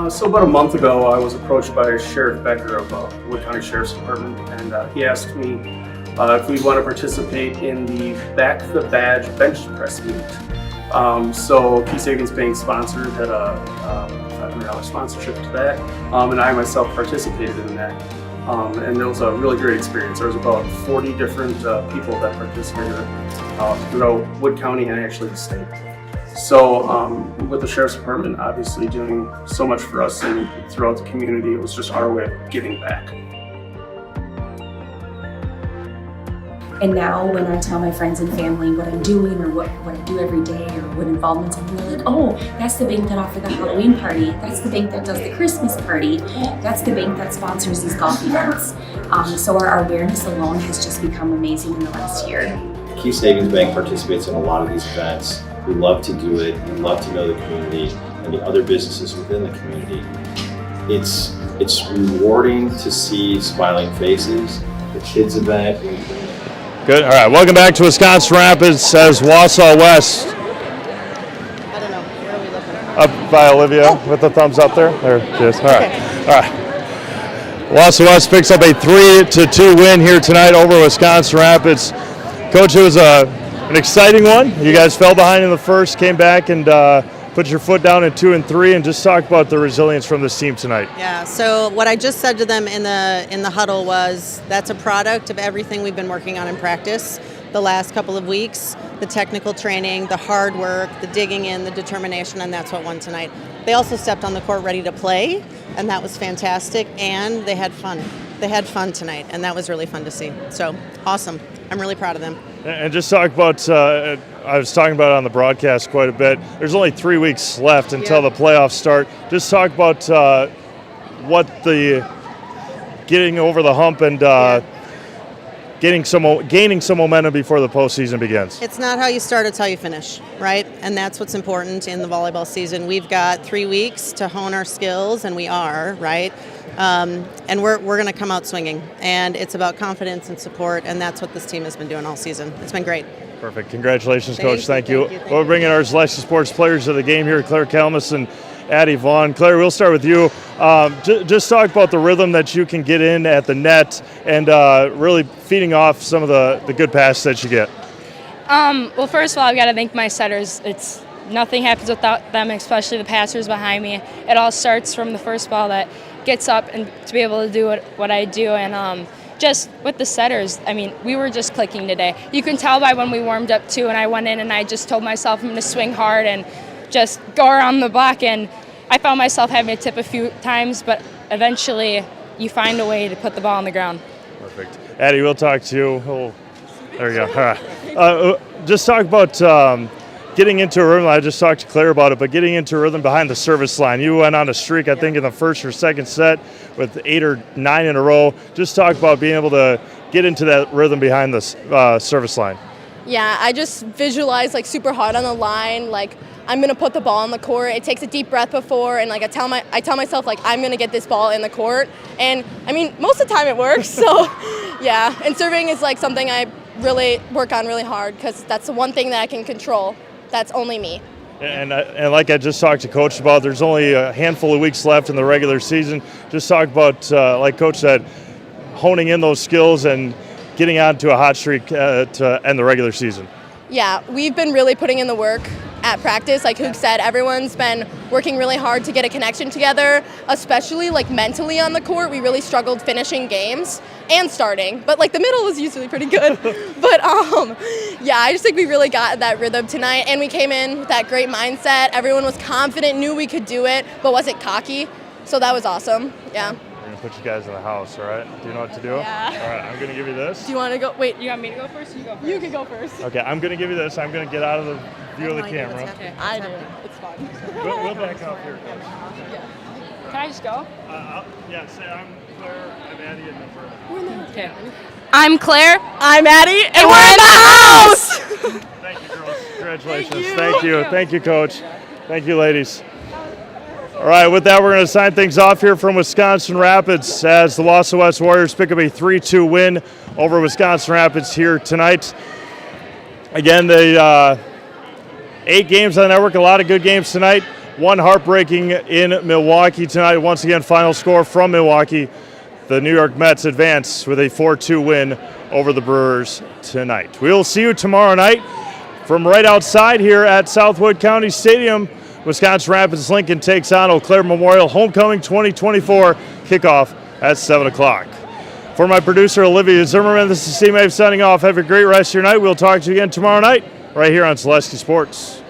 W: So about a month ago, I was approached by Sheriff Becker of Wood County Sheriff's Department, and he asked me if we'd want to participate in the Back the Badge bench press meet. So Key Savings Bank sponsored, had a $500 sponsorship to that, and I myself participated in that. And it was a really great experience. There was about 40 different people that participated throughout Wood County and actually the state. So with the Sheriff's Department obviously doing so much for us and throughout the community, it was just our way of giving back.
E: And now when I tell my friends and family what I'm doing or what I do every day or what involvements I'm doing, they're like, "Oh, that's the bank that offered the Halloween party. That's the bank that does the Christmas party. That's the bank that sponsors these golf events." So our awareness alone has just become amazing in the last year.
X: Key Savings Bank participates in a lot of these events. We love to do it. We love to know the community and the other businesses within the community. It's rewarding to see smiling faces. The kids event.
A: Good. All right. Welcome back to Wisconsin Rapids as Wausau West. Up by Olivia with the thumbs up there. There it is. All right. All right. Wausau West picks up a 3-2 win here tonight over Wisconsin Rapids. Coach, it was an exciting one. You guys fell behind in the first, came back and put your foot down in 2 and 3, and just talk about the resilience from this team tonight.
Y: Yeah, so what I just said to them in the huddle was that's a product of everything we've been working on in practice the last couple of weeks, the technical training, the hard work, the digging in, the determination, and that's what won tonight. They also stepped on the court ready to play, and that was fantastic, and they had fun. They had fun tonight, and that was really fun to see. So, awesome. I'm really proud of them. And just talk about, I was talking about it on the broadcast quite a bit. There's only 3 weeks left until the playoffs start. Just talk about what the getting over the hump and
A: gaining some momentum before the postseason begins?
Y: It's not how you start, it's how you finish, right? And that's what's important in the volleyball season. We've got 3 weeks to hone our skills, and we are, right? And we're going to come out swinging. And it's about confidence and support, and that's what this team has been doing all season. It's been great.
A: Perfect. Congratulations, Coach. Thank you. We'll bring in our Celeste Sports players of the game here, Claire Kalmus and Addie Vaughn. Claire, we'll start with you. Just talk about the rhythm that you can get in at the net and really feeding off some of the good passes that you get.
F: Well, first of all, I've got to thank my setters. Nothing happens without them, especially the passers behind me. It all starts from the first ball that gets up and to be able to do what I do. And just with the setters, I mean, we were just clicking today. You can tell by when we warmed up too, and I went in and I just told myself I'm going to swing hard and just go around the block. And I found myself having to tip a few times, but eventually you find a way to put the ball on the ground.
A: Perfect. Addie, we'll talk to you. Oh, there we go. All right. Just talk about getting into a rhythm. I just talked to Claire about it, but getting into a rhythm behind the service line. You went on a streak, I think, in the first or second set with 8 or 9 in a row. Just talk about being able to get into that rhythm behind the service line.
H: Yeah, I just visualize like super hard on the line, like I'm gonna put the ball on the court. It takes a deep breath before, and like I tell myself like I'm gonna get this ball in the court. And I mean, most of the time it works. So yeah, and serving is like something I really work on really hard because that's the one thing that I can control. That's only me.
A: And like I just talked to Coach about, there's only a handful of weeks left in the regular season. Just talk about, like Coach said, honing in those skills and getting on to a hot streak to end the regular season.
H: Yeah, we've been really putting in the work at practice. Like Hook said, everyone's been working really hard to get a connection together, especially like mentally on the court. We really struggled finishing games and starting, but like the middle was usually pretty good. But yeah, I just think we really got that rhythm tonight, and we came in with that great mindset. Everyone was confident, knew we could do it, but wasn't cocky. So that was awesome. Yeah.
A: We're gonna put you guys in the house, all right? Do you know what to do?
H: Yeah.
A: All right, I'm gonna give you this.
H: Do you want to go? Wait, you want me to go first? Or you go first? You can go first.
A: Okay, I'm gonna give you this. I'm gonna get out of the view of the camera.
H: Okay, I do. It's fine.
A: We'll back up here.
F: Can I just go?
A: Yeah, say I'm Claire, I'm Addie, and then
F: Okay. I'm Claire.
H: I'm Addie,
F: and we're in the house.
A: Thank you, girls. Congratulations. Thank you. Thank you, Coach. Thank you, ladies. All right, with that, we're going to sign things off here from Wisconsin Rapids as the Wausau West Warriors pick up a 3-2 win over Wisconsin Rapids here tonight. Again, the 8 games on the network, a lot of good games tonight. One heartbreaking in Milwaukee tonight. Once again, final score from Milwaukee. The New York Mets advance with a 4-2 win over the Brewers tonight. We will see you tomorrow night from right outside here at Southwood County Stadium. Wisconsin Rapids Lincoln takes on Eau Claire Memorial Homecoming 2024 kickoff at 7 o'clock. For my producer, Olivia Zimmerman, this is Steve Mave signing off. Have a great rest of your night. We'll talk to you again tomorrow night right here on Celeste Sports.